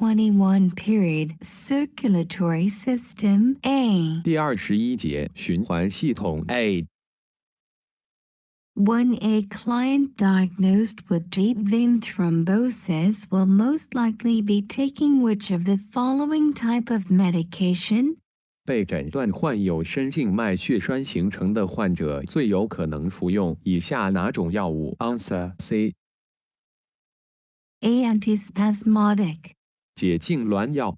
2021 period circulatory system A. 第21节循环系统 A. When a client diagnosed with deep vein thrombosis will most likely be taking which of the following type of medication? 被诊断患有深静脉血栓形成的患者最有可能服用以下哪种药物 ？Answer C. A. Antispasmodic. 解痉挛药、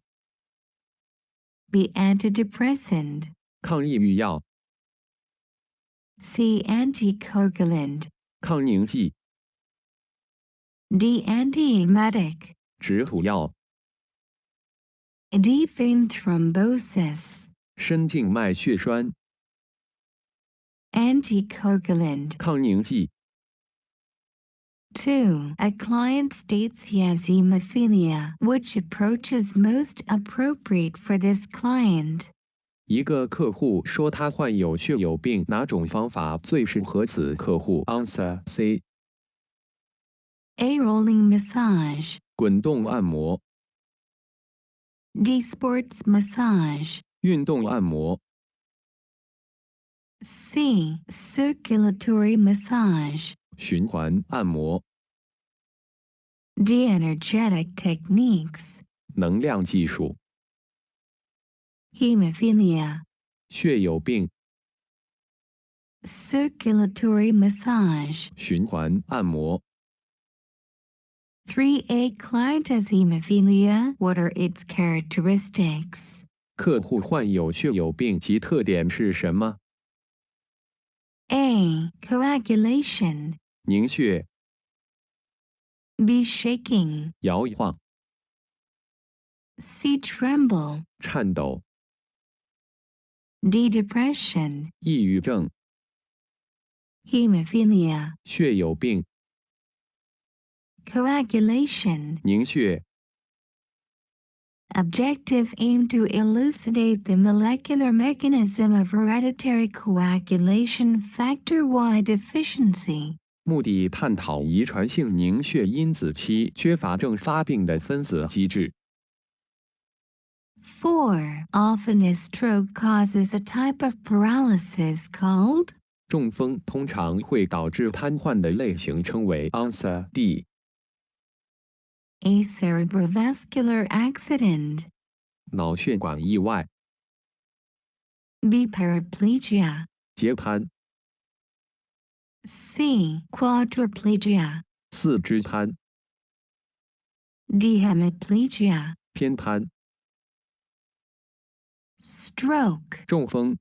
B. Antidepressant. 抗抑郁药、 C. Anticoagulant. 抗凝剂、 D. Antiemetic. 止吐药、 Deep vein thrombosis. 深静脉血栓、 Anticoagulant. 抗凝剂。 2. A client states he has hemophilia. Which approach is most appropriate for this client? 一个客户说他患有血友病，哪种方法最适合此客户 ？Answer C. A. Rolling massage. 滚动按摩、 D. Sports massage. 运动按摩、 C. Circulatory massage. 循环按摩、 D. Energetic techniques. 能量技术、 Hemophilia. 血友病、 Circulatory massage. 循环按摩。 3A. Client has hemophilia. What are its characteristics? 客户患有血友病其特点是什么？ A. Coagulation. 凝血、 B. Shaking. 摇晃、 C. Tremble. 颤抖、 D. Depression. 抑郁症、 Hemophilia. 血友病、 Coagulation. 凝血。 Objective aim to elucidate the molecular mechanism of hereditary coagulation factor Y deficiency. 目的探讨遗传性凝血因子期缺乏症发病的分子机制。 4. Often a stroke causes a type of paralysis called? 中风通常会导致瘫痪的类型称为 Answer D. A. Cerebrovascular accident. 脑血管意外、 B. Paraplegia. 截瘫、 C. Quadriplegia. 四肢瘫、 D. Hemiplegia. 偏瘫、 Stroke. 中风、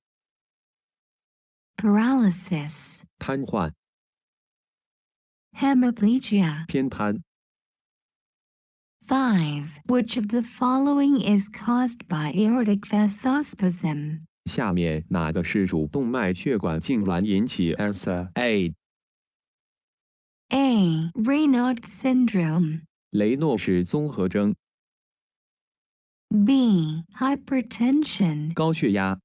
Paralysis. 瘫痪、 Hemiplegia. 偏瘫。 5. Which of the following is caused by aortic vasospasm? 下面哪个是主动脉血管痉挛引起 ？Answer A. A. Raynaud syndrome. 雷诺氏综合征、 B. Hypertension. 高血压、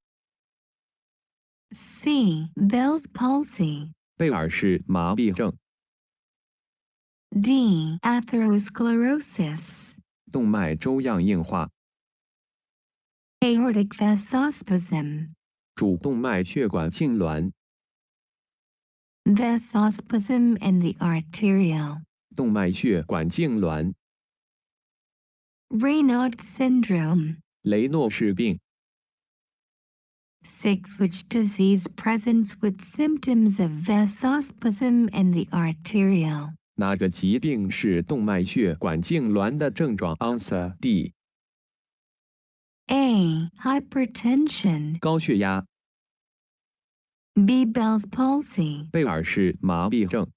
C. Bell's palsy. 贝尔氏麻痹症、 D. Atherosclerosis. 动脉粥样硬化、 Aortic vasospasm. 主动脉血管痉挛、 Vasospasm in the arterial. 动脉血管痉挛、 Raynaud syndrome. 雷诺氏病。 6. Which disease presents with symptoms of vasospasm in the arterial? 哪个疾病是动脉血管痉挛的症状 ？Answer D. A. Hypertension. 高血压、 B. Bell's palsy. 贝尔氏麻痹症、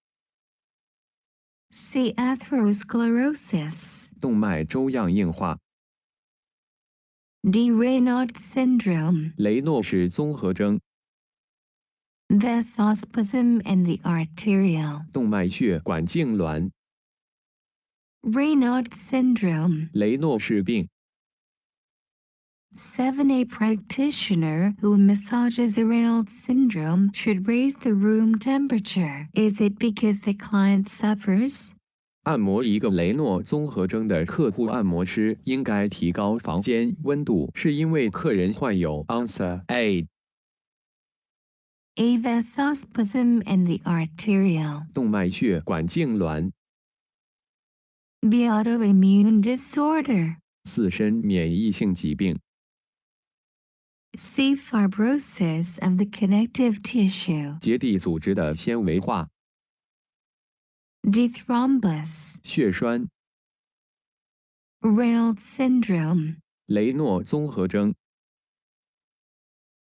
C. Atherosclerosis. 动脉粥样硬化、 D. Raynaud syndrome. 雷诺氏综合征、 Vasospasm in the arterial. 动脉血管痉挛、 Raynaud syndrome. 雷诺氏病。 7. A practitioner who massages Raynaud syndrome should raise the room temperature. Is it because the client suffers? 按摩一个雷诺综合征的客户，按摩师应该提高房间温度，是因为客人患有 Answer A. A. Vasospasm in the arterial. 动脉血管痉挛。 B. Autoimmune disorder. 自身免疫性疾病。 C. Fibrosis of the connective tissue. 结缔组织的纤维化。 D. Thrombus. 血栓。 Raynaud syndrome. 雷诺综合征。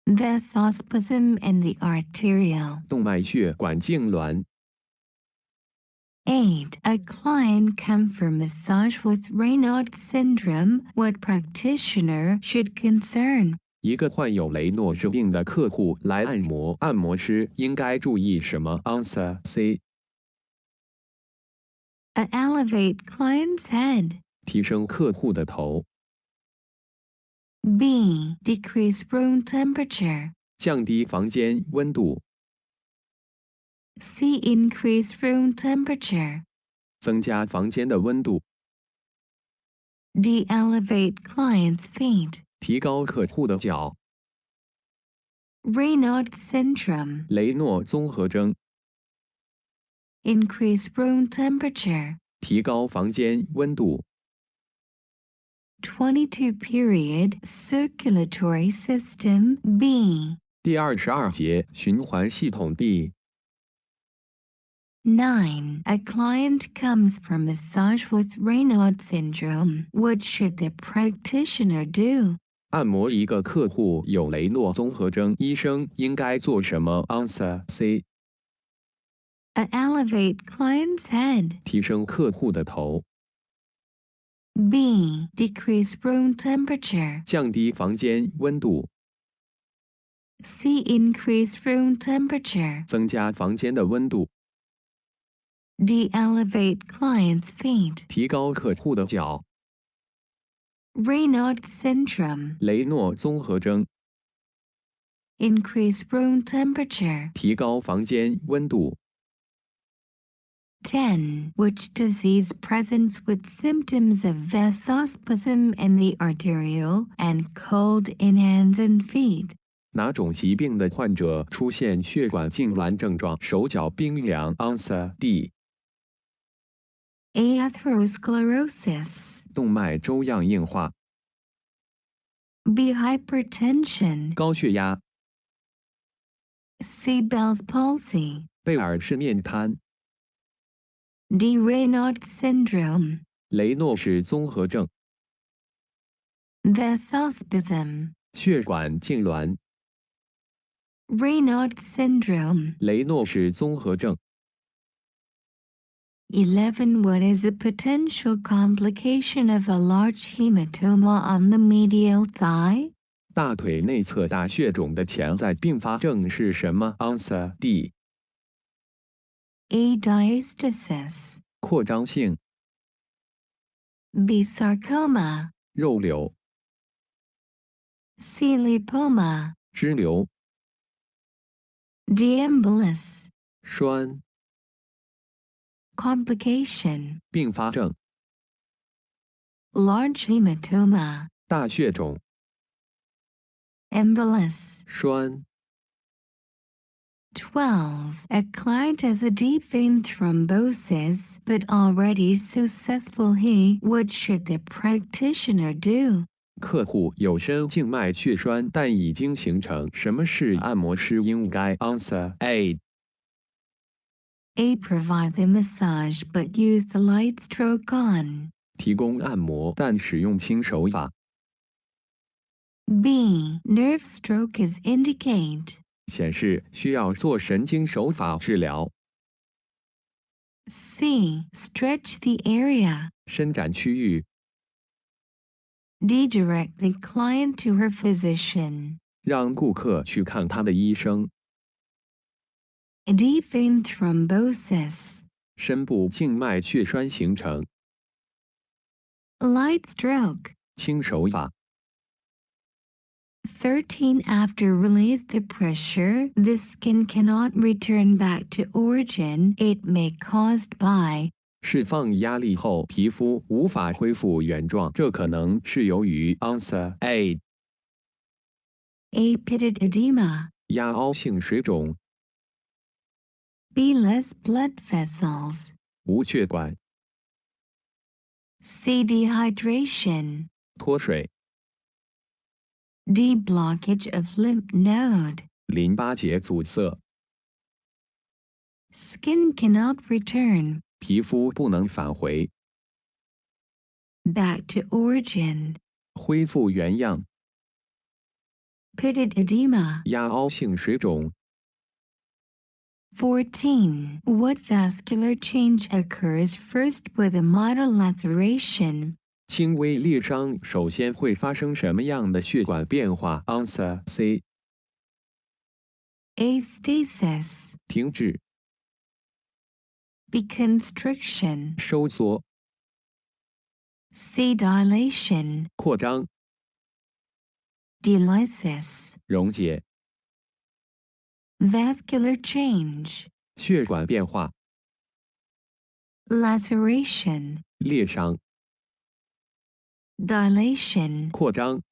Vasospasm in the arterial. 动脉血管痉挛。 8. A client come for massage with Raynaud syndrome. What practitioner should concern? 一个患有雷诺氏病的客户来按摩，按摩师应该注意什么 ？Answer C. Elevate client's head. 提升客户的头。 B. Decrease room temperature. 降低房间温度。 C. Increase room temperature. 增加房间的温度。 D. Elevate client's feet. 提高客户的脚。 Raynaud syndrome. 雷诺综合征。 Increase room temperature. 提高房间温度。 22. Period. Circulatory system. B. 第22节循环系统 B。 9. A client comes for massage with Raynaud syndrome. What should the practitioner do? 按摩一个客户有雷诺综合征，医生应该做什么 ？Answer C. Elevate client's head. 提升客户的头。 B. Decrease room temperature. 降低房间温度。 C. Increase room temperature. 增加房间的温度。 D. Elevate client's feet. 提高客户的脚。 Raynaud syndrome. 雷诺综合征。 Increase room temperature. 提高房间温度。 10. Which disease presents with symptoms of vasospasm in the arterial and cold in hands and feet? 哪种疾病的患者出现血管痉挛症状，手脚冰凉 ？Answer D. A. Atherosclerosis. 动脉粥样硬化。 B. Hypertension. 高血压。 C. Bell's palsy. 贝尔氏面瘫。 D. Raynaud syndrome. 雷诺氏综合症。 Vasospasm. 血管痉挛。 Raynaud syndrome. 雷诺氏综合症。 11. What is a potential complication of a large hematoma on the medial thigh? 大腿内侧大血肿的潜在并发症是什么 ？Answer D. A. Diastasis. 扩张性。 B. Sarcoma. 肉瘤。 C. Lipoma. 支瘤。 D. Embolus. 栓。 Complication. 并发症。 Large hematoma. 大血肿。 Embolus. 栓。 12. A client has a deep vein thrombosis, but already successful. What should the practitioner do? 客户有深静脉血栓，但已经形成，什么是按摩师应该 ？Answer A. A. Provide the massage but use the light stroke on. 提供按摩，但使用轻手法。 B. Nerve stroke is indicate. 显示需要做神经手法治疗。 C. Stretch the area. 伸展区域。 D. Direct the client to her physician. 让顾客去看他的医生。 Deep vein thrombosis. 深部静脉血栓形成。 Light stroke. 轻手法。 13. After release the pressure, the skin cannot return back to origin. It may caused by 释放压力后，皮肤无法恢复原状，这可能是由于 Answer A. A. Pitted edema. 压凹性水肿、 B. Less blood vessels. 无血管、 C. Dehydration. 脱水、 D. Blockage of lymph node. 淋巴结阻塞、 Skin cannot return. 皮肤不能返回、 Back to origin. 恢复原样、 Pitted edema. 压凹性水肿。 14. What vascular change occurs first with a minor laceration? 轻微裂伤首先会发生什么样的血管变化 ？Answer C. A. Stasis. 停止、 B. Constriction. 收缩、 C. Dilation. 扩张、 D. Lysis. 溶解、 Vascular change. 血管变化、 Laceration. 裂伤、 Dilation. 扩张、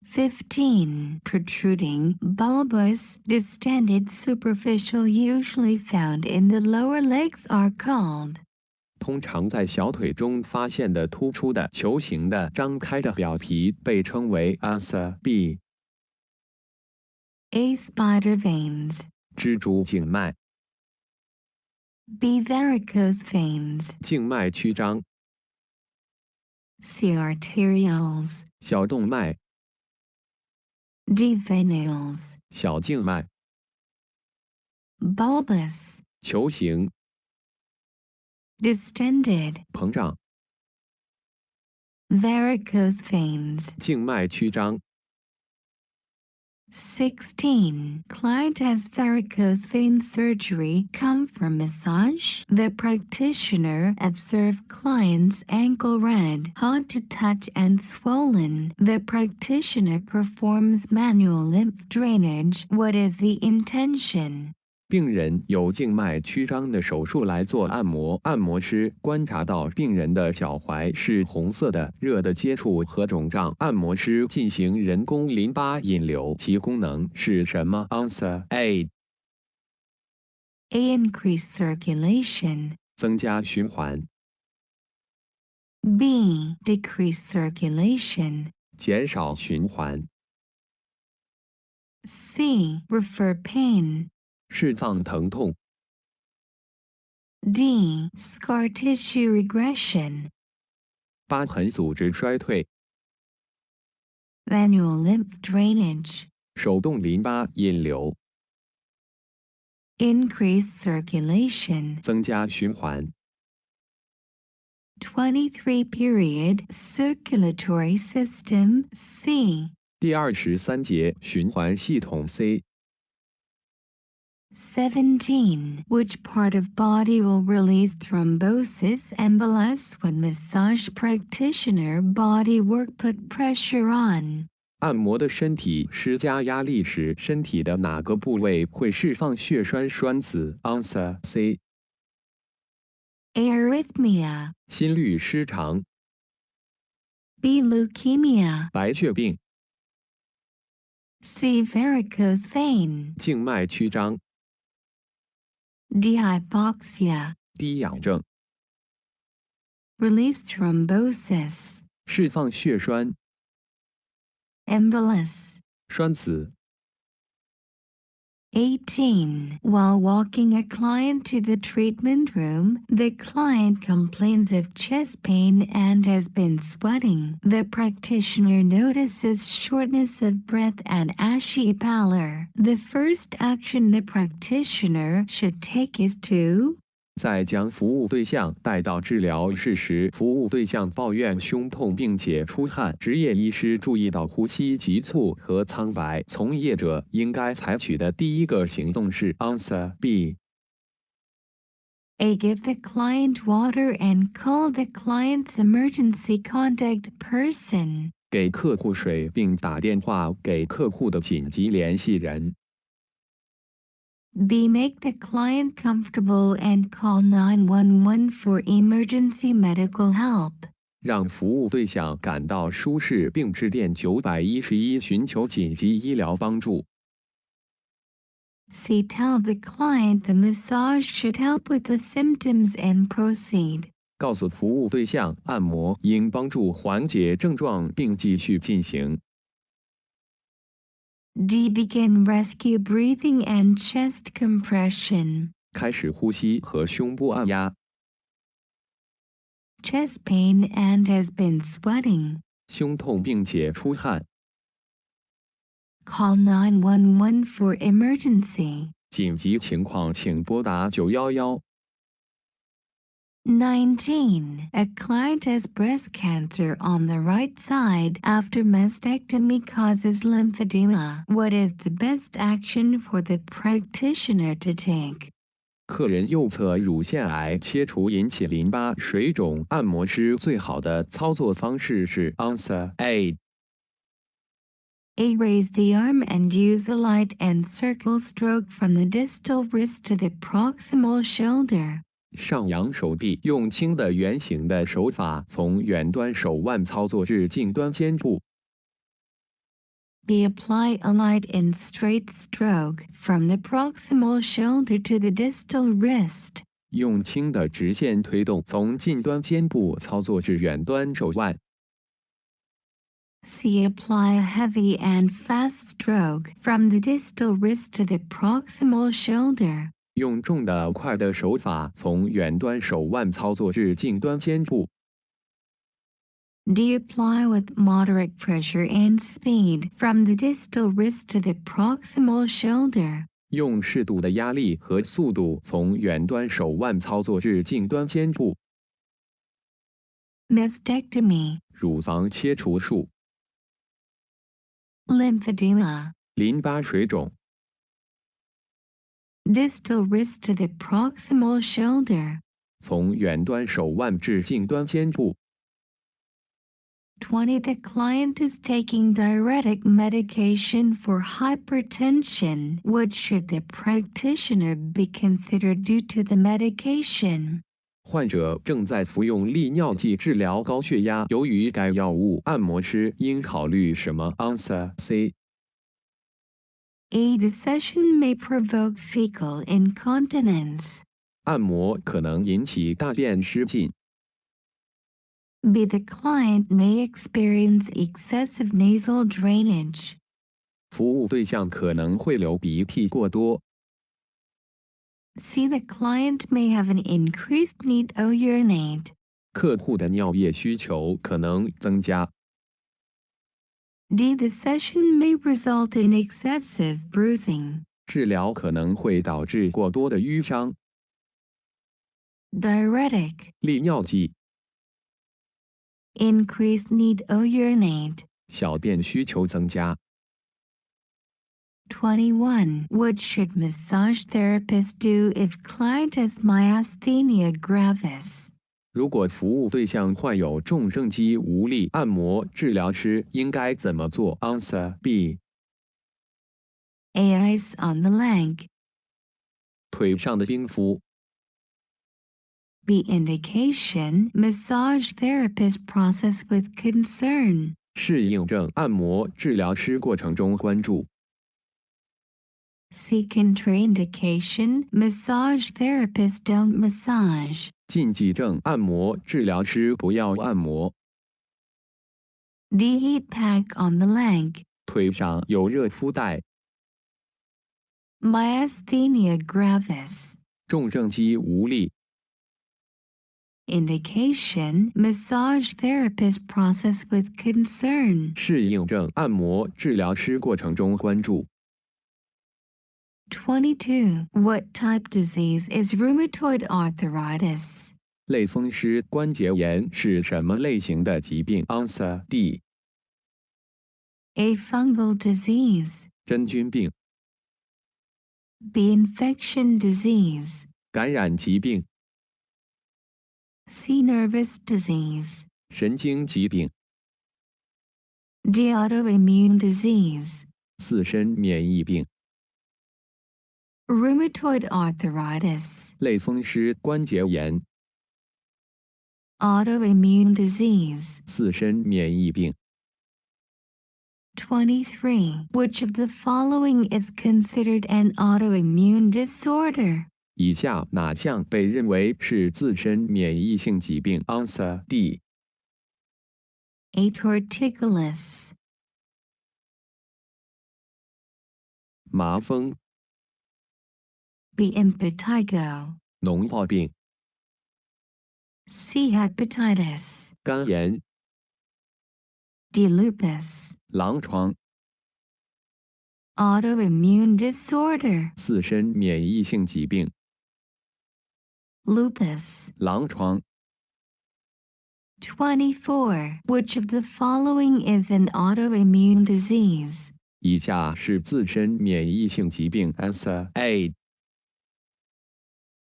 15. Protruding, bulbous, distended superficial usually found in the lower legs are called. 通常在小腿中发现的突出的球形的张开的表皮被称为 Answer B. A. Spider veins. 蜘蛛静脉、 B. Varicose veins. 静脉曲张、 C. Arterioles. 小动脉、 D. Venules. 小静脉、 Bulbous. 球形、 Distended. 膨胀、 Varicose veins. 静脉曲张。 16. Client has varicose vein surgery come from massage. The practitioner observed client's ankle red, hot to touch and swollen. The practitioner performs manual lymph drainage. What is the intention? 病人有静脉曲张的手术来做按摩，按摩师观察到病人的脚踝是红色的，热的接触和肿胀，按摩师进行人工淋巴引流，其功能是什么 ？Answer A. A. Increase circulation. 增加循环、 B. Decrease circulation. 减少循环、 C. Refer pain. 释放疼痛、 D. Scar tissue regression. 疤痕组织衰退、 Manual lymph drainage. 手动淋巴引流、 Increase circulation. 增加循环、 23. Period circulatory system. C. 第23节循环系统 C. 17. Which part of body will release thrombosis embolus when massage practitioner body work put pressure on? 按摩的身体施加压力时，身体的哪个部位会释放血栓栓子 ？Answer C. Arrhythmia. 心律失常、 B. Leukemia. 白血病、 C. Varicose vein. 静脉曲张、 D. Hypoxia. 低氧症、 Release thrombosis. 释放血栓、 Embolus. 栓子。 18. While walking a client to the treatment room, the client complains of chest pain and has been sweating. The practitioner notices shortness of breath and ashy pallor. The first action the practitioner should take is to 在将服务对象带到治疗室时，服务对象抱怨胸痛并且出汗。执业医师注意到呼吸急促和苍白，从业者应该采取的第一个行动是 Answer B. A. Give the client water and call the client's emergency contact person. 给客户水并打电话给客户的紧急联系人。B. Make the client comfortable and call 911 for emergency medical help. 让服务对象感到舒适并致电911寻求紧急医疗帮助。C. Tell the client the massage should help with the symptoms and proceed. 告诉服务对象，按摩应帮助缓解症状并继续进行。D. Begin rescue breathing and chest compression. 开始呼吸和胸部按压。Chest pain and has been sweating. 胸痛并且出汗。Call 911 for emergency. 紧急情况请拨打911。19. A client has breast cancer on the right side after mastectomy causes lymphedema. What is the best action for the practitioner to take? 客人右侧乳腺癌切除引起淋巴水肿，按摩师最好的操作方式是 Answer A. A. Raise the arm and use a light and circle stroke from the distal wrist to the proximal shoulder. 上扬手臂，用轻的圆形的手法从远端手腕操作至近端肩部。B. Apply a light and straight stroke from the proximal shoulder to the distal wrist. 用轻的直线推动，从近端肩部操作至远端手腕。C. Apply a heavy and fast stroke from the distal wrist to the proximal shoulder. 用重的快的手法从远端手腕操作至近端肩部。D. Apply with moderate pressure and speed from the distal wrist to the proximal shoulder. 用适度的压力和速度从远端手腕操作至近端肩部。Mastectomy. 乳房切除术。Lymphedema. 淋巴水肿。Distal wrist to the proximal shoulder. 从远端手腕至近端肩部。20. The client is taking diuretic medication for hypertension. What should the practitioner be considered due to the medication? 患者正在服用利尿剂治疗高血压，由于该药物，按摩师应考虑什么 ？Answer C. A. The session may provoke fecal incontinence. 按摩可能引起大便失禁。B. The client may experience excessive nasal drainage. 服务对象可能会流鼻涕过多。C. The client may have an increased need to urinate. 客户的尿液需求可能增加。D. The session may result in excessive bruising. 治疗可能会导致过多的淤伤。Diuretic. 利尿剂。Increased need to urinate. 小便需求增加。21. What should massage therapists do if client has myasthenia gravis? 如果服务对象患有重正肌无力，按摩治疗师应该怎么做 ？Answer B. A. Ice on the leg. 腿上的冰敷。B. Indication. Massage therapist process with concern. 适应症按摩治疗师过程中关注。C. Contraindication. Massage therapists don't massage. 禁忌症按摩治疗师不要按摩。D. Heat pack on the leg. 腿上有热敷带。Myasthenia gravis. 重正肌无力。Indication. Massage therapist process with concern. 适应症按摩治疗师过程中关注。22. What type disease is rheumatoid arthritis? 类风湿关节炎是什么类型的疾病 ？Answer D. A. Fungal disease. 真菌病。B. Infection disease. 感染疾病。C. Nervous disease. 神经疾病。D. Autoimmune disease. 自身免疫病。rheumatoid arthritis, 类风湿关节炎、 autoimmune disease. 自身免疫病。 23. Which of the following is considered an autoimmune disorder? 以下哪项被认为是自身免疫性疾病 ？Answer D. A. Torticollis, 麻风、 B. Impetigo, 脓疱病、 C. Hepatitis, 肝炎、 D. Lupus. 狼疮、 Autoimmune disorder, 自身免疫性疾病、 lupus. 狼疮。 24. Which of the following is an autoimmune disease? 以下是自身免疫性疾病 ？Answer A.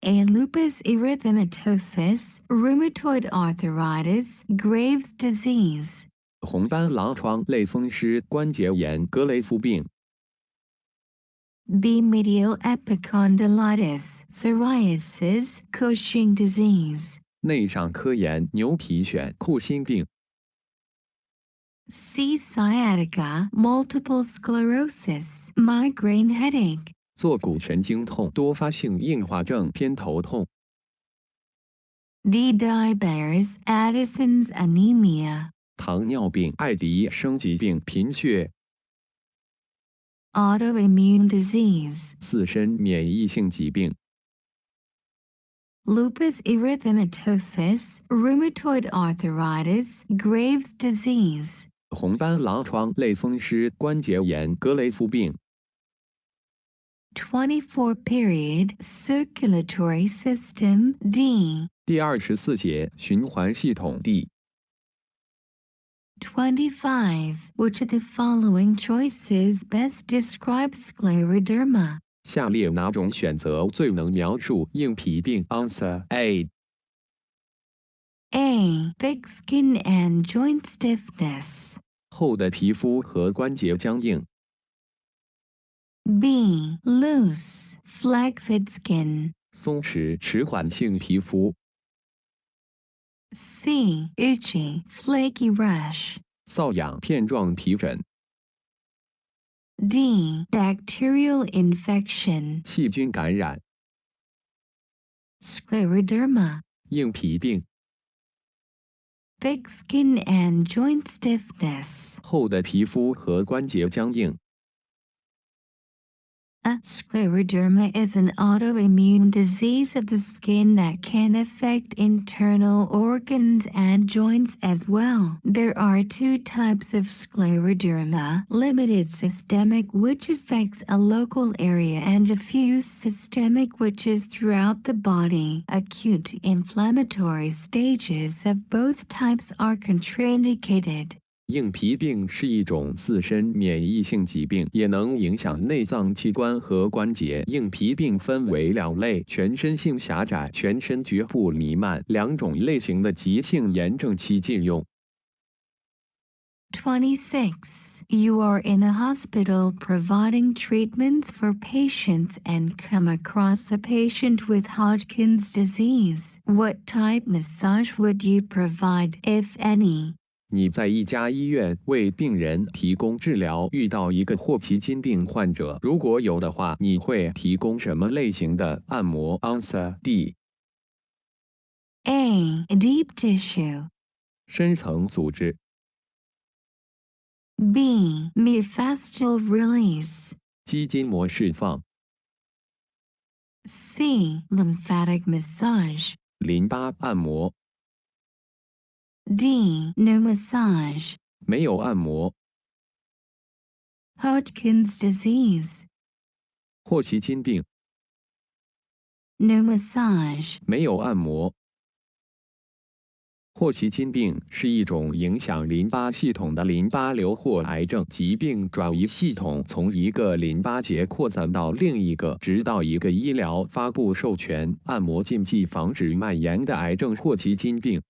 A. Lupus erythematosus, rheumatoid arthritis, Graves' disease. 红斑狼疮、类风湿关节炎、格雷夫病。 B. Medial epicondylitis, psoriasis, Cushing disease. 内上科炎、牛皮癣、库欣病。 C. Sciatica, multiple sclerosis, migraine headache. 坐骨神经痛、多发性硬化症、偏头痛。 D. Diabetes, Addison's anemia. 糖尿病、爱迪生疾病、贫血。 Autoimmune disease. 自身免疫性疾病。 Lupus erythematosus, rheumatoid arthritis, Graves' disease. 红斑狼疮、类风湿关节炎、格雷夫病。 24. Period, circulatory system, D. 第24节循环系统 D。 25. Which of the following choices best describes scleroderma? 下列哪种选择最能描述硬皮病 ？Answer A. A. Thick skin and joint stiffness. 厚的皮肤和关节僵硬。 B. Loose, flaccid skin. 松弛迟缓性皮肤。 C. Itchy, flaky rash. 瘙痒片状皮疹。 D. Bacterial infection. 细菌感染。 Scleroderma. 硬皮病。 Thick skin and joint stiffness. 厚的皮肤和关节僵硬。 A scleroderma is an autoimmune disease of the skin that can affect internal organs and joints as well. There are two types of scleroderma: limited systemic, which affects a local area, and diffuse systemic, which is throughout the body. Acute inflammatory stages of both types are contraindicated. 硬皮病是一种自身免疫性疾病，也能影响内脏器官和关节。硬皮病分为两类：全身性狭窄、全身局部弥漫两种类型的急性炎症期禁用。 26. You are in a hospital providing treatments for patients and come across a patient with Hodgkin's disease. What type massage would you provide, if any? 你在一家医院为病人提供治疗，遇到一个霍奇金病患者，如果有的话，你会提供什么类型的按摩 ？Answer D. A. Deep tissue. 深层组织。 B. Myofascial release. 肌筋膜释放。 C. Lymphatic massage. 淋巴按摩。 D. No massage. 没有按摩。 Hodgkin's disease. 霍奇金病。 No massage. 没有按摩。 霍奇金病是一种影响淋巴系统的淋巴瘤或癌症疾病，转移系统从一个淋巴结扩散到另一个，直到一个医疗发布授权按摩禁忌防止蔓延的癌症霍奇金病。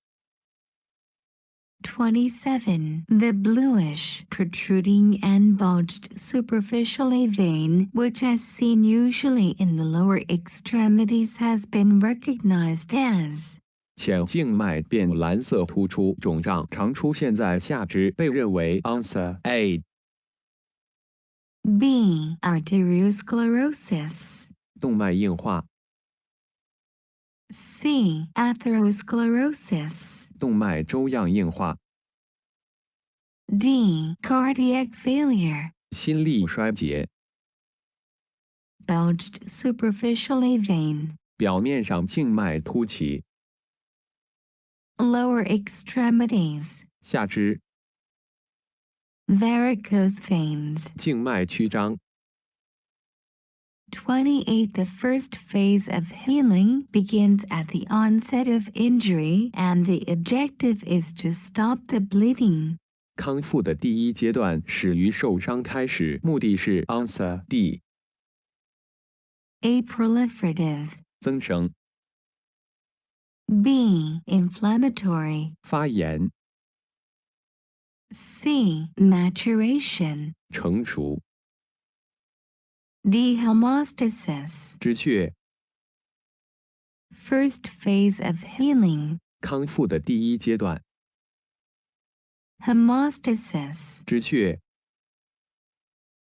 27. The bluish, protruding and bulged superficially vein, which is seen usually in the lower extremities, has been recognized as 浅静脉变蓝色突出肿胀，常出现在下肢，被认为 Answer A B. Arteriosclerosis 动脉硬化， C. Atherosclerosis 动脉粥样硬化， D. Cardiac failure 心力衰竭， bulged superficially vein 表面上静脉凸起， lower extremities 下肢 varicose veins 静脉曲张。 28. The first phase of healing begins at the onset of injury, and the objective is to stop the bleeding. 康复的第一阶段始于受伤开始，目的是 Answer D A. Proliferative 增生、 B. Inflammatory 发炎、 C. Maturation 成熟、 D. Hemostasis 支血。 First phase of healing. 康复的第一阶段， Hemostasis. 支血。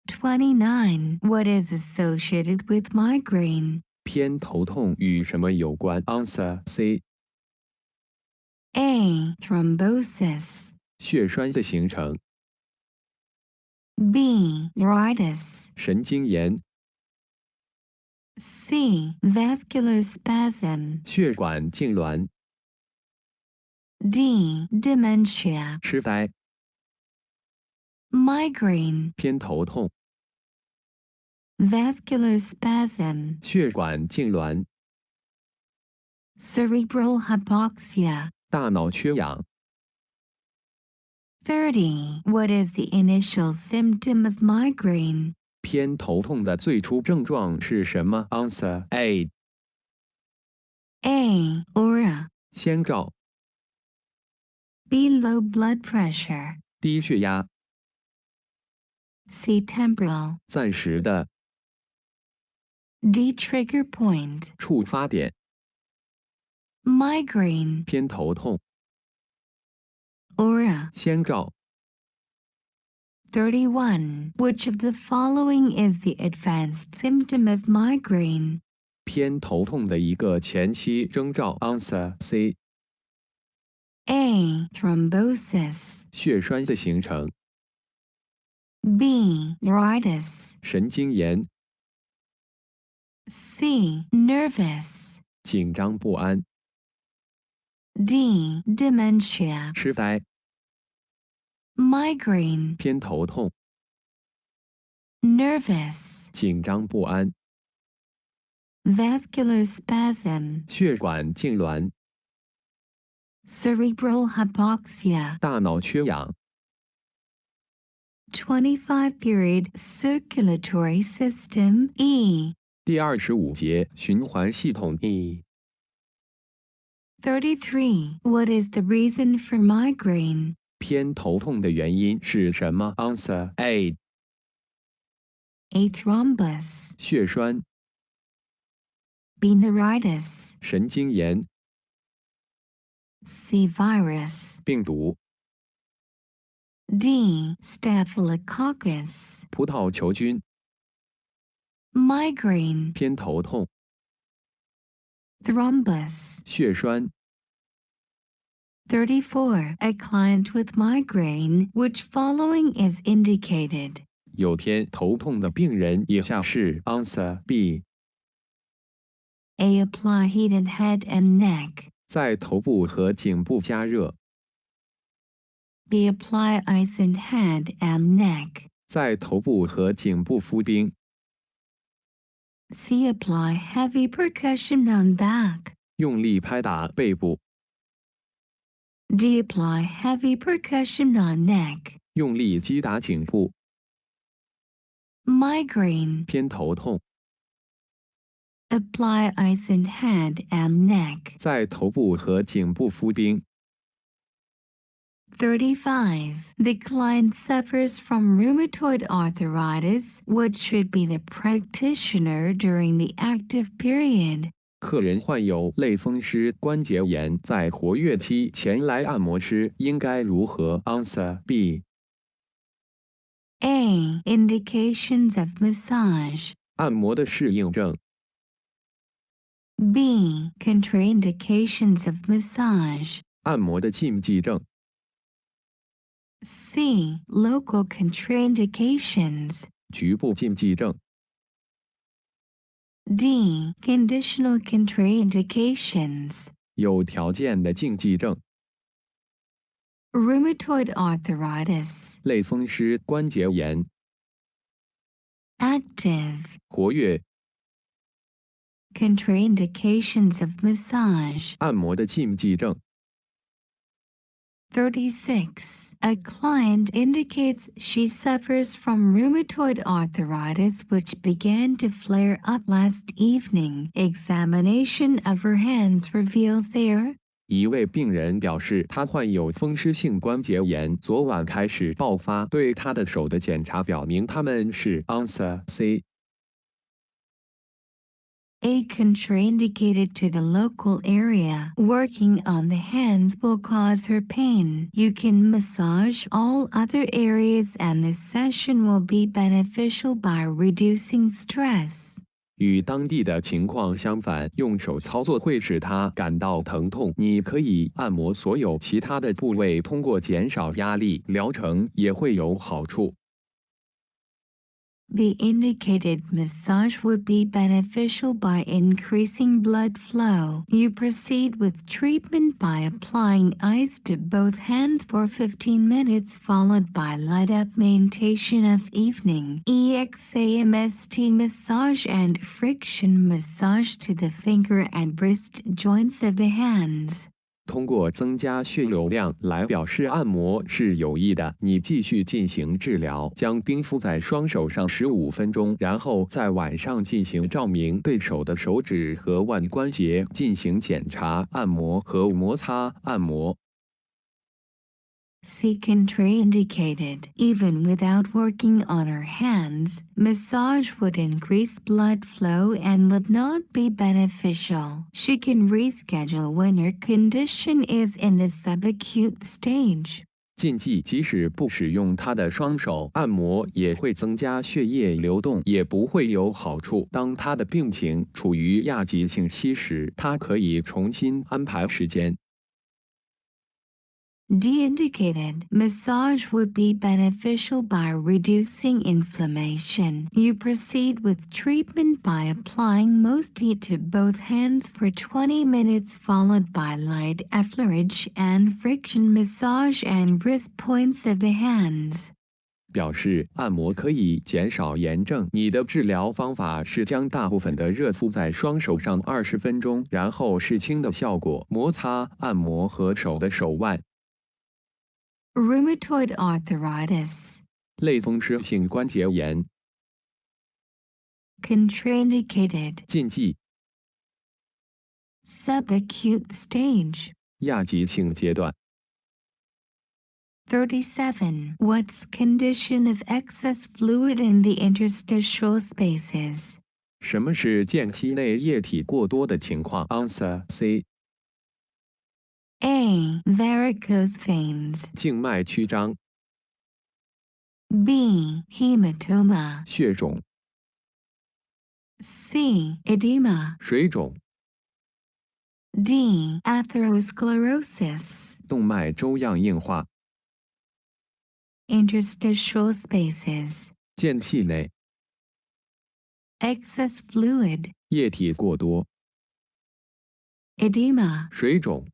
29. What is associated with migraine? 偏头痛与什么有关 ？Answer C A. Thrombosis. 血栓的形成， B. Neuritis. 神经炎、 C. Vascular spasm. 血管痉挛、 D. Dementia. 痴呆、 Migraine. 偏头痛、 Vascular spasm. 血管痉挛、 Cerebral hypoxia. 大脑缺氧。 30. What is the initial symptom of migraine? 偏头痛的最初症状是什么 ？Answer A A. Aura. 先兆、 B. Low blood pressure. 低血压、 C. Temporal. 暂时的、 D. Trigger point. 触发点、 Migraine. 偏头痛、 Aura. 先兆。 31. Which of the following is the advanced symptom of migraine? 偏头痛的一个前期征兆 ，Answer C A. Thrombosis. 血栓的形成、 B. Neuritis. 神经炎、 C. Nervous. 紧张不安、 D. Dementia. 痴呆、 Migraine. 偏头痛、 Nervous. 紧张不安、 Vascular spasm. 血管痉挛、 Cerebral hypoxia. 大脑缺氧。 25. Period. Circulatory system. E. 第25节循环系统 E。 33. What is the reason for migraine? 偏头痛的原因是什么 ？Answer A A. Thrombus. 血栓、 B. Neuritis. 神经炎、 C. Virus. 病毒、 D. Staphylococcus. 葡萄球菌、 Migraine. 偏头痛、 Thrombus. 血栓。 34. A client with migraine. Which following is indicated? 有偏头痛的病人以下是 Answer B A. Apply heated head and neck. 在头部和颈部加热， B. Apply ice in head and neck. 在头部和颈部敷冰， C. Apply heavy percussion on back. 用力拍打背部， D. Apply heavy percussion on neck. 用力击打颈部， Migraine. 偏头痛， Apply ice in head and neck. 在头部和颈部敷冰， 35. The client suffers from rheumatoid arthritis. What should be the practitioner during the active period? 客人患有类风湿关节炎，在活跃期前来按摩师应该如何 ？Answer B. A. Indications of massage. 按摩的适应症。 B. Contraindications of massage. 按摩的禁忌症。 C. Local contraindications. 局部禁忌症。 D. Conditional contraindications. 有条件的禁忌症。 Rheumatoid arthritis. 类风湿关节炎。 Active. 活跃。 Contraindications of massage. 按摩的禁忌症。 36. A client indicates she suffers from rheumatoid arthritis which began to flare up last evening. Examination of her hands reveals there. 一位病人表示，他患有风湿性关节炎，昨晚开始爆发。对他的手的检查表明，他们是 Answer C. A. Contraindicated to the local area. Working on the hands will cause her pain. You can massage all other areas and the session will be beneficial by reducing stress. 与当地的情况相反，用手操作会使他感到疼痛。你可以按摩所有其他的部位，通过减少压力，疗程也会有好处。The indicated massage would be beneficial by increasing blood flow. You proceed with treatment by applying ice to both hands for 15 minutes followed by light augmentation of evening EXAMST massage and friction massage to the finger and wrist joints of the hands. 通过增加血流量来表示按摩是有益的。你继续进行治疗，将冰敷在双手上15分钟，然后在晚上进行照明，对手的手指和腕关节进行检查、按摩和摩擦按摩。C. Contraindicated. Even without working on her hands, massage would increase blood flow and would not be beneficial. She can reschedule when her condition is in the subacute stage. 禁忌：即使不使用他的双手，按摩也会增加血液流动，也不会有好处。当他的病情处于亚急性期时，他可以重新安排时间。D. Indicated. Massage would be beneficial by reducing inflammation. You proceed with treatment by applying most heat to both hands for 20 minutes followed by light effleurage and friction massage and wrist points of the hands. 表示按摩可以减少炎症。你的治疗方法是将大部分的热敷在双手上20分钟，然后视清的效果，摩擦、按摩和手的手腕。Rheumatoid arthritis. 类风湿性关节炎。 Contraindicated. 禁忌。 Subacute stage. 亚急性阶段。 37. What's condition of excess fluid in the interstitial spaces? 什么是间隙内液体过多的情况 ？Answer C. A. Varicose veins. 静脉曲张。 B. Hematoma. 血肿。 C. Edema. 水肿。 D. Atherosclerosis. 动脉粥样硬化。 Interstitial spaces. 间隙内。 Excess fluid. 液体过多。 Edema. 水肿。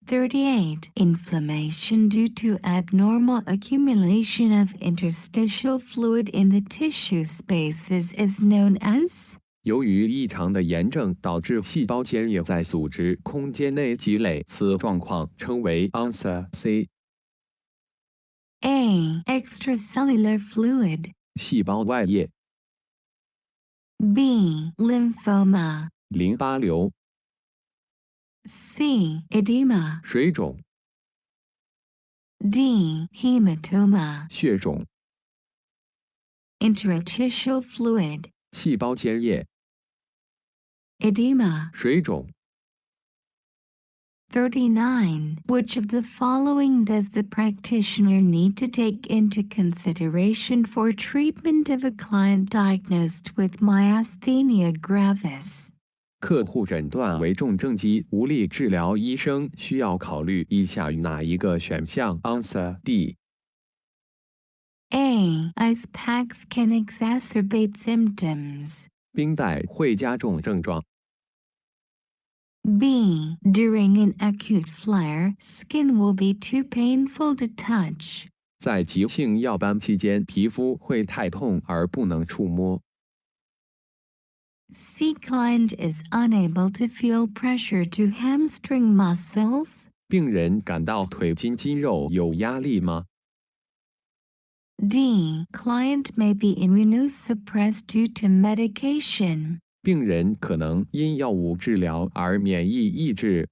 38. Inflammation due to abnormal accumulation of interstitial fluid in the tissue spaces is known as. 由于异常的炎症导致细胞间液在组织空间内积累，此状况称为 Answer C. A. Extracellular fluid. 细胞外液。 B. Lymphoma. 淋巴瘤。 C. Edema. 水肿。D. Hematoma. 血肿、 Interstitial fluid. 细胞间液、 Edema. 水肿。 39. Which of the following does the practitioner need to take into consideration for treatment of a client diagnosed with myasthenia gravis? 客户诊断为重症肌无力治疗，医生需要考虑以下哪一个选项 ？Answer D. A. Ice packs can exacerbate symptoms. 冰袋会加重症状。 B. During an acute flare, skin will be too painful to touch. 在急性药斑期间，皮肤会太痛而不能触摸。 C. Client is unable to feel pressure to hamstring muscles. 病人感到腿筋肌肉有压力吗？ D. Client may be immunosuppressed due to medication. 病人可能因药物治疗而免疫抑制。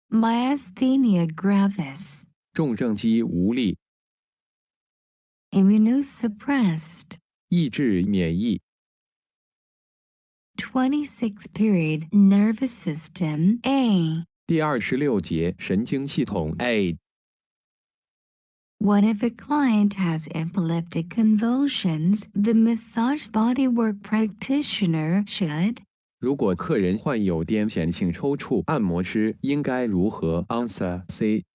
Myasthenia gravis. 重症肌无力， Immunosuppressed. 抑制免疫。 26 period nervous system. A. 第26节神经系统 A. What if a client has epileptic convulsions? The massage bodywork practitioner should. 如果客人患有癫痫性抽搐，按摩师应该如何 ？Answer C.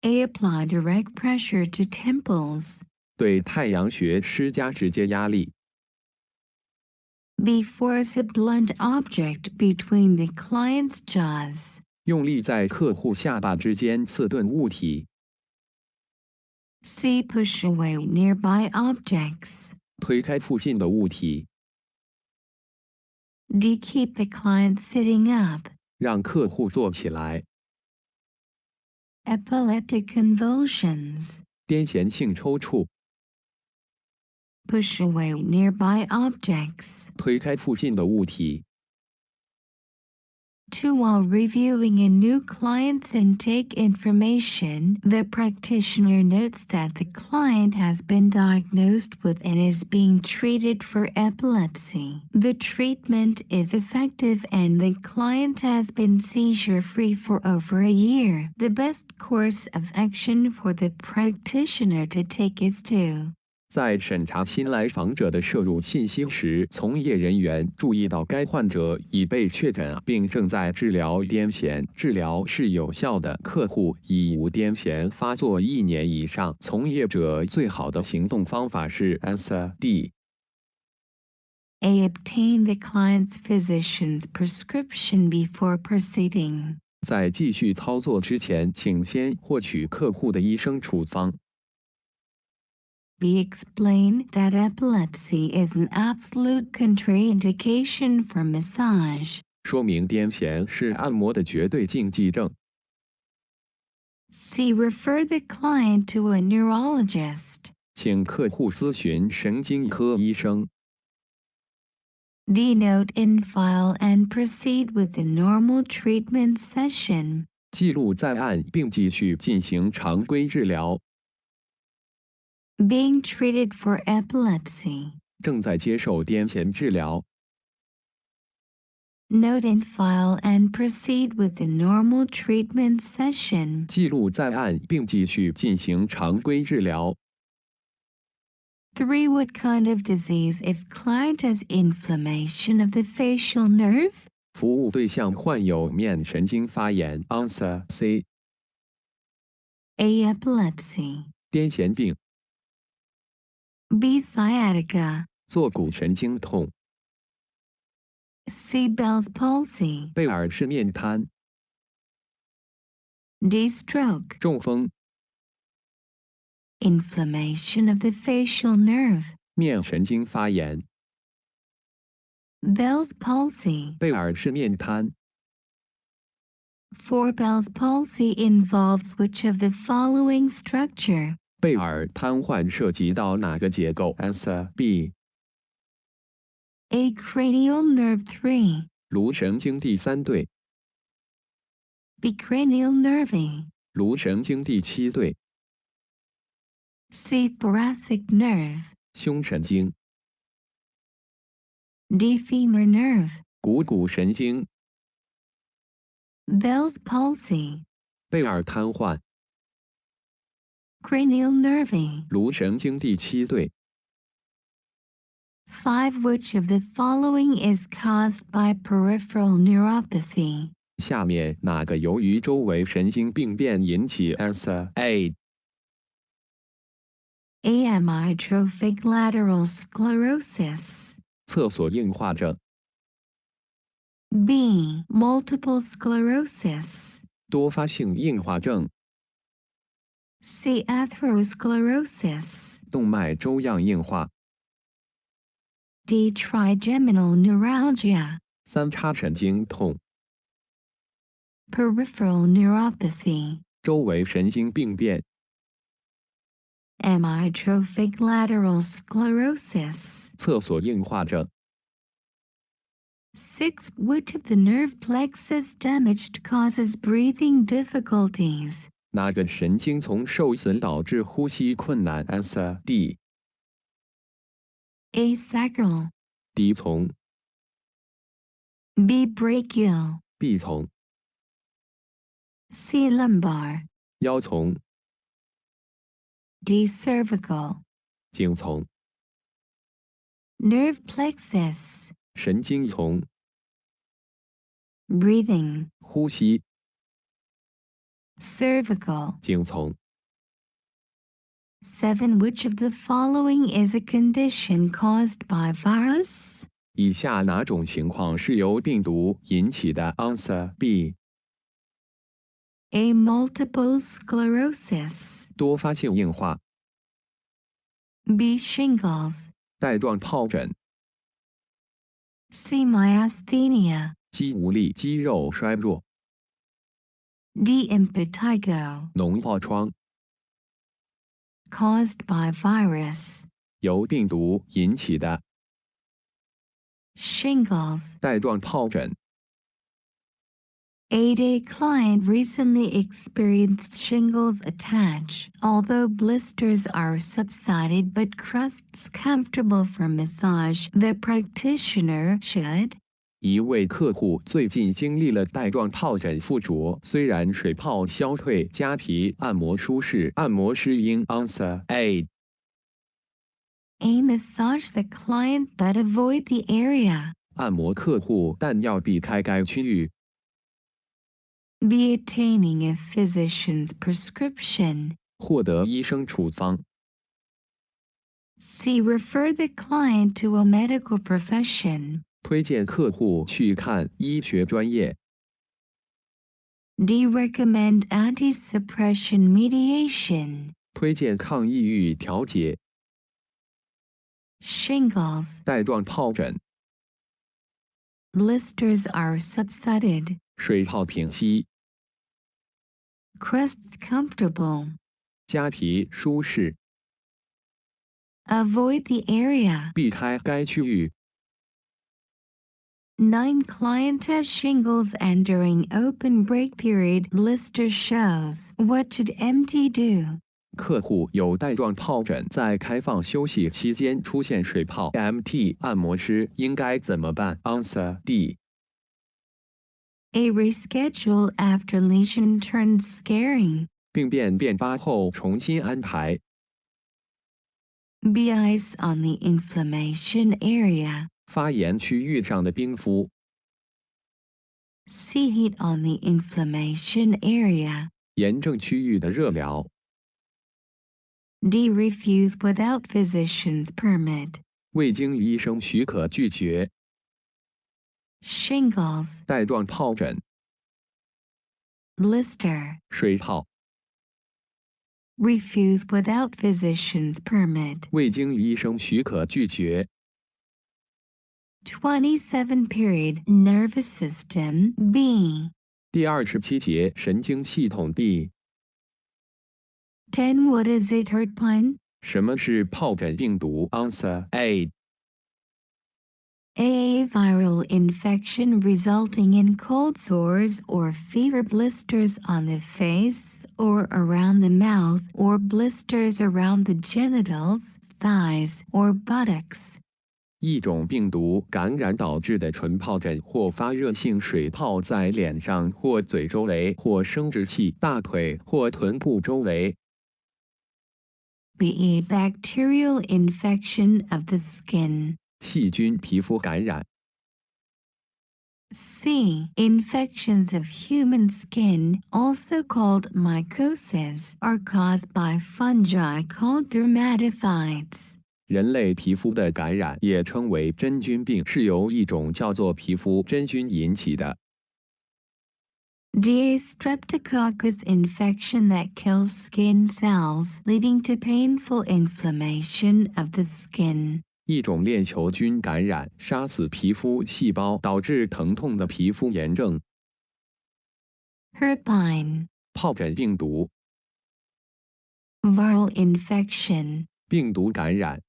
A. Apply direct pressure to temples. 对太阳穴施加直接压力。 B. Force a blunt object between the client's jaws. 用力在客户下巴之间刺钝物体。 C. Push away nearby objects. 推开附近的物体。 D. Keep the client sitting up. 让客户坐起来。 Epileptic convulsions. 癫痫性抽搐。 Push away nearby objects. 推开附近的物体。 2. While reviewing a new client's intake information, the practitioner notes that the client has been diagnosed with and is being treated for epilepsy. The treatment is effective and the client has been seizure-free for over a year. The best course of action for the practitioner to take is to. 在审查新来访者的摄入信息时，从业人员注意到该患者已被确诊并正在治疗癫痫，治疗是有效的。客户已无癫痫发作1年以上，从业者最好的行动方法是 Answer D. A. Obtain the client's physician's prescription before proceeding. 在继续操作之前，请先获取客户的医生处方。 B. Explain that epilepsy is an absolute contraindication for massage. 说明癫痫是按摩的绝对禁忌症。 C. Refer the client to a neurologist. 请客户咨询神经科医生。 D. Note in file and proceed with the normal treatment session. 记录在案并继续进行常规治疗。 Being treated for epilepsy. 正在接受癫痫治疗。 Note in file and proceed with the normal treatment session. 记录在案并继续进行常规治疗。 3. What kind of disease if client has inflammation of the facial nerve? 服务对象患有面神经发炎。Answer C. A. Epilepsy. 癫痫病。 B. Sciatica. 坐骨神经痛。 C. Bell's palsy. 贝尔氏面瘫。 D. Stroke. 中风。 Inflammation of the facial nerve. 面神经发炎。 Bell's palsy. 贝尔氏面瘫。 4. Bell's palsy involves which of the following structure? 贝尔瘫痪涉及到哪个结构 ？Answer B. A. Cranial nerve 3. 颅神经第3对。 B. Cranial nerve. 颅神经第7对， C. Thoracic nerve. 胸神经， D. Femur nerve. 股神经， Bell's palsy. 贝尔瘫痪， Cranial nerve. 颅神经第7对， 5. Which of the following is caused by peripheral neuropathy? 下面哪个由于周围神经病变引起 ？Answer A. A. Amyotrophic lateral sclerosis. 厕所硬化症， B. Multiple sclerosis. 多发性硬化症， C. Atherosclerosis. 动脉粥样硬化， D. Trigeminal neuralgia. 三叉神经痛， Peripheral neuropathy. 周围神经病变， Amyotrophic lateral sclerosis. 厕所硬化症。 6. Which of the nerve plexus damaged causes breathing difficulties? 哪个神经丛受损导致呼吸困难 ？Answer D. A. Sacral. D 丛、 B. Brachial. B 丛、 C. Lumbar. 腰丛、 D. Cervical. 颈丛、 Nerve plexus. 神经丛、 Breathing. 呼吸、 Cervical. 颈丛。 7. Which of the following is a condition caused by virus? 以下哪种情况是由病毒引起的 ？Answer B. A. Multiple sclerosis. 多发性硬化、 B. Shingles. 带状疱疹、 C. Myasthenia. 肌无力、肌肉衰弱、 D. Impetigo. 脓疱疮， Caused by virus. 由病毒引起的 Shingles. 带状疱疹。 8. A client recently experienced shingles attach. Although blisters are subsided but crusts comfortable for massage, the practitioner should. 一位客户最近经历了带状疱疹附着，虽然水泡消退，痂皮按摩舒适，按摩师应 Answer A. A. Massage the client but avoid the area. 按摩客户，但要避开该区域。 B. Attaining a physician's prescription. 获得医生处方。 C. Refer the client to a medical profession. 推荐客户去看医学专业。 D. Recommend anti-suppression mediation. 推荐抗抑郁调节。 Shingles. 带状疱疹。 Blisters are subsided. 水泡平息。 Crusts comfortable. 痂皮舒适。 Avoid the area. 避开该区域。 9. Client has shingles and during open break period blister shows. What should MT do? 客户有带状疱疹，在开放休息期间出现水泡 ，MT 按摩师应该怎么办 ？Answer D. A. Reschedule after lesion turns scarring. 病变变发后重新安排。 B. Ice on the inflammation area. 发炎区域上的冰敷。 C. Heat on the inflammation area. 炎症区域的热疗。 D. Refuse without physician's permit. 未经医生许可拒绝。 Shingles. 带状疱疹。 Blister. 水泡。 Refuse without physician's permit. 未经医生许可拒绝。 27. Period. Nervous system. B.第27节神经系统 B。 10. What is it? Hurt pun? 什么是疱疹病毒 ？Answer A. A. Viral infection resulting in cold sores or fever blisters on the face or around the mouth or blisters around the genitals, thighs, or buttocks. 一种病毒感染导致的唇疱疹或发热性水泡在脸上或嘴周围或生殖器、大腿或臀部周围。B. Bacterial infection of the skin. 细菌皮肤感染。C. Infections of human skin, also called mycoses, are caused by fungi called dermatophytes. 人类皮肤的感染也称为真菌病，是由一种叫做皮肤真菌引起的。D. Streptococcus infection that kills skin cells, leading to painful inflammation of the skin. 一种链球菌感染，杀死皮肤细胞，导致疼痛的皮肤炎症。Herpine. 疱疹病毒。Viral infection. 病毒感染。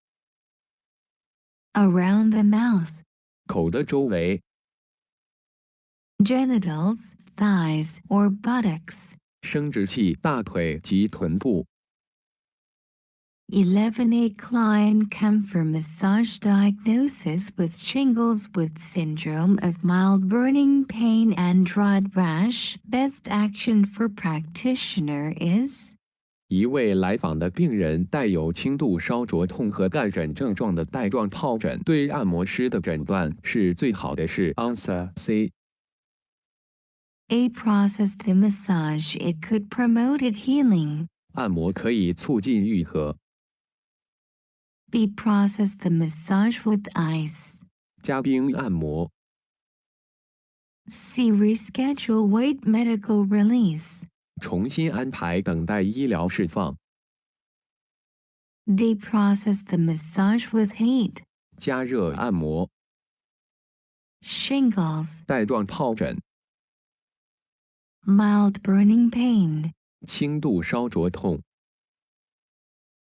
Around the mouth. 口的周围。Genitals, thighs, or buttocks. 生殖器、大腿及臀部。11. A client come for massage diagnosis with shingles with syndrome of mild burning pain and dried rash. Best action for practitioner is 一位来访的病人带有轻度烧灼痛和盖疹症状的带状疱疹，对按摩师的诊断是最好的是 Answer C。A. Process the massage. It could promote it healing. 按摩可以促进愈合。B. Process the massage with ice. 加冰按摩。C. Reschedule wait medical release. 重新安排等待医疗释放。D. Process the massage with heat. 加热按摩。Shingles. 带状疱疹。Mild burning pain. 轻度烧灼痛。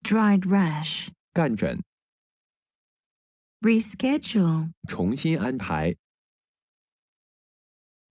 Dried rash. 干疹。Reschedule. 重新安排。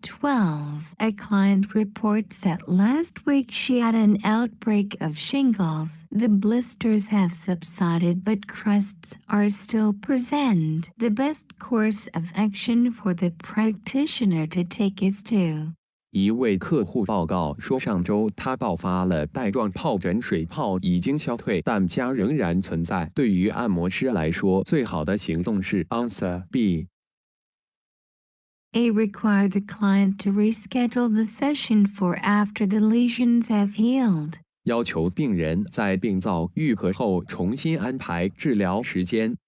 12. A client reports that last week she had an outbreak of shingles. The blisters have subsided but crusts are still present. The best course of action for the practitioner to take is to 一位客户报告说，上周他爆发了带状疱疹，水泡已经消退，但痂仍然存在。对于按摩师来说，最好的行动是 Answer B。A. Require the client to reschedule the session for after the lesions have healed. 要求病人在病灶愈合后重新安排治疗时间。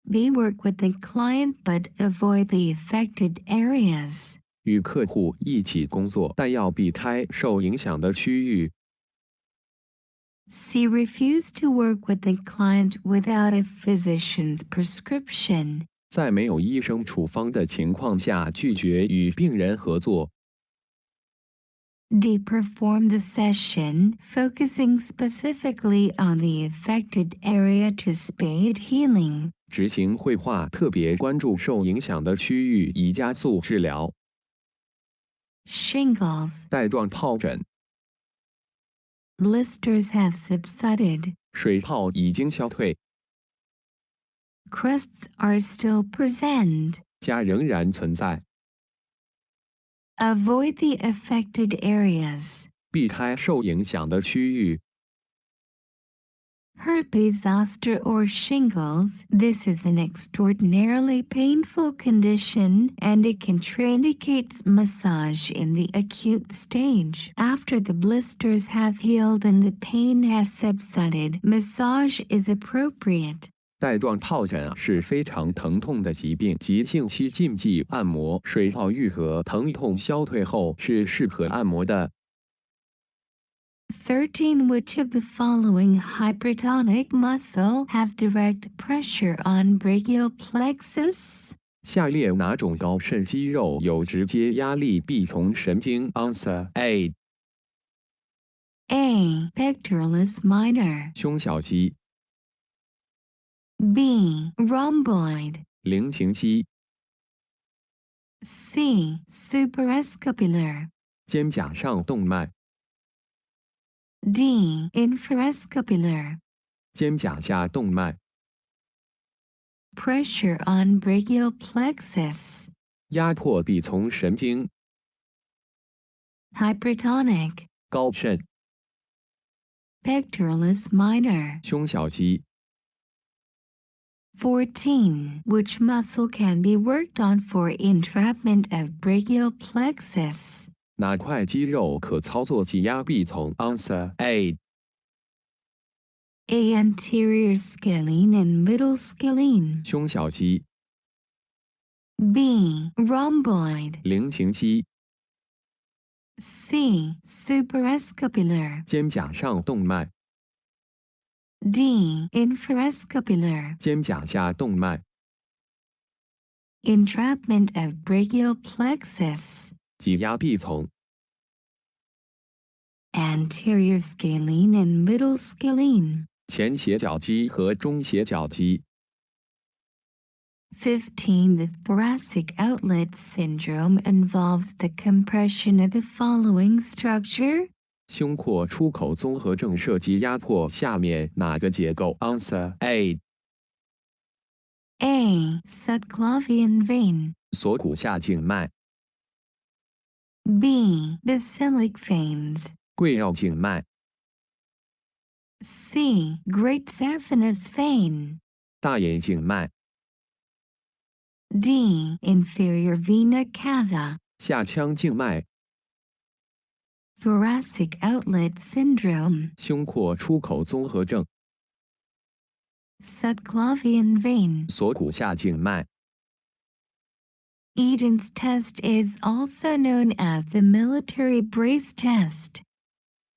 B. Work with the client but avoid the affected areas. 与客户一起工作，但要避开受影响的区域。C. Refuse to work with the client without a physician's prescription. 在没有医生处方的情况下，拒绝与病人合作。D. Perform the session, focusing specifically on the affected area to speed healing. 执行绘画，特别关注受影响的区域，以加速治疗。Shingles. 带状疱疹。Blisters have subsided. 水泡已经消退。Crusts are still present. 痂仍然存在。Avoid the affected areas. 避开受影响的区域。Herpes zoster or shingles. This is an extraordinarily painful condition and it contraindicates massage in the acute stage. After the blisters have healed and the pain has subsided, massage is appropriate. 带状疱疹是非常疼痛的疾病，急性期禁忌按摩，水泡愈合、疼痛消退后是适合按摩的。13. Which of the following hypertonic muscle have direct pressure on brachial plexus? 下列哪种高肾肌肉有直接压力臂丛神经 ？Answer A。A. Pectoralis minor. 胸小肌。B. Rhomboid. 菱形肌。C. Supraescapular. 肩胛上动脉。D. Infrascupular. 肩胛下动脉。Pressure on brachial plexus. 压迫臂丛神经。Hypertonic. 高肾。Pectoralis minor. 胸小肌。14. Which muscle can be worked on for entrapment of brachial plexus? 哪块肌肉可操作挤压臂丛 ？Answer A. A. Anterior scalene and middle scalene. 胸小肌。B. Rhomboid. 菱形肌。C. Supraescapular. 肩胛上动脉。D. Infrascupular. 肩胛下动脉。Entrapment of brachial plexus. 挤压臂丛。Anterior scalene and middle scalene. 前斜角肌和中斜角肌。15. The thoracic outlet syndrome involves the compression of the following structure. 胸廓出口综合症涉及压迫下面哪个结构 ？Answer A. A. Subclavian vein. 锁骨下静脉。B. Basilic veins. 贵绕静脉。C. Great saphenous vein. 大眼静脉。D. Inferior vena cava. 下腔静脉。Thoracic outlet syndrome. 胸廓出口综合症。Subclavian vein. 锁骨下静脉。Eden's test is also known as the military brace test.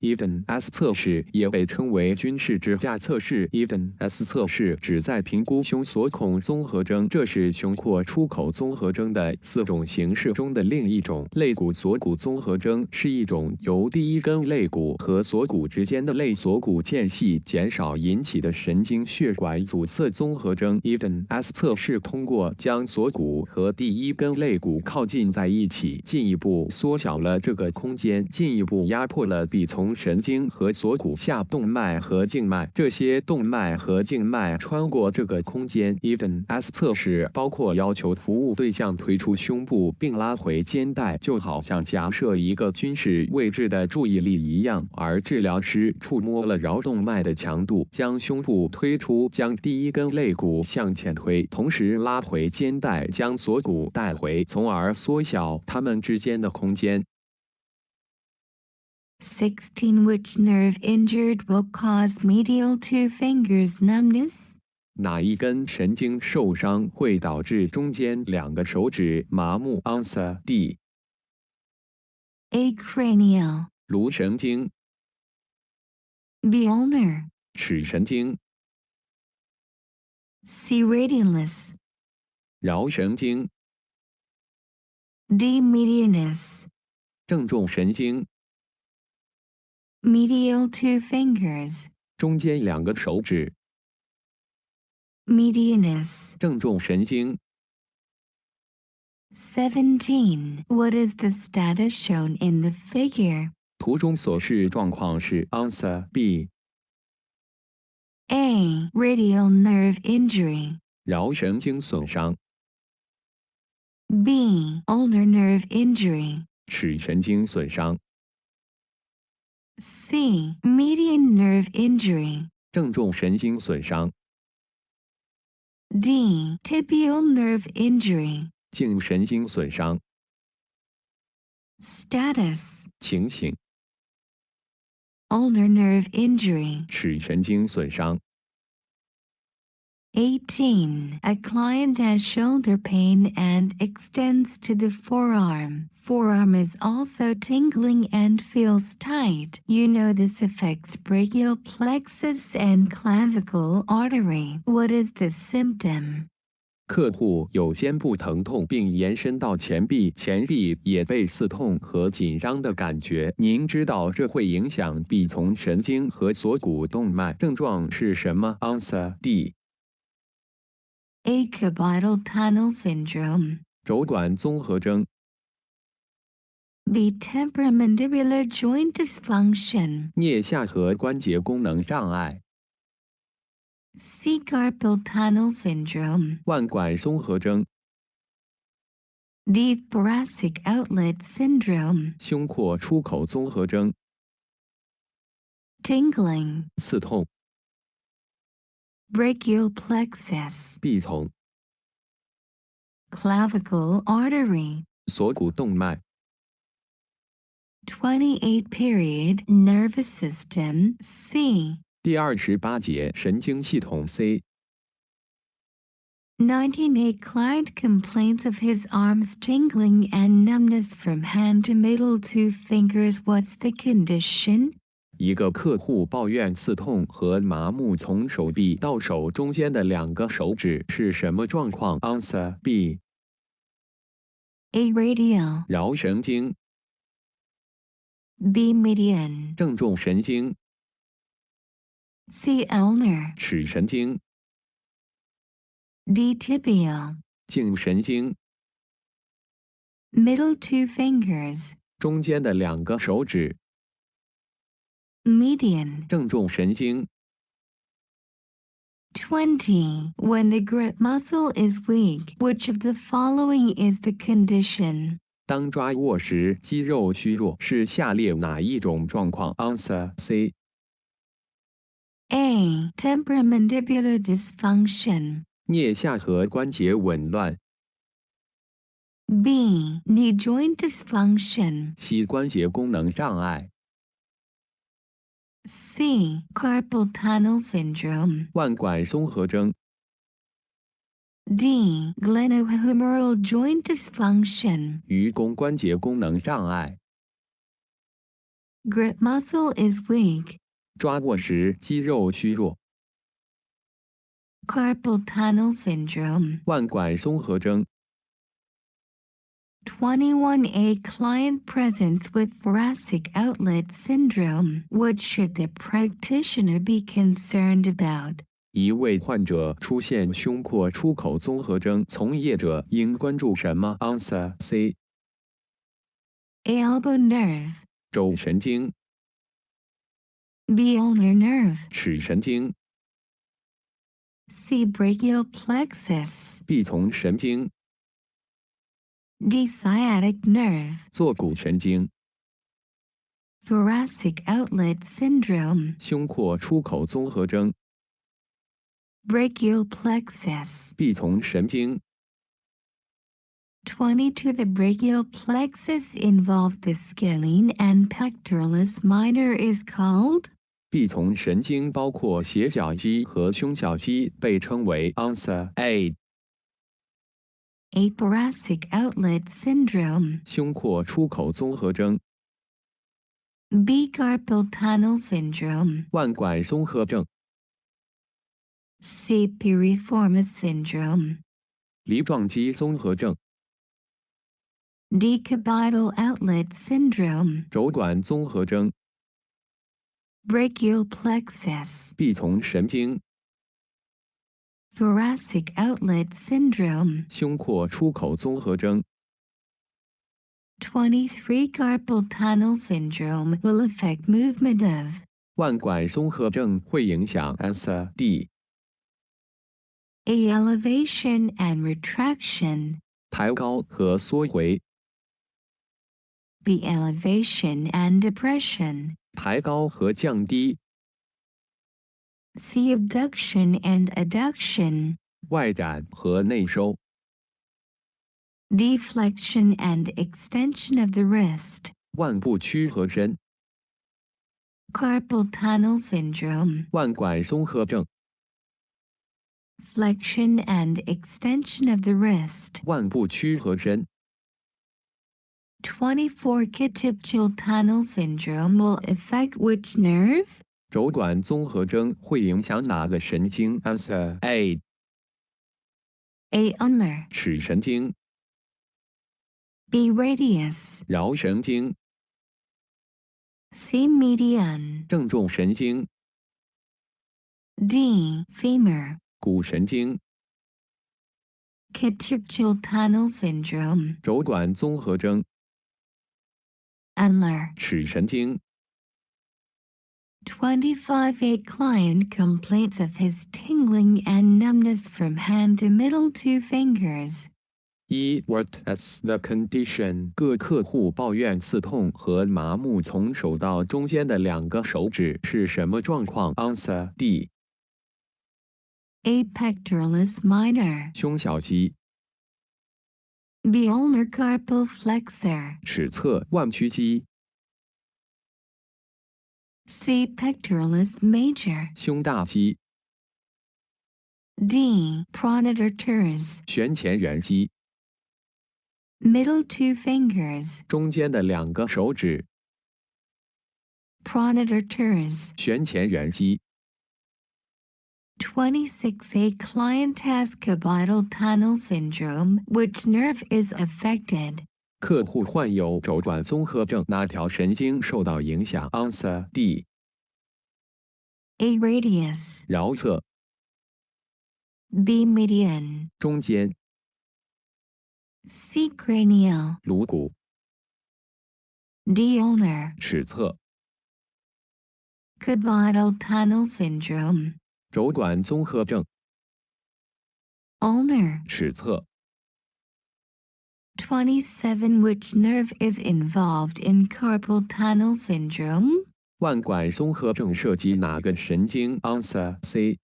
Eden-S 测试也被称为军事支架测试。Eden-S 测试旨在评估胸锁孔综合征，这是胸廓出口综合征的4种形式中的另一种。肋骨锁骨综合征是一种由第一根肋骨和锁骨之间的肋锁骨间隙减少引起的神经血管阻塞综合征。Eden-S 测试通过将锁骨和第一根肋骨靠近在一起，进一步缩小了这个空间，进一步压迫了臂丛神经和锁骨下动脉和静脉，这些动脉和静脉穿过这个空间。Eden-S 测试包括要求服务对象推出胸部并拉回肩带，就好像假设一个军事位置的注意力一样，而治疗师触摸了桡动脉的强度，将胸部推出，将第一根肋骨向前推，同时拉回肩带，将锁骨带回，从而缩小它们之间的空间。16. Which nerve injured will cause medial 2 fingers numbness? 哪一根神经受伤会导致中间2个手指麻木 ？Answer D. A. Cranial. 颅神经。B. Ulnar. 尺神经。C. Radialis. 桡神经。D. Medianus. 正中神经。Medial 2 fingers. 中间2个手指。Medianus. 正中神经。17. What is the status shown in the figure? 图中所示状况是 Answer B. A. Radial nerve injury. 桡神经损伤。B. Ulnar nerve injury. 尺神经损伤。C. Median nerve injury. 正中神经损伤。D. Tibial nerve injury. 颈神经损伤。Status. 情形。Ulnar nerve injury. 尺神经损伤。18. A client has shoulder pain and extends to the forearm. Forearm is also tingling and feels tight. You know this affects brachial plexus and clavicle artery. What is the symptom? 客户有肩部疼痛并延伸到前臂，前臂也被刺痛和紧张的感觉。您知道这会影响臂丛神经和锁骨动脉。症状是什么 ？Answer D. A. Cubital tunnel syndrome. 肘管综合征。B. Temporomandibular joint dysfunction. 颞下颌关节功能障碍。C. Carpal tunnel syndrome. 腕管综合征。D. Thoracic outlet syndrome. 胸廓出口综合征。Tingling. 刺痛。Brachial plexus. 臂丛。Clavicle artery. 锁骨动脉。28 period nervous system. C. 第28节神经系统 C。19A client complains of his arms tingling and numbness from hand to middle two fingers. What's the condition? 一个客户抱怨刺痛和麻木从手臂到手中间的2个手指是什么状况 ？Answer B。A. Radial. 桡神经。B. Median. 正中神经。C. Ulnar. 尺神经。D. Tibial. 颈神经。Middle two fingers. 中间的2个手指。Median. 正中神经。20. When the grip muscle is weak, which of the following is the condition? 当抓握时肌肉虚弱是下列哪一种状况 ？Answer C。A. Temporomandibular dysfunction. 颞下颌关节紊乱。B. Knee joint dysfunction. 膝关节功能障碍。C. Carpal tunnel syndrome. 腕管综合征。D. Glenohumeral joint dysfunction. 盂肱关节功能障碍。Grip muscle is weak. 抓握时肌肉虚弱。Carpal tunnel syndrome. 腕管综合征。21A client presents with thoracic outlet syndrome. What should the practitioner be concerned about? 一位患者出现胸廓出口综合征，从业者应关注什么 ？Answer C。A. Elbow nerve. 肘神经。B. Ulnar nerve. 尺神经。C. Brachial plexus. 臂丛神经。D. Sciatic nerve. 坐骨神经。Thoracic outlet syndrome. 胸廓出口综合征。Brachial plexus. 臂丛神经。22. The brachial plexus involved the scalene and pectoralis minor is called? 臂丛神经包括斜角肌和胸小肌，被称为 Answer A。A. Thoracic outlet syndrome. 胸廓出口综合征。B. Carpal tunnel syndrome. 腕管综合症。C. Piriformis syndrome. 梨状肌综合症。D. Cubital outlet syndrome. 肘管综合征。Brachial plexus. 臂丛神经。Thoracic outlet syndrome. 胸廓出口综合征。23. Carpal tunnel syndrome will affect movement of. 腕管综合症会影响 Answer D。A. Elevation and retraction. 抬高和缩回。B. Elevation and depression. 抬高和降低。C. Abduction and adduction. 外展和内收。D. Flexion and extension of the wrist. 腕部屈和伸。Carpal tunnel syndrome. 腕管综合症。Flexion and extension of the wrist. 腕部屈和伸。24. Catiptual tunnel syndrome will affect which nerve? 肘管综合征会影响哪个神经 ？Answer A。A. Ulnar. 尺神经。B. Radius. 桡神经。C. Median. 正中神经。D. Femur. 骨神经。Catiptual tunnel syndrome. 肘管综合征。ulnar 尺神经。 25. A client complains of his tingling and numbness from hand to middle two fingers. 1. What is the condition? 各客户抱怨刺痛和麻木从手到中间的2个手指是什么状况 ？Answer D. A. Pectoralis minor. 胸小肌。 B. Ulnar carpal flexor. 尺侧腕屈肌。 C. Pectoralis major. 胸大肌。 D. Pronator teres. 旋前缘肌。 Middle two fingers. 中间的2个手指。 Pronator teres. 旋前缘肌。 26. A client has cubital tunnel syndrome. Which nerve is affected? 客户患有肘管综合症，哪条神经受到影响 ？Answer D. A. Radius. 桡侧。 B. Median. 中间。 C. Cranial. 颅骨。 D. Ulnar. 尺侧。 Cubital tunnel syndrome. 肘管综合症。 Ulnar. 尺侧。 27. Which nerve is involved in carpal tunnel syndrome? 腕管综合症涉及哪个神经 ？Answer C.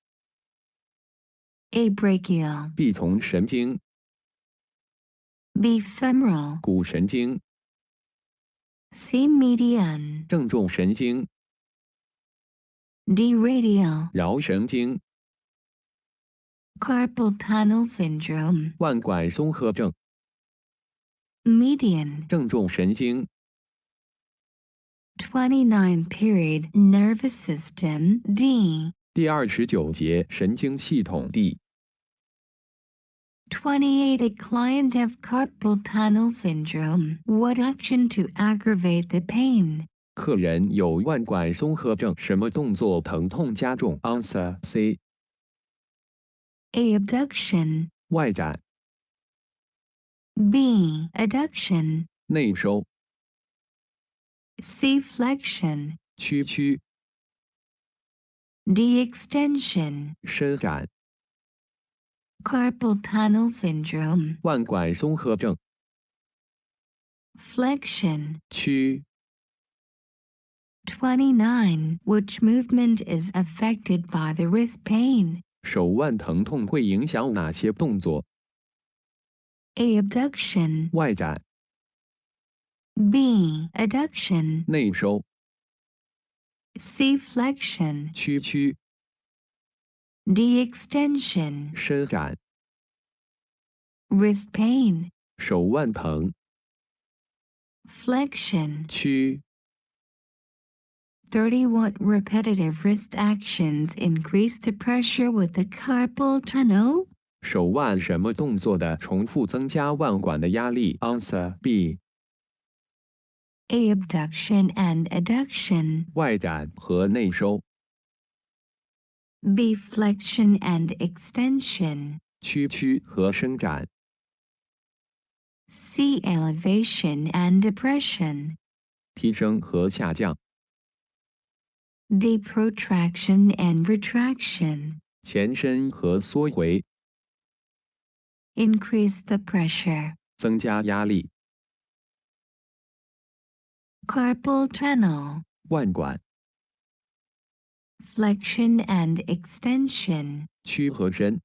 A. Brachial. 臂丛神经。 B. Femoral. 股神经。 C. Median. 正中神经。 D. Radial. 桡神经。 Carpal tunnel syndrome. 腕管综合症。 Median. 正中神经。 29. Period. Nervous system. D. 第29节神经系统 D。 28. A client have carpal tunnel syndrome. What action to aggravate the pain? 客人有腕管综合症，什么动作疼痛加重 ？Answer C. A. Abduction. 外展。 B. Adduction. 内收。 C. Flexion. 屈。 D. Extension. 伸展。 Carpal tunnel syndrome. 腕管综合症。 Flexion. 屈。 29. Which movement is affected by the wrist pain? 手腕疼痛会影响哪些动作？ A. Abduction. 外展。 B. Adduction. 内收。 C. Flexion. 屈。 D. Extension. 伸展。 Wrist pain. 手腕疼。 Flexion. 屈。 30. What repetitive wrist actions increase the pressure with the carpal tunnel? 手腕什么动作的重复增加腕管的压力 ？Answer B. A. Abduction and adduction. 外展和内收。 B. Flexion and extension. 屈和伸展。 C. Elevation and depression. 提升和下降。 D. Protraction and retraction. 前伸和缩回。 Increase the pressure. 增加压力。 Carpal tunnel. 腕管。 Flexion and extension. 屈和伸。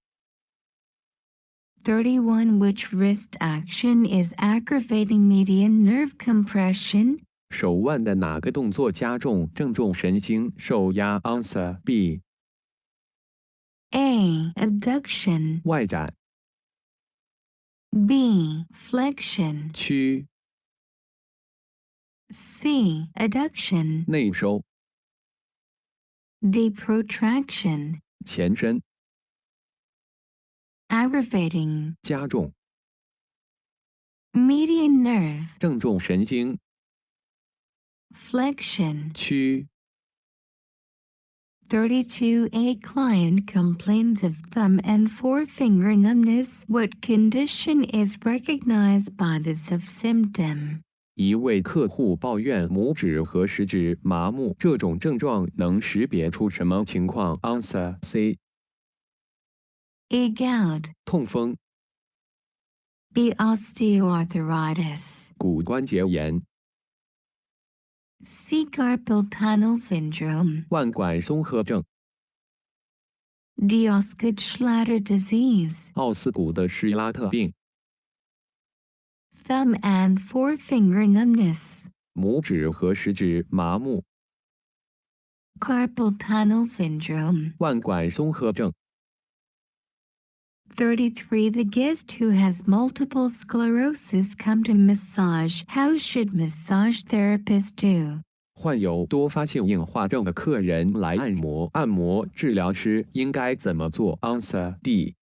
31. Which wrist action is aggravating median nerve compression? 手腕的哪个动作加重正中神经受压 ？Answer B. A. Abduction. 外展。 B. Flexion. 屈。 C. Adduction. 内收。 D. Protraction. 前伸。 Aggravating. 加重。 Median nerve. 正中神经。 Flexion. 屈。 32. A client complains of thumb and forefinger numbness. What condition is recognized by this of symptom? 一位客户抱怨拇指和食指麻木，这种症状能识别出什么情况 ？Answer C. A. Gout. 痛风。 B. Osteoarthritis. 骨关节炎。 C. Carpal tunnel syndrome. 腕管综合症。 D. Osgood-Schlatter disease. 奥斯古的施拉特病。 Thumb and forefinger numbness. 拇指和食指麻木。 Carpal tunnel syndrome. 腕管综合症。 33. The guest who has multiple sclerosis come to massage. How should massage therapists do? 患有多发性硬化症的客人来按摩，按摩治疗师应该怎么做 ？Answer D.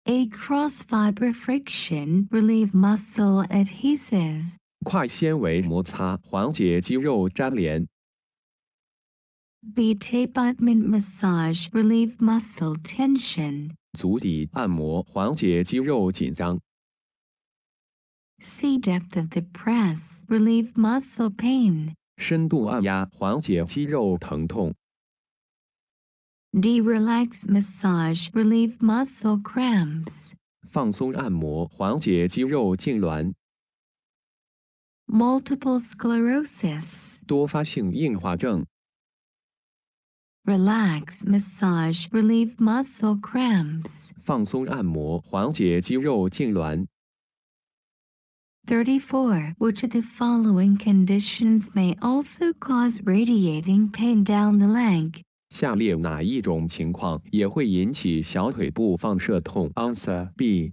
A. Cross fiber friction, relieve muscle adhesive. 快纤维摩擦缓解肌肉粘连。 B. Tape-abutment massage, relieve muscle tension. 足底按摩缓解肌肉紧张。 C. Depth of the press, relieve muscle pain. 深度按压缓解肌肉疼痛。 D. Relax massage, relieve muscle cramps. 放松按摩缓解肌肉痉挛。 Multiple sclerosis. 多发性硬化症。 Relax massage, relieve muscle cramps. 放松按摩缓解肌肉痉挛。 34. Which of the following conditions may also cause radiating pain down the leg? 下列哪一种情况也会引起小腿部放射痛 ？Answer B.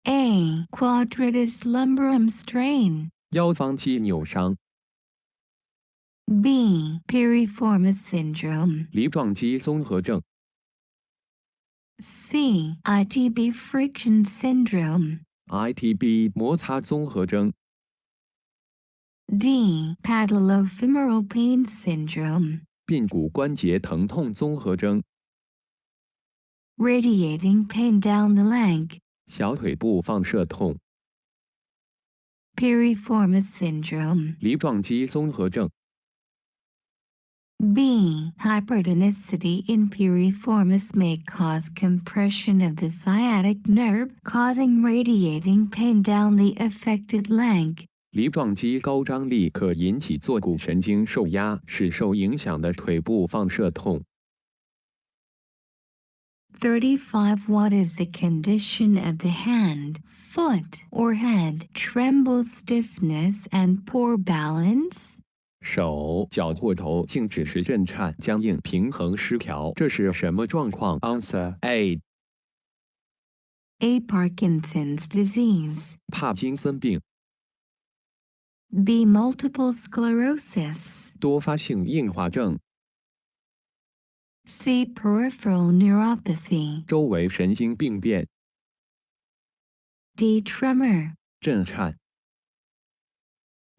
A. Quadratus lumborum strain. 腰方肌扭伤。 B. Piriformis syndrome. 梨状肌综合症。 C. ITB friction syndrome. ITB 摩擦综合征。 D. Patellofemoral pain syndrome. 髌骨关节疼痛综合征。 Radiating pain down the leg. 小腿部放射痛。 Piriformis syndrome. 梨状肌综合症。 B. Hypertonicity in piriformis may cause compression of the sciatic nerve, causing radiating pain down the affected leg. 梨状肌高张力可引起坐骨神经受压，使受影响的腿部放射痛。 35. What is the condition of the hand, foot, or head? Tremble, stiffness, and poor balance? 手、脚或头静止时震颤、僵硬、平衡失调，这是什么状况 ？Answer A. A. Parkinson's disease. 帕金森病。 B. Multiple sclerosis. 多发性硬化症。 C. Peripheral neuropathy. 周围神经病变。 D. Tremor. 震颤。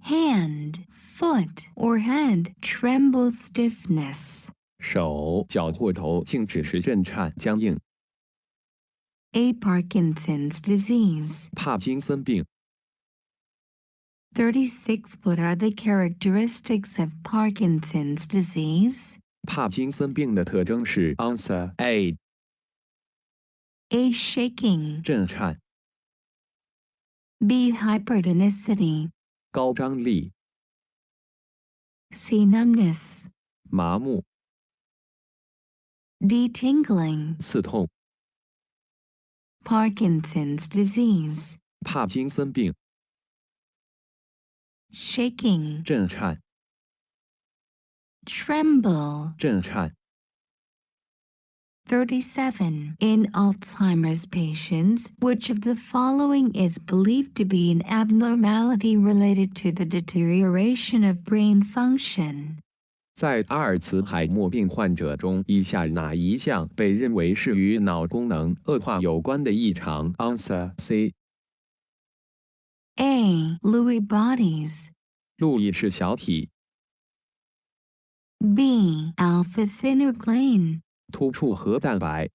Hand, foot, or head tremble, stiffness. 手、脚或头静止时震颤、僵硬。 A. Parkinson's disease. 帕金森病。 36. What are the characteristics of Parkinson's disease? 帕金森病的特征是 Answer A. A. Shaking. 震颤。 B. Hypertonicity. 高张力。 C. Numbness. 麻木。 D. Tingling. 刺痛。 Parkinson's disease. 帕金森病。 Shaking. 震颤。 Tremble. 震颤。 37. In Alzheimer's patients, which of the following is believed to be an abnormality related to the deterioration of brain function? 在阿尔茨海默病患者中，以下哪一项被认为是与脑功能恶化有关的异常 ？Answer C. A. Lewy bodies. 路易氏小体。 B. Alpha-synuclein. 突触核蛋白。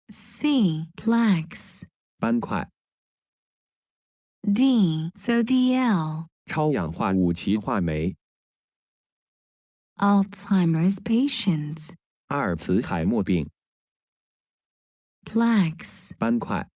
C. Plaques. 斑块。D. Sodiol. 超氧化物歧化酶。 Alzheimer's patients. 阿尔茨海默病。 Plaques. 斑块。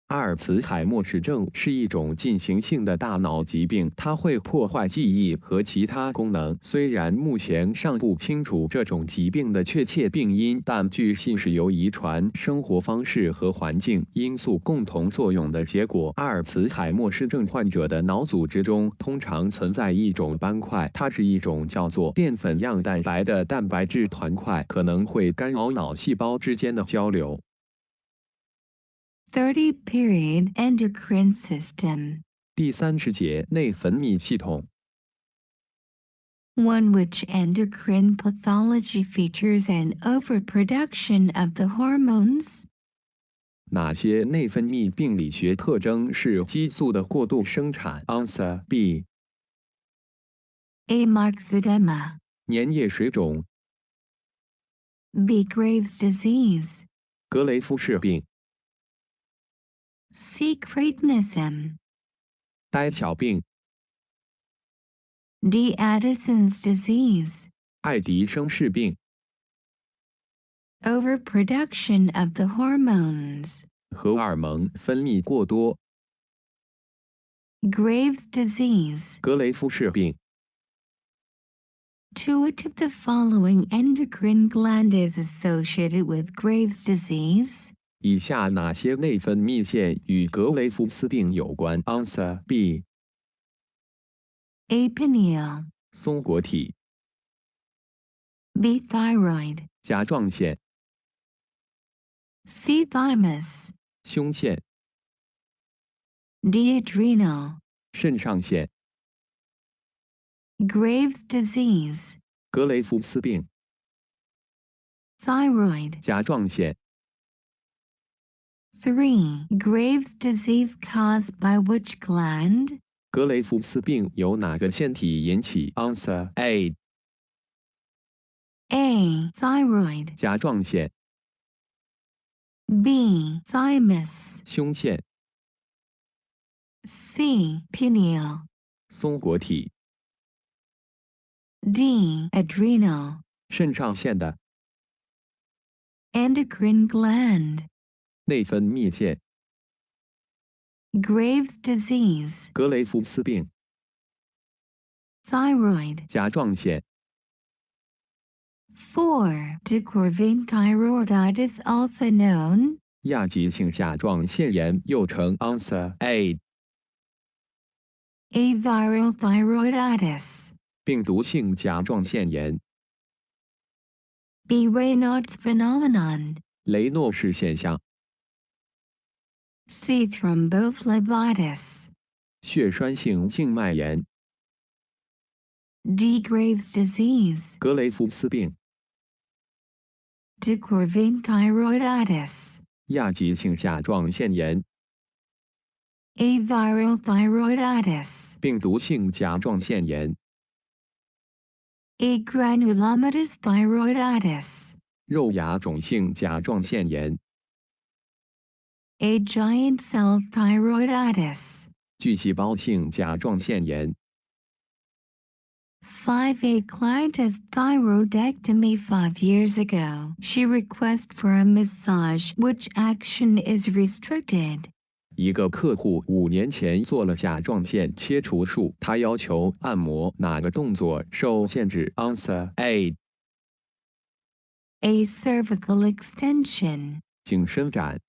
阿尔茨海默氏症是一种进行性的大脑疾病，它会破坏记忆和其他功能。虽然目前尚不清楚这种疾病的确切病因，但据信是由遗传、生活方式和环境因素共同作用的结果。阿尔茨海默氏症患者的脑组织中通常存在一种斑块，它是一种叫做淀粉样蛋白的蛋白质团块，可能会干扰脑细胞之间的交流。30 period endocrine system. 第30节内分泌系统。 One which endocrine pathology features an overproduction of the hormones. 哪些内分泌病理学特征是激素的过度生产 ？Answer B. A. Myxedema. 粘液水肿。 B. Graves' disease. 格雷夫氏病。 C. Cretinism. 呆巧病。 D. Addison's disease. 爱迪生氏病。 Overproduction of the hormones. 荷尔蒙分泌过多。 Graves' disease. 格雷夫氏病。 To which of the following endocrine gland is associated with Graves' disease? 以下哪些内分泌腺与格雷夫斯病有关 ？Answer B. A. Pineal. 松果体。 B. Thyroid. 甲状腺。 C. Thymus. 胸腺。 D. Adrenal. 肾上腺。 Graves' disease. 格雷夫斯病。 Thyroid. 甲状腺。 3. Graves' disease caused by which gland? 格雷夫斯病由哪个腺体引起 ？Answer A. A. Thyroid. 甲状腺。 B. Thymus. 胸腺。 C. Pineal. 松果体。 D. Adrenal. 肾上腺的。 Endocrine gland. 内分泌腺。 Graves' disease. 格雷夫斯病。 Thyroid. 甲状腺。 4. De Quervain thyroiditis also known. 亚急性甲状腺炎又称 Answer A. A. Viral thyroiditis. 病毒性甲状腺炎。 B. Raynaud's phenomenon. 雷诺氏现象。 C. Thrombophlebitis. 血栓性静脉炎。 D. Graves' disease. 格雷夫斯病。 De Quervain thyroiditis. 亚急性甲状腺炎。 A. Viral thyroiditis. 病毒性甲状腺炎。 A. Granulomatous thyroiditis. 肉芽肿性甲状腺炎。 A. Giant cell thyroiditis. 巨细胞性甲状腺炎。 5A. Client has thyroidectomy 5 years ago. She requests for a massage. Which action is restricted? 一个客户5年前做了甲状腺切除术，他要求按摩，哪个动作受限制 ？Answer A. A. Cervical extension. 颈伸展。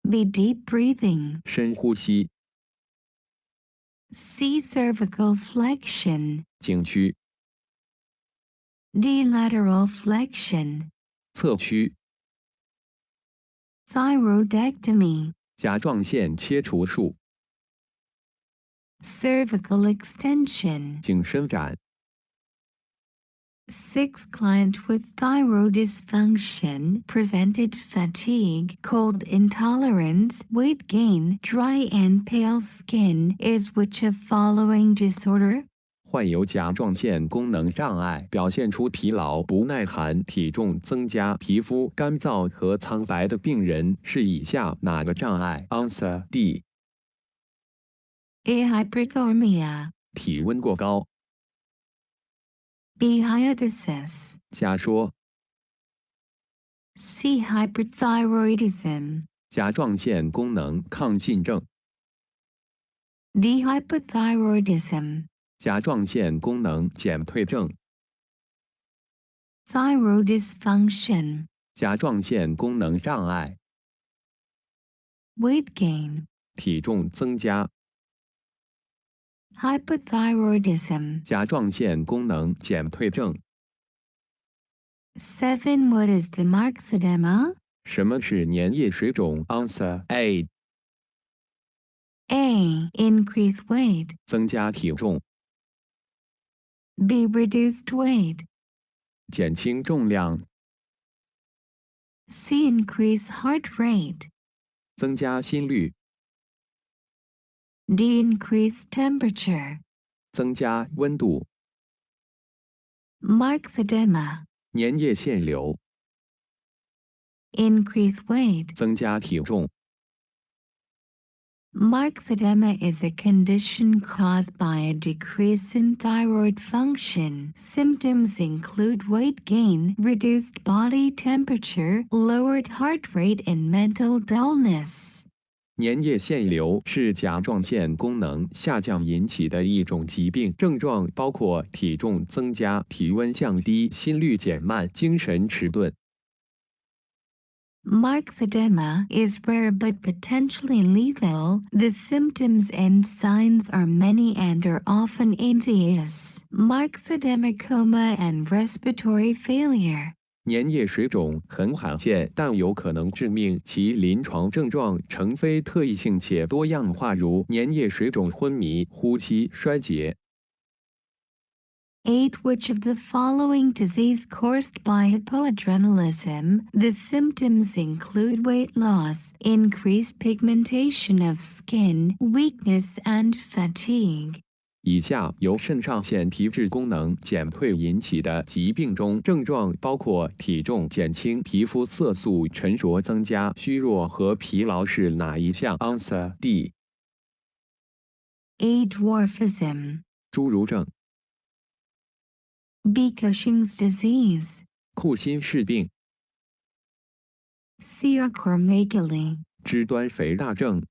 B. Deep breathing. 深呼吸。 C. Cervical flexion. 颈屈。 D. Lateral flexion. 侧屈。 Thyroidectomy. 甲状腺切除术。 Cervical extension. 颈伸展。 6. Client with thyroid dysfunction presented fatigue, cold intolerance, weight gain, dry and pale skin. Is which of following disorder? 患有甲状腺功能障碍，表现出疲劳、不耐寒、体重增加、皮肤干燥和苍白的病人是以下哪个障碍 ？Answer D. A. Hyperthermia. 体温过高。B. Hiatus. 假说 C. Hyperthyroidism. 甲状腺功能亢进症。D. Hypothyroidism. 甲状腺功能减退症。Thyroid dysfunction. 甲状腺功能障碍。Weight gain. 体重增加。Hypothyroidism. 甲状腺功能减退症。7. What is the myxedema? 什么是粘液水肿 ？Answer A. A. Increase weight. 增加体重。B. Reduced weight. 减轻重量。C. Increase heart rate. 增加心率。D. Increase temperature. 增加温度。Myxedema. 粘液腺瘤。Increase weight. 增加体重。Myxedema is a condition caused by a decrease in thyroid function. Symptoms include weight gain, reduced body temperature, lowered heart rate, and mental dullness. 粘液腺瘤是甲状腺功能下降引起的一种疾病，症状包括体重增加、体温降低、心率减慢、精神迟钝。Myxedema is rare but potentially lethal. The symptoms and signs are many and are often insidious. Myxedema coma and respiratory failure. 粘液水肿很罕见，但有可能致命。其临床症状呈非特异性且多样化，如粘液水肿、昏迷、呼吸衰竭。8. Which of the following disease caused by hypoadrenalism? The symptoms include weight loss, increased pigmentation of skin, weakness, and fatigue. 以下由肾上腺皮质功能减退引起的疾病中，症状包括体重减轻、皮肤色素沉着增加、虚弱和疲劳是哪一项 ？Answer D. A. Dwarfism. 侏儒症。B. Cushing's disease. 库欣氏病。C. Acromegaly. 肢端肥大症。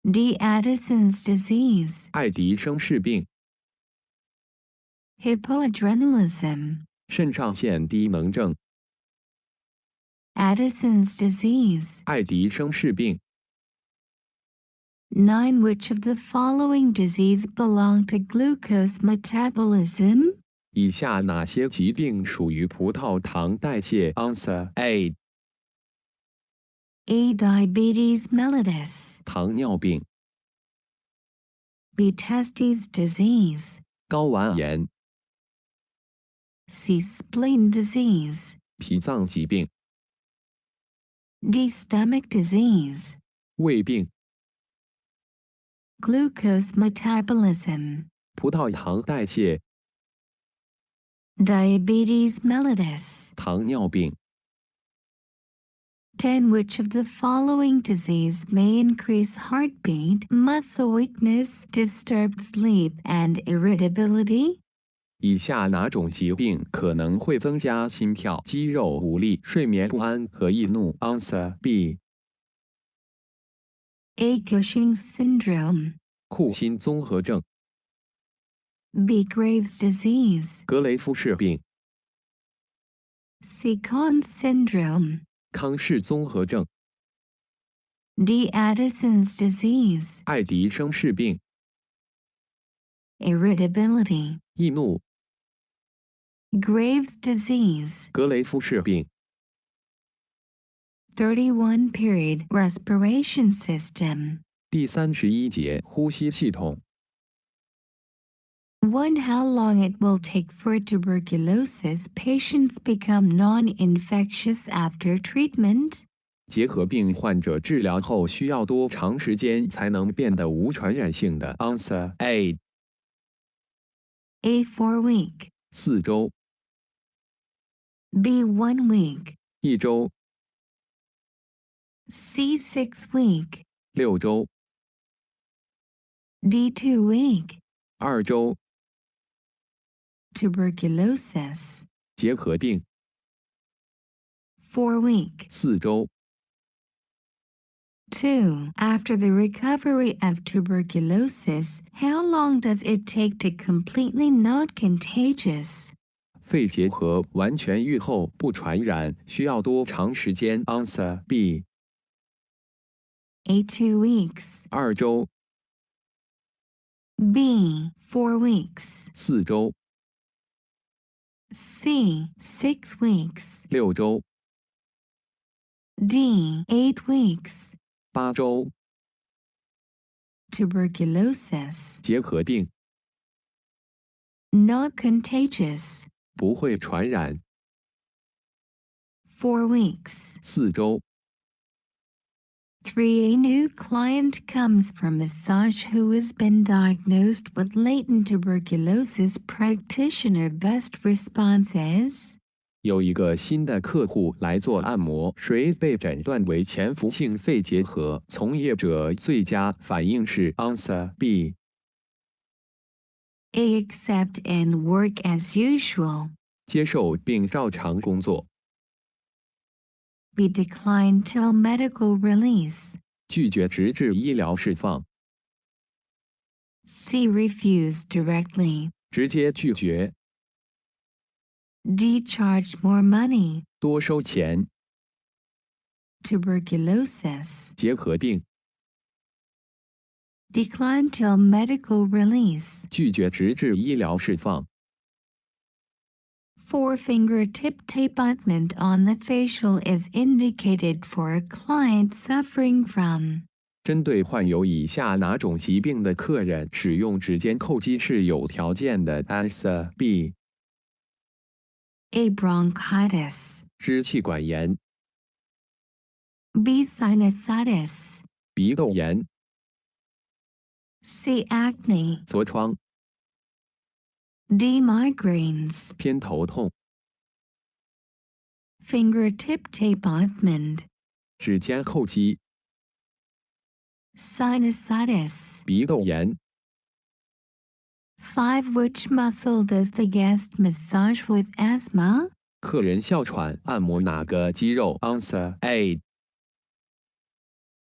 D. Addison's disease. 爱迪生氏病。Hypoadrenalism. 肾上腺低能症。Addison's disease. 爱迪生氏病。9. Which of the following disease belong to glucose metabolism? 以下哪些疾病属于葡萄糖代谢 ？Answer A. A. Diabetes mellitus. 糖尿病。B. Testes disease. 睾丸炎。C. Spleen disease. 脾脏疾病。D. Stomach disease. 胃病。Glucose metabolism. 葡萄糖代谢。Diabetes mellitus. 糖尿病。10. Which of the following disease may increase heartbeat, muscle weakness, disturbed sleep, and irritability? 以下哪种疾病可能会增加心跳、肌肉无力、睡眠不安和易怒 ？Answer B. A. Cushing's syndrome. 库欣综合症。B. Graves' disease. 格雷夫氏病。C. Conn's syndrome. 康氏综合症。D. Addison's disease. 爱迪生氏病。Irritability. 易怒。Graves' disease. 格雷夫氏病。31. Period. Respiration system. 第31节呼吸系统。1. How long it will take for tuberculosis patients become non-infectious after treatment? 结核病患者治疗后需要多长时间才能变得无传染性的 ？Answer A. A 4 week, 4周， B 1 week, 1周， C 6 week, 6周， D 2 week. 2周， Tuberculosis, 结核病， 4 week. 4周， 2. After the recovery of tuberculosis, how long does it take to completely not contagious? 肺结核完全愈后不传染，需要多长时间 ？Answer B， A 2 weeks, 2周， B 4 weeks, 4周， C 6 weeks, 6周， D 8 weeks. 8周， Tuberculosis, 结核病， not contagious, 不会传染， 4 weeks. 4周， 3. A new client comes from massage who has been diagnosed with latent tuberculosis. Practitioner best response is? 有一个新的客户来做按摩，谁被诊断为潜伏性肺结核？从业者最佳反应是 Answer B， A. Accept and work as usual. 接受并照常工作， B. Decline till medical release. 拒绝直至医疗释放， C. Refuse directly. 直接拒绝， D. Charge more money. 多收钱， Tuberculosis. 结核病， Decline till medical release. 拒绝直至医疗释放， 4. Fingertip tape ointment on the facial is indicated for a client suffering from. 针对患有以下哪种疾病的客人，使用指尖叩击是有条件的 ？Answer B， A. Bronchitis. 支气管炎、 B. Sinusitis. 鼻窦炎、 C. Acne. 痤疮、 D. Migraines. 偏头痛、 Fingertip tape ointment. 指尖叩击、 Sinusitis. 鼻窦炎。 5. Which muscle does the guest massage with asthma? 客人哮喘，按摩哪个肌肉 ？Answer A，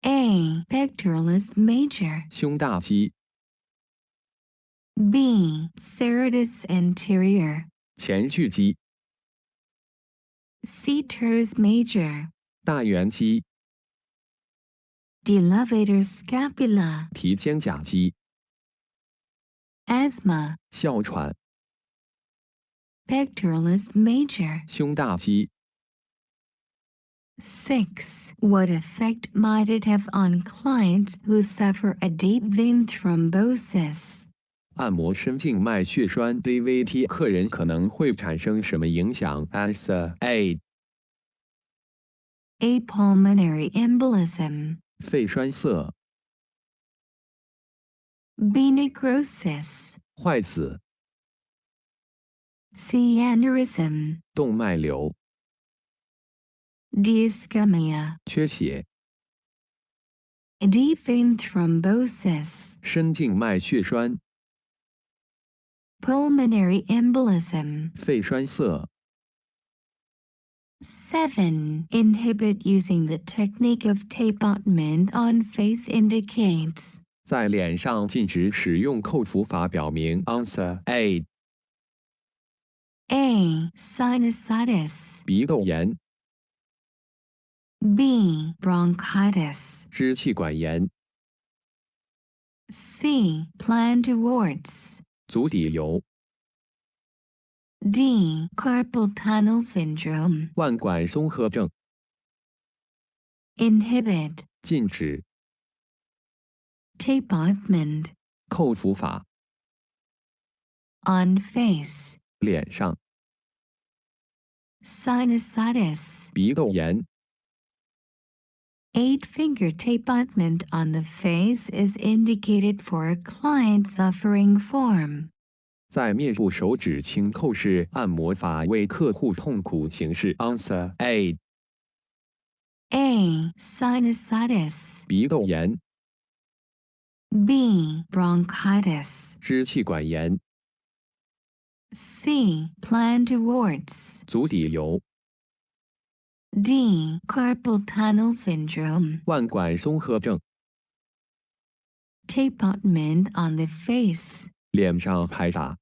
A. Pectoralis major. 胸大肌、 B. Serratus anterior. 前锯肌、 C. Teres major. 大圆肌、 D. Levator scapula. 提肩胛肌、 Asthma. 哮喘、 Pectoralis major. 胸大肌。 6. What effect might it have on clients who suffer a deep vein thrombosis? 按摩深静脉血栓 DVT， 客人可能会产生什么影响 ？Answer A， A. Pulmonary embolism. 肺栓塞、 B. Necrosis. 坏死、 C. Aneurysm. 动脉瘤、 D. Ischemia. 缺血、 D. Vein thrombosis. 深静脉血栓、 Pulmonary embolism. 肺栓塞。 7. Inhibit using the technique of tape ointment on face indicates. 在脸上禁止使用扣服法，表明 Answer A， A. Sinusitis. 鼻窦炎、 B. Bronchitis. 支气管炎、 C. Plantar warts. 足底瘤、 D. Carpal tunnel syndrome. 腕管综合症。 Inhibit. 禁止 Tape ointment. 扣服法， On face. 脸上 Sinusitis. 鼻窦炎。 8. Finger tape ointment on the face is indicated for a client suffering from 在面部手指轻扣式按摩法为客户痛苦形式 Answer A A. Sinusitis. 鼻窦炎、 B. Bronchitis. 支气管炎、 C. Plantar warts. 足底瘤、 D. Carpal tunnel syndrome. 腕管综合症、 Tapementment on the face. 脸上拍打、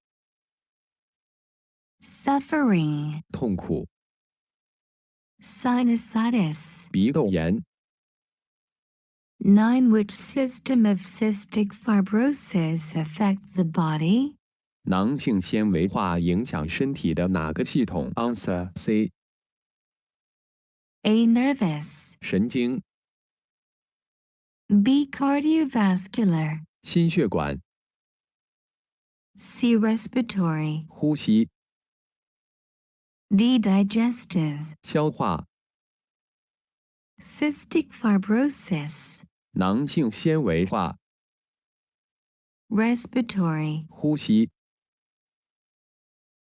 Suffering. 痛苦、 Sinusitis. 鼻窦炎、 9. Which system of cystic fibrosis affects the body? 囊性纤维化影响身体的哪个系统 ？Answer C. A. Nervous. 神经、 B. Cardiovascular. 心血管、 C. Respiratory. 呼吸、 D. Digestive. 消化、 Cystic fibrosis. 囊性纤维化、 Respiratory. 呼吸。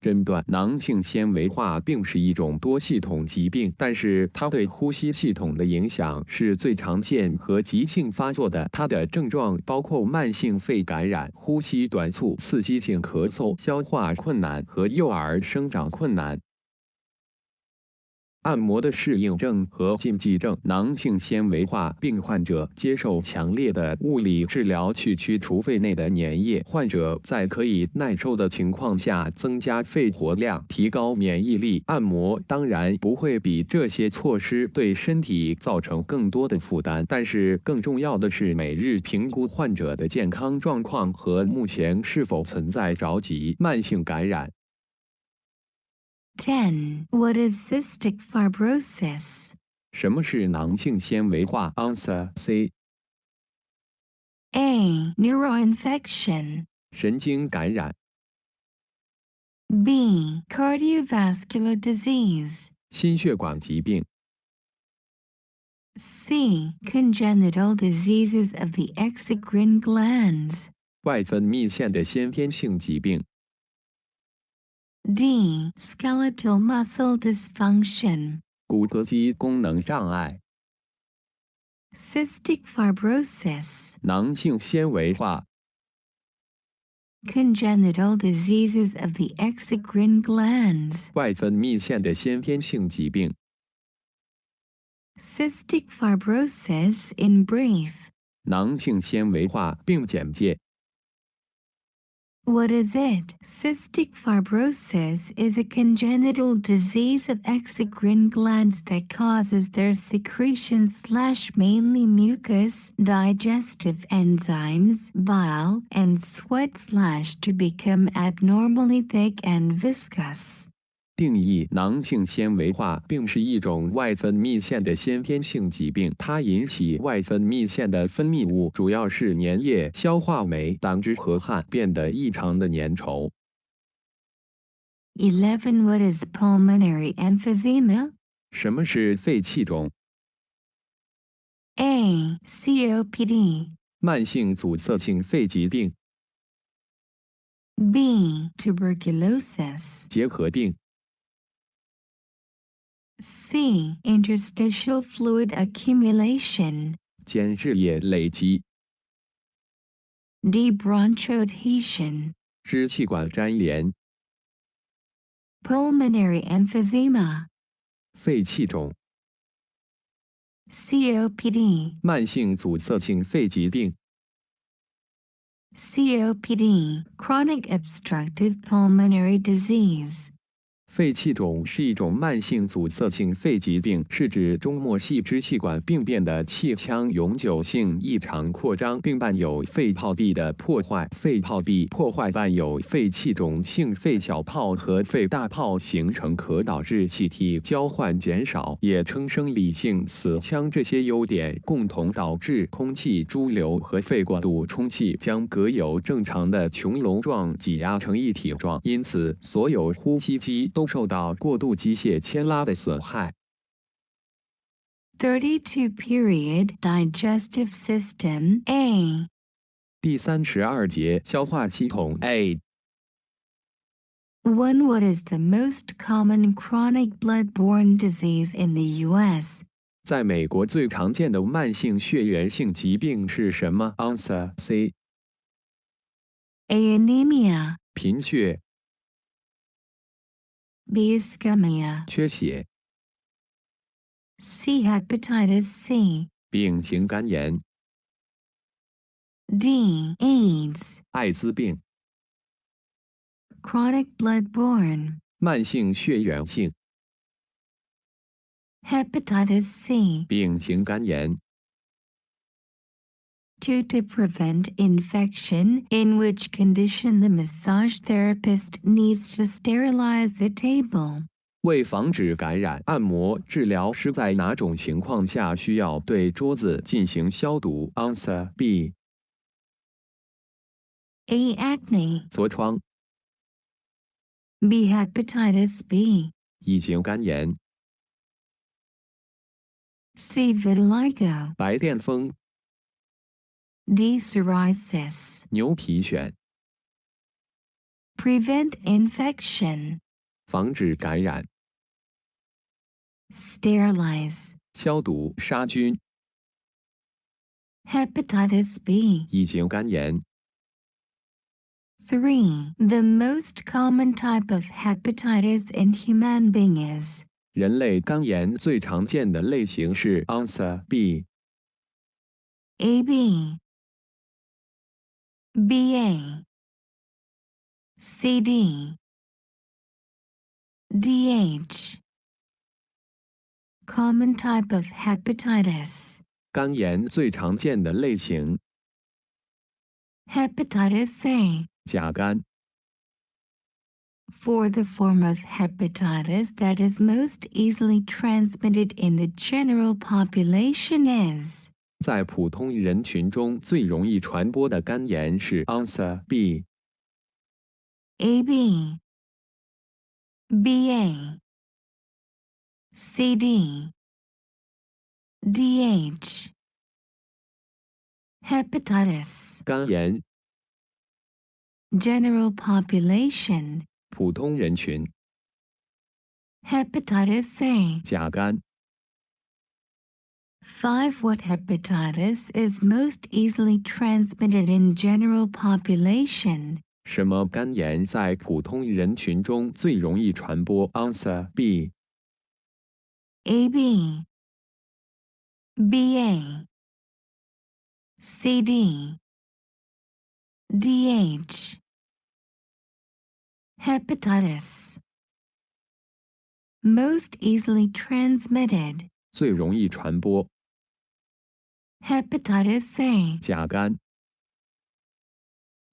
诊断囊性纤维化并是一种多系统疾病，但是它对呼吸系统的影响是最常见和急性发作的。它的症状包括慢性肺感染、呼吸短促、刺激性咳嗽、消化困难和幼儿生长困难。按摩的适应症和禁忌症：囊性纤维化病患者接受强烈的物理治疗去驱除肺内的粘液，患者在可以耐受的情况下增加肺活量，提高免疫力。按摩当然不会比这些措施对身体造成更多的负担，但是更重要的是每日评估患者的健康状况和目前是否存在着急慢性感染。10. What is cystic fibrosis? 什么是囊性纤维化 ？Answer C. A. Neuroinfection. 神经感染、 B. Cardiovascular disease. 心血管疾病、 C. Congenital diseases of the exocrine glands. 外分泌腺的先天性疾病、 D. Skeletal muscle dysfunction. 骨骼肌功能障碍、 Cystic fibrosis. 囊性纤维化、 Congenital diseases of the exocrine glands. 外分泌腺的先天性疾病。 Cystic fibrosis in brief. 囊性纤维化并简介。 What is it? Cystic fibrosis is a congenital disease of exocrine glands that causes their secretion/mainly mucus, digestive enzymes, bile, and sweat/to become abnormally thick and viscous. 定义：囊性纤维化并是一种外分泌腺的先天性疾病，它引起外分泌腺的分泌物，主要是粘液、消化酶，胆汁和汗变得异常的粘稠。11. What is pulmonary emphysema? 什么是肺气肿？ A. COPD. 慢性阻塞性肺疾病、 B. Tuberculosis. 结核病、 C. Interstitial fluid accumulation. 间质液累积、 D. Bronchoadhesion. 支气管粘连、 Pulmonary emphysema. 肺气肿、 COPD. 慢性阻塞性肺疾病、 COPD. Chronic obstructive pulmonary disease. 肺气肿是一种慢性阻塞性肺疾病，是指中末细支气管病变的气腔永久性异常扩张，并伴有肺泡壁的破坏。肺泡壁破坏伴有肺气肿性肺小泡和肺大泡形成，可导致气体交换减少，也称生理性死腔。这些优点共同导致空气潴留和肺过度充气，将膈有正常的穹隆状挤压成一体状，因此所有呼吸机都受到过度机械牵拉的损害。32. Period. Digestive system. A. 第32节消化系统 A 1. What is the most common chronic blood-borne disease in the U.S.? 在美国最常见的慢性血源性疾病是什么 ？Answer C. A. Anemia. 贫血、 B. Ischemia. 缺血、 C. Hepatitis C.丙型肝炎、 D. AIDS. 艾滋病、 Chronic blood-borne. 慢性血源性、 Hepatitis C. 丙型肝炎。 2. To prevent infection, in which condition the massage therapist needs to sterilize the table. 为防止感染，按摩治疗师在哪种情况下需要对桌子进行消毒 ？Answer B. A. Acne. 痤疮、 B. Hepatitis B. 乙型肝炎、 C. Vitiligo. 白癜风、 D. Psoriasis. 牛皮癣。 Prevent infection. 防止感染、 Sterilize. 消毒、杀菌。 Hepatitis B. 乙型肝炎。 3. The most common type of hepatitis in human being is. 人类肝炎最常见的类型是 Answer B. AB. BA. CD. DH. Common type of hepatitis. 肝炎最常见的类型 Hepatitis A. 甲肝。 For the form of hepatitis that is most easily transmitted in the general population is. 在普通人群中最容易传播的肝炎是 Answer B. AB. BA. CD. DH. Hepatitis. 肝炎 General population. 普通人群 Hepatitis A. 甲肝。 5. What hepatitis is most easily transmitted in general population? 什么肝炎在普通人群中最容易传播 Answer B. AB. BA. CD. DH. Hepatitis. Most easily transmitted. 最容易传播 Hepatitis A. 甲肝。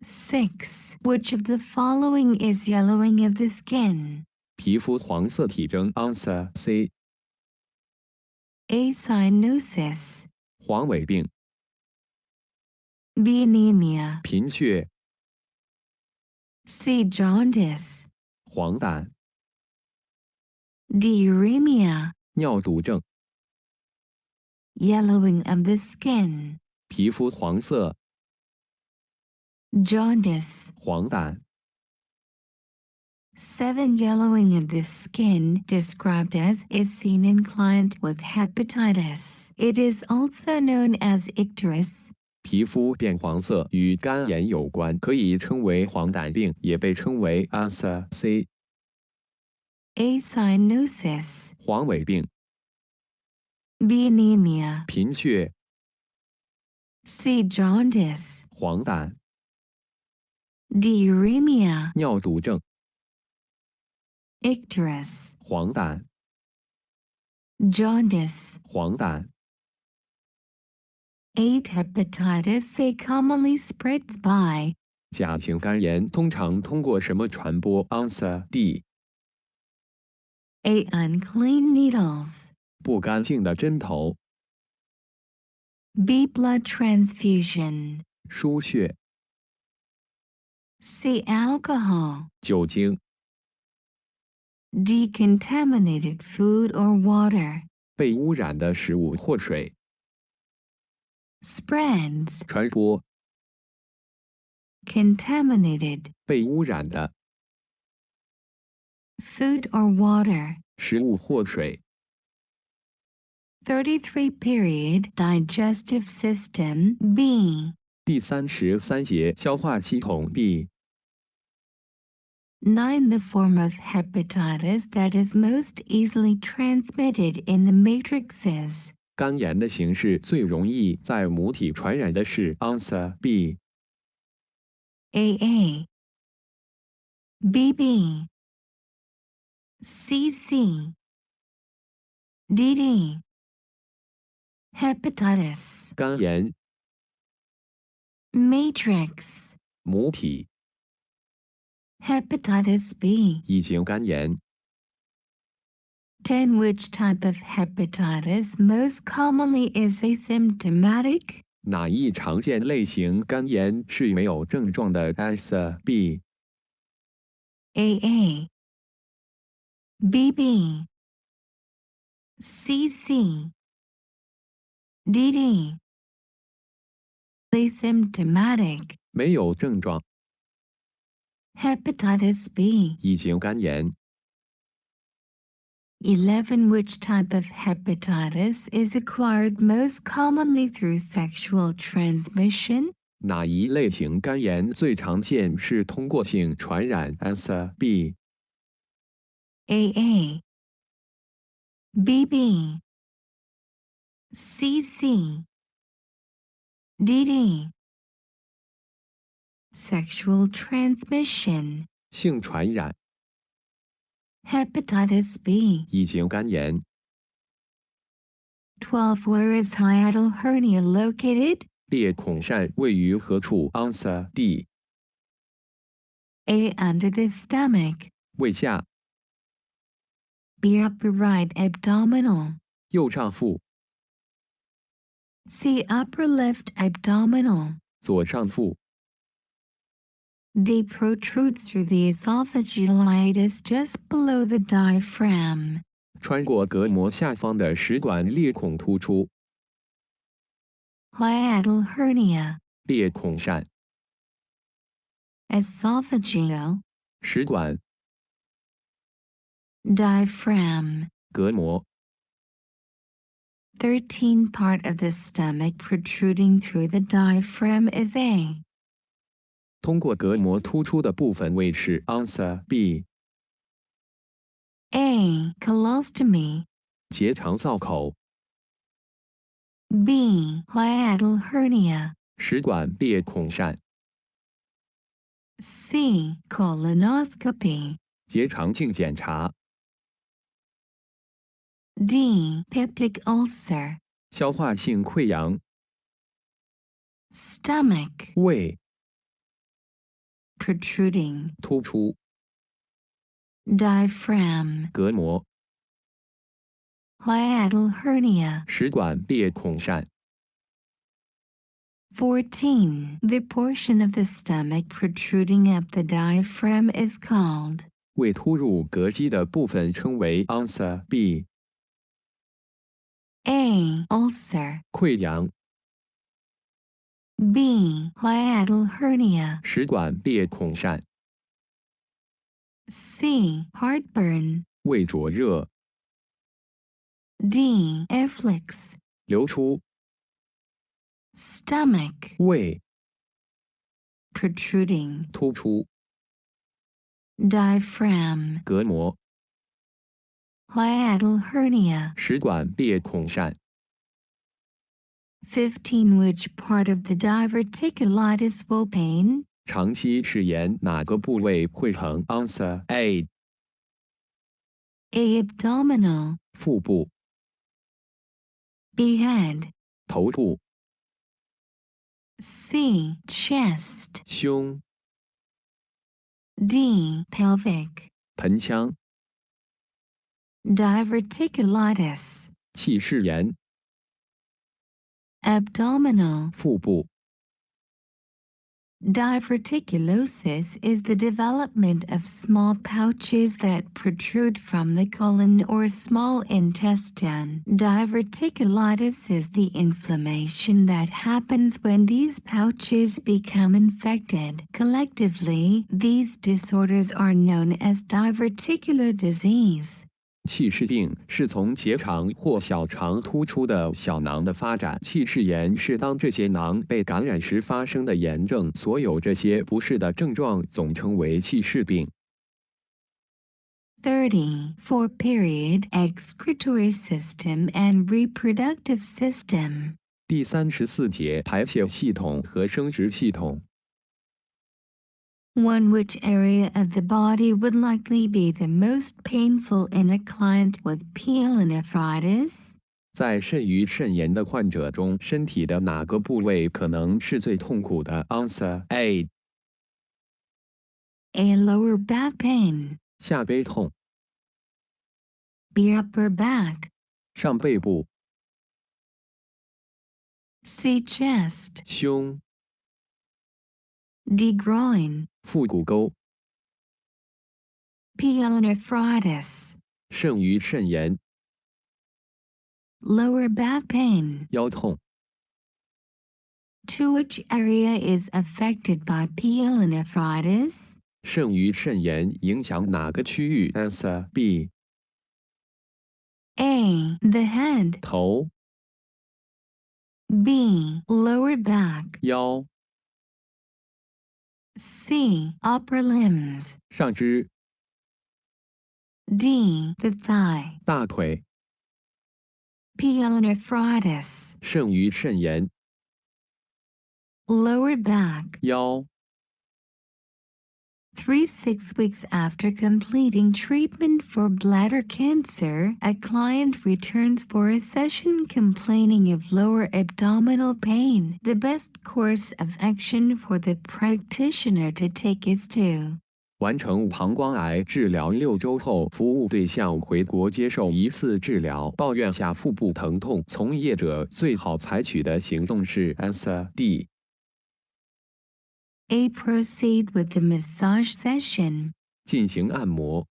6. Which of the following is yellowing of the skin? 皮肤黄色体征 Answer C. A. Cyanosis. 黄痿病、 B. Anemia. 贫血、 C. Jaundice. 黄疸、 D. Uremia. 尿毒症、 Yellowing of the skin. 皮肤黄色、 Jaundice. 黄疸。 7. Yellowing of the skin, described as, is seen in client with hepatitis. It is also known as icterus. 皮肤变黄色与肝炎有关，可以称为黄疸病，也被称为 Answer C. A. Cyanosis. 黄痿病、 B. Anemia. 贫血、 C. Jaundice. 黄疸、 D. Uremia. 尿毒症、 Icterus. 黄疸、 Jaundice. 黄疸。 8. Hepatitis A commonly spreads by. 甲型肝炎通常通过什么传播 Answer D. A. Unclean needles. 不干净的针头、 B. Blood transfusion. 输血、 C. Alcohol. 酒精、 D. Contaminated food or water. 被污染的食物或水、 Spreads. 传播、 Contaminated. 被污染的、food or water. 食物或水。33 period digestive system B. 第33节消化系统 B。 9. The form of hepatitis that is most easily transmitted in the matrices. 肝炎的形式最容易在母体传染的是 Answer B。 AA, BB, CC, DD. Hepatitis. 肝炎 Matrix. 母体 Hepatitis B. 乙型肝炎。 10. Which type of hepatitis most commonly is asymptomatic? 哪一常见类型肝炎是没有症状的 Answer B。 AA, BB, CC, DD. Asymptomatic. 没有症状 Hepatitis B. 乙型肝炎。 11. Which type of hepatitis is acquired most commonly through sexual transmission? 哪一类型肝炎最常见是通过性传染 Answer B。 AA, BB, CC, DD. Sexual transmission. 性传染 Hepatitis B. 乙型肝炎。 12. Where is hiatal hernia located? 裂孔疝位于何处 Answer D。 A. Under the stomach. 胃下 B. Upper right abdominal. 右上腹 C. Upper left abdominal. 左上腹 D. Protrudes through the esophageal itis just below the diaphragm. 穿过膈膜下方的食管裂孔突出 Hiatal hernia. 裂孔疝 Esophageal. 食管 Diaphragm. 膈膜 13. Part of the stomach protruding through the diaphragm is A. 通过膈膜突出的部分位是 Answer B。 A. Colostomy. 结肠造口 B. Hiatal hernia. 食管裂孔疝 C. Colonoscopy. 结肠镜检查 D. Peptic ulcer. 消化性溃疡 Stomach. 胃 Protruding. 突出 Diaphragm. 膈膜 Hiatal hernia. 食管裂孔疝 14. The portion of the stomach protruding up the diaphragm is called. 胃突入膈肌的部分称为 Answer B。 A. Ulcer. 溃疡 B. Hiatal hernia. 食管裂孔疝 C. Heartburn. 胃灼热 D. Efflux. 流出 Stomach. 胃 Protruding. 突出 Diaphragm. 膈膜 Hiatal hernia. 食管裂孔疝 15. Which part of the diverticulitis will pain? 长期食盐哪个部位会疼 Answer A。 A. Abdominal. 腹部 B. Head. 头部 C. Chest. 胸 D. Pelvic. 盆腔 Diverticulitis. 气室炎 Abdominal. 腹部 Diverticulosis is the development of small pouches that protrude from the colon or small intestine. Diverticulitis is the inflammation that happens when these pouches become infected. Collectively, these disorders are known as diverticular disease. 气室病是从结肠或小肠突出的小囊的发展。气室炎是当这些囊被感染时发生的炎症。所有这些不适的症状总称为气室病。30. For period, excretory system and reproductive system. 第34节排泄系统和生殖系统。1. Which area of the body would likely be the most painful in a client with pyelonephritis? 在肾盂肾炎的患者中，身体的哪个部位可能是最痛苦的 ？Answer A. A. Lower back pain. 下背痛。B. Upper back. 上背部。C. Chest. 胸。D. Groin. 腹股沟。Pyelonephritis. 肾盂肾炎。Lower back pain. 腰痛。To which area is affected by pyelonephritis? 肾盂肾炎影响哪个区域 ？Answer B. A. The head. 头。B. Lower back. 腰。C. Upper limbs. 上肢。D. The thigh. 大腿。Pyelonephritis. 肾盂肾炎。Lower back. 腰。 6 weeks after completing treatment for bladder cancer, a client returns for a session complaining of lower abdominal pain. The best course of action for the practitioner to take is to 完成膀胱癌治疗6周后，服务对象回国接受疑似治疗，抱怨下腹部疼痛，从业者最好采取的行动是 Answer D. A. Proceed with the massage session. 进行按摩。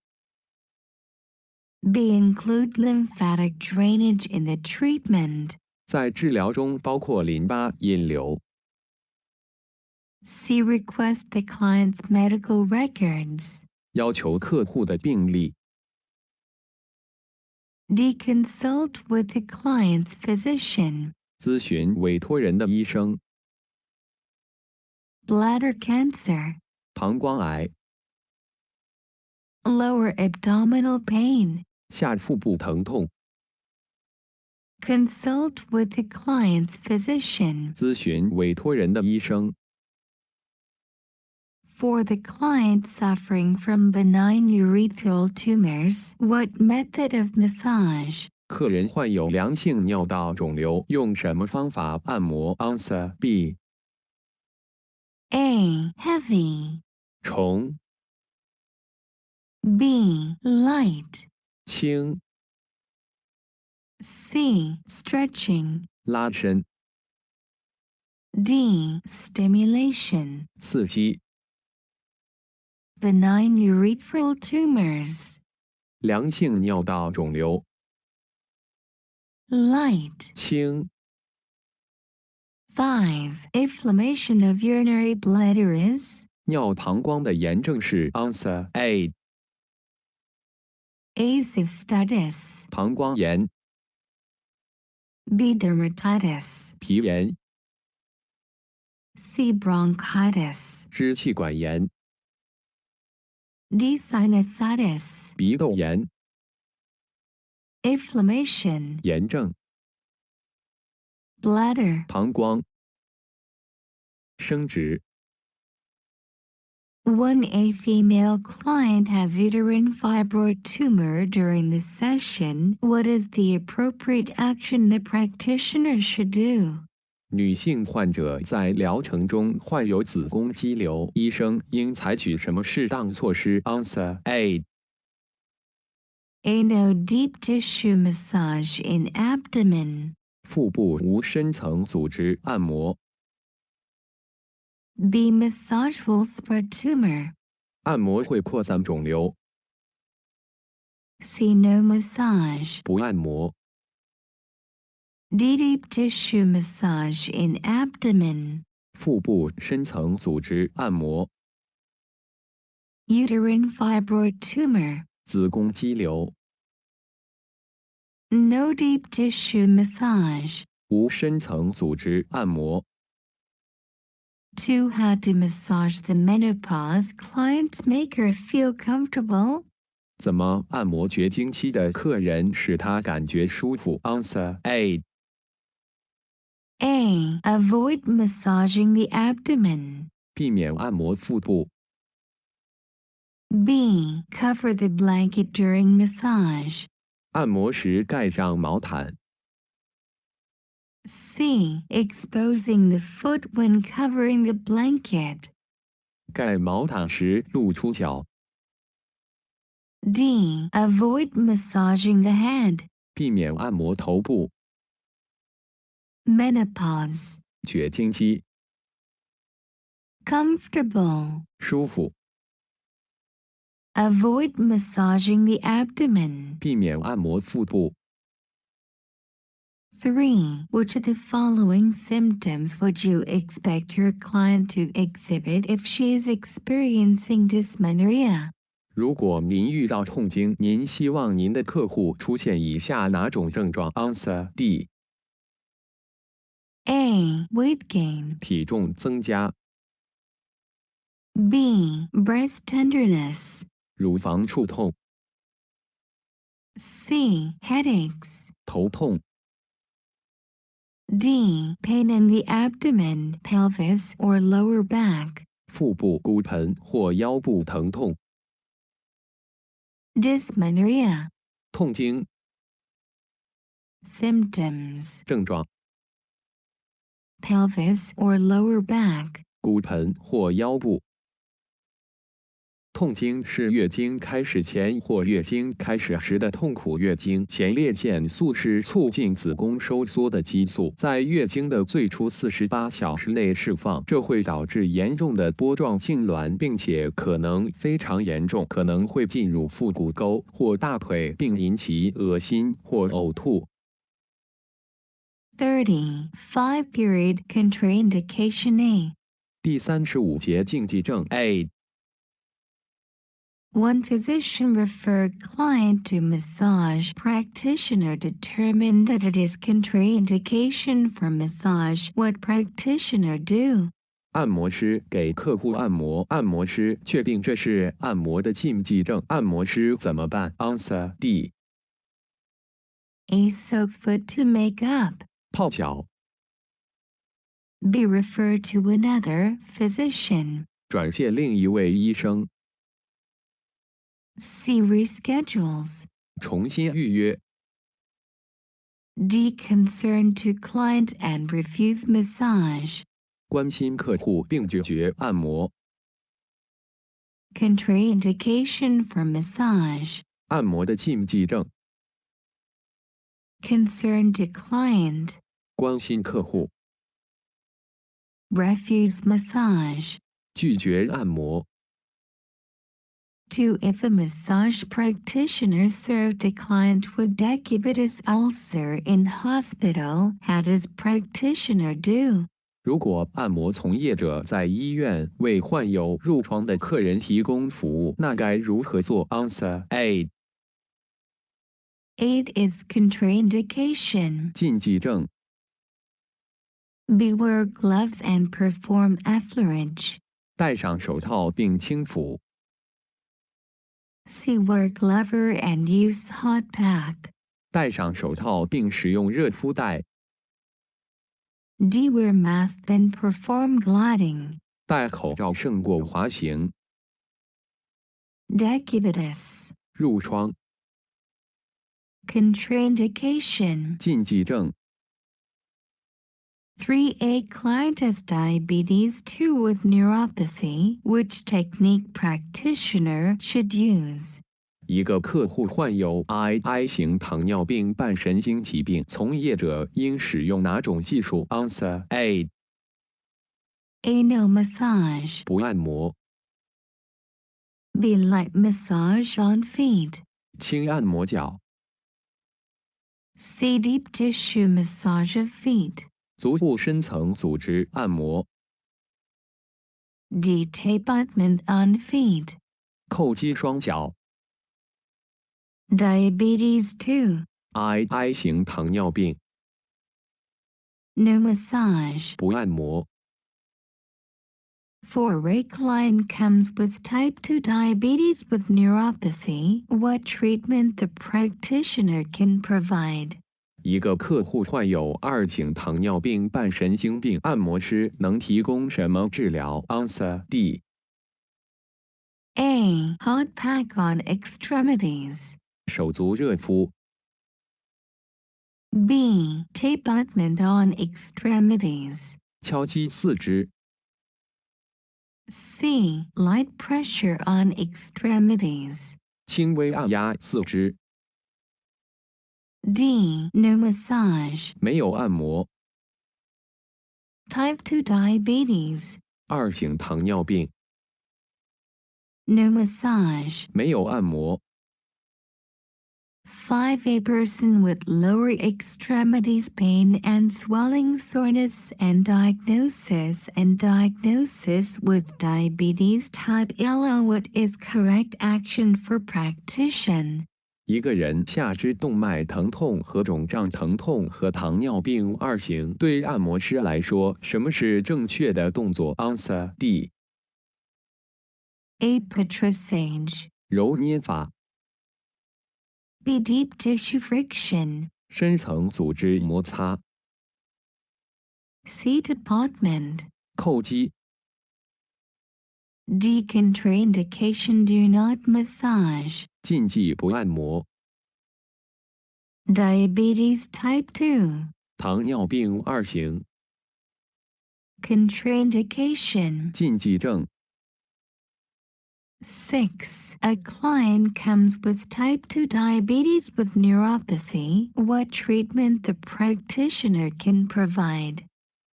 B. Include lymphatic drainage in the treatment. 在治疗中包括淋巴引流。C. Request the client's medical records. 要求客户的病历。D. Consult with the client's physician. 咨询委托人的医生。Bladder cancer. 膀胱癌。Lower abdominal pain. 下腹部疼痛。Consult with the client's physician. 咨询委托人的医生。For the client suffering from benign urethral tumors, what method of massage? 客人患有良性尿道肿瘤，用什么方法按摩 ？Answer B. A. Heavy. 重。B. Light. 轻。C. Stretching. 拉伸。D. Stimulation. 刺激。Benign urethral tumors. 良性尿道肿瘤。Light. 轻。5. Inflammation of urinary bladder is? 尿膀胱的炎症是 Answer A. A. Cystitis. 膀胱炎。B. Dermatitis. 皮炎。C. Bronchitis. 支气管炎。D. Sinusitis. 鼻窦炎。Inflammation. 炎症。Bladder. 膀胱。生殖。1. A female client has uterine fibroid tumor during the session. What is the appropriate action the practitioner should do? 女性患者在疗程中患有子宫肌瘤，医生应采取什么适当措施 ？Answer A. A. No deep tissue massage in abdomen. 腹部无深层组织按摩。B. Massage will spread tumor. 按摩会扩散肿瘤。 C. No massage. 不按摩。 D. Deep tissue massage in abdomen. 腹部深层组织按摩。 Uterine fibroid tumor. 子宫肌瘤。 No deep tissue massage. 无深层组织按摩。 2. How to massage the menopause clients make her feel comfortable? 怎么按摩绝经期的客人使他感觉舒服 ？Answer A. A. Avoid massaging the abdomen. 避免按摩腹部。 B. Cover the blanket during massage. 按摩时盖上毛毯。 C. Exposing the foot when covering the blanket. 盖毛毯时露出脚。 D. Avoid massaging the head. 避免按摩头部。 Menopause. 绝经期。 Comfortable. 舒服。 Avoid massaging the abdomen. 避免按摩腹部。 3. Which of the following symptoms would you expect your client to exhibit if she is experiencing dysmenorrhea? 如果您遇到痛经，您希望您的客户出现以下哪种症状 ？Answer D. A. Weight gain. 体重增加。 B. Breast tenderness. 乳房触痛。 C. Headaches. 头痛。 D. Pain in the abdomen, pelvis, or lower back. 腹部、骨盆或腰部疼痛。 Dysmenorrhea. 痛经。 Symptoms. 症状。 Pelvis or lower back. 骨盆或腰部。 痛经是月经开始前或月经开始时的痛苦。月经前列腺素是促进子宫收缩的激素，在月经的最初48小时内释放，这会导致严重的波状痉挛，并且可能非常严重，可能会进入腹股沟或大腿，并引起恶心或呕吐。30. 5-period contraindication A. 第35节禁忌症 A. One physician referred client to massage practitioner determined that it is contraindication for massage. What practitioner do? 按摩师给客户按摩，按摩师确定这是按摩的禁忌症，按摩师怎么办 ？Answer D. A. Soak foot to make up. 泡脚。 B. Refer to another physician. 转介另一位医生。 C. Reschedules. 重新预约。 D. Concern to client and refuse massage. 关心客户并拒绝按摩。 Contraindication for massage. 按摩的禁忌症。 Concern to client. 关心客户。 Refuse massage. 拒绝按摩。 2. If a massage practitioner served a client with decubitus ulcer in hospital, how does practitioner do? 如果按摩从业者在医院为患有褥疮的客人提供服务，那该如何做 ？Answer A. 8 is contraindication. 禁忌症。 B. Wear gloves and perform effleurage. 戴上手套并轻抚。 C. Wear glover and use hot pack. 戴上手套并使用热敷袋。 D. Wear mask then perform gliding. 戴口罩胜过滑行。 Decubitus. 褥疮。 Contraindication. 禁忌症。 3A. Client has diabetes 2 with neuropathy. Which technique practitioner should use? 一个客户患有 II 型糖尿病伴神经疾病，从业者应使用哪种技术 ？Answer A. A. No massage. 不按摩。 B. Light massage on feet. 轻按摩脚。 C. Deep tissue massage of feet. 足部深层组织按摩。 D. Tape ointment on feet. 叩击双脚。 Diabetes 2. I 型糖尿病。 No massage. 不按摩。 For a client comes with type 2 diabetes with neuropathy, what treatment the practitioner can provide? 一个客户患有2型糖尿病伴神经病，按摩师能提供什么治疗 ？Answer D. A. Hot pack on extremities. 手足热敷。 B. Tape ointment on extremities. 敲击四肢。 C. Light pressure on extremities. 轻微按压四肢。 D. No massage. 没有按摩。 Type 2 diabetes. 2型糖尿病。 No massage. 没有按摩。 5. A person with lower extremities pain and swelling, soreness and diagnosis with diabetes type L. What is correct action for practitioner? 一个人下肢动脉疼痛和肿胀疼痛和糖尿病2型，对按摩师来说，什么是正确的动作 ？Answer D. A. Petrissage. 揉捏法。 B. Deep tissue friction. 深层组织摩擦。 C. Deportment. 叩击。 D. Contraindication do not massage. 禁忌不按摩。 Diabetes type 2. 糖尿病2型。 Contraindication. 禁忌症。 6. A client comes with type 2 diabetes with neuropathy. What treatment the practitioner can provide?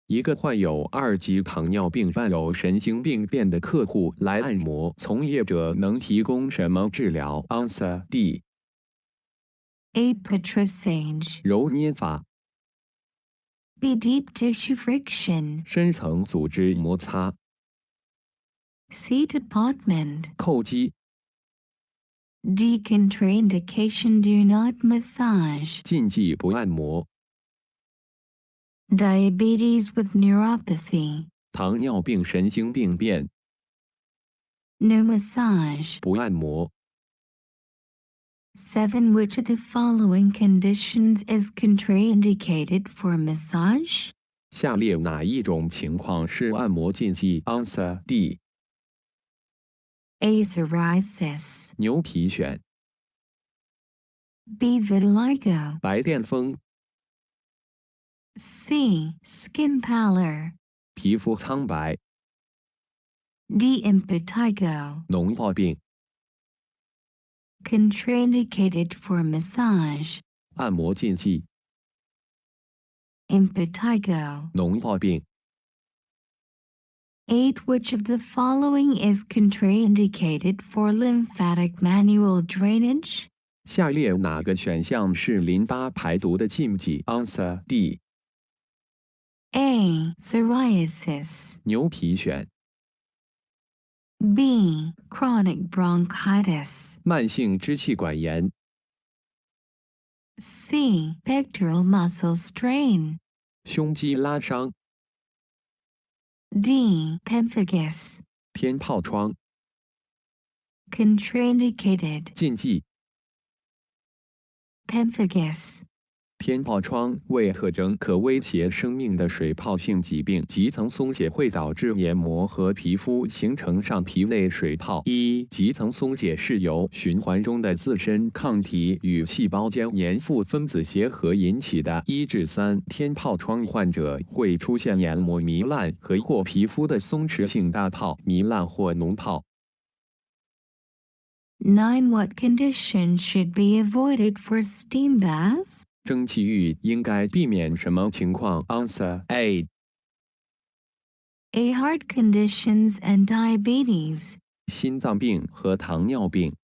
一个患有2级糖尿病伴有神经病变的客户来按摩，从业者能提供什么治疗 ？Answer D. A. Petrissage. 揉捏法。 B. Deep tissue friction. 深层组织摩擦。 C. Deportment. 叩击。 D. Contraindication do not massage. 禁忌不按摩。 Diabetes with neuropathy. 糖尿病神经病变。 No massage. 不按摩。 7. Which of the following conditions is contraindicated for massage? 下列哪一种情况是按摩禁忌 ？Answer D. A. Psoriasis. 牛皮癣。 B. Vitiligo. 白癜风。 C. Skin pallor. 皮肤苍白。 D. Impetigo. 脓疱病。 Contraindicated for massage. 按摩禁忌。 Impetigo. 脓疱病。 8. Which of the following is contraindicated for lymphatic manual drainage? 下列哪个选项是淋巴排毒的禁忌 ？Answer D. A. Psoriasis. 牛皮癣。 B. Chronic bronchitis. 慢性支气管炎。 C. Pectoral muscle strain. 胸肌拉伤。 D. Pemphigus. 天疱疮。 Contraindicated. 禁忌。 Pemphigus. 天疱疮为特征可威胁生命的水泡性疾病，极层松解会导致黏膜和皮肤形成上皮内水泡。极层松解是由循环中的自身抗体与细胞间黏附分子结合引起的。1至3，天疱疮患者会出现黏膜糜烂和或皮肤的松弛性大泡、糜烂或脓泡。9. What condition should be avoided for steam bath? 蒸汽浴应该避免什么情况 ？Answer A. A. Heart conditions and diabetes. 心脏病和糖尿病。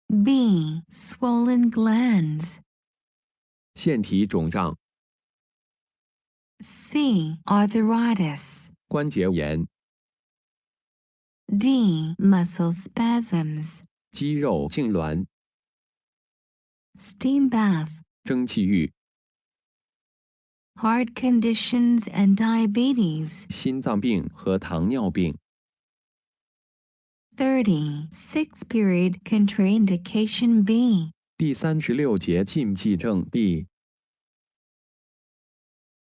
B. Swollen glands. 腺体肿胀。 C. Arthritis. 关节炎。 D. Muscle spasms. 肌肉痉挛。 Steam bath. 蒸汽浴。 Heart conditions and diabetes. 心脏病和糖尿病。 30. 6th period contraindication B. 第36节禁忌症 B。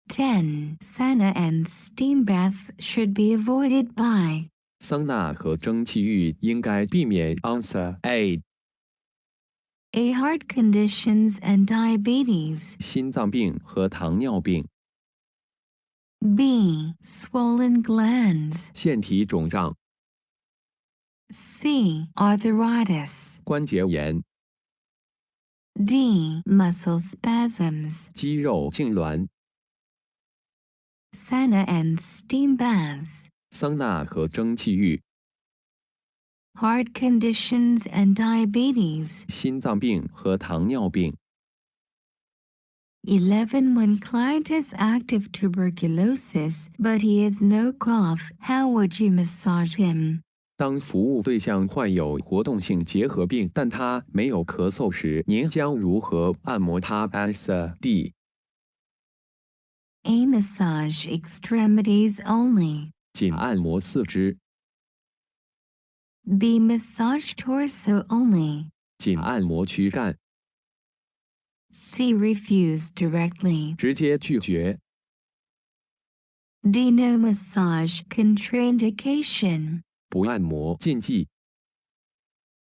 10. Sauna and steam baths should be avoided by. 桑拿和蒸汽浴应该避免 Answer A。 A. Heart conditions and diabetes. 心脏病和糖尿病。 B. Swollen glands. 腺体肿胀。 C. Arthritis. 关节炎。 D. Muscle spasms. 肌肉痉挛。 Sauna and steam baths. 桑拿和蒸汽浴。 Heart conditions and diabetes. 心脏病和糖尿病。 11. When client has active tuberculosis, but he has no cough, how would you massage him? 当服务对象患有活动性结核病，但他没有咳嗽时，您将如何按摩他 ？Answer D。 A. Massage extremities only. 仅按摩四肢。 B. Massage torso only. 仅按摩躯干。 C. Refuse directly. 直接拒绝。 D. No massage contraindication. 不按摩禁忌。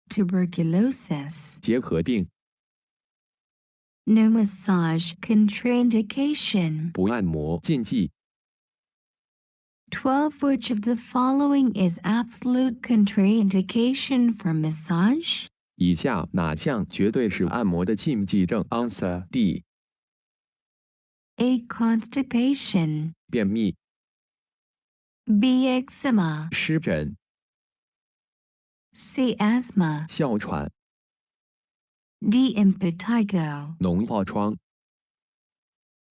Tuberculosis. 结核病。 No massage contraindication. 不按摩禁忌。 12. Which of the following is absolute contraindication for massage? 以下哪项绝对是按摩的禁忌症 ？Answer D。 A. Constipation. 便秘。 B. Eczema. 湿疹。 C. Asthma. 哮喘。 D. Impetigo. 脓疱疮。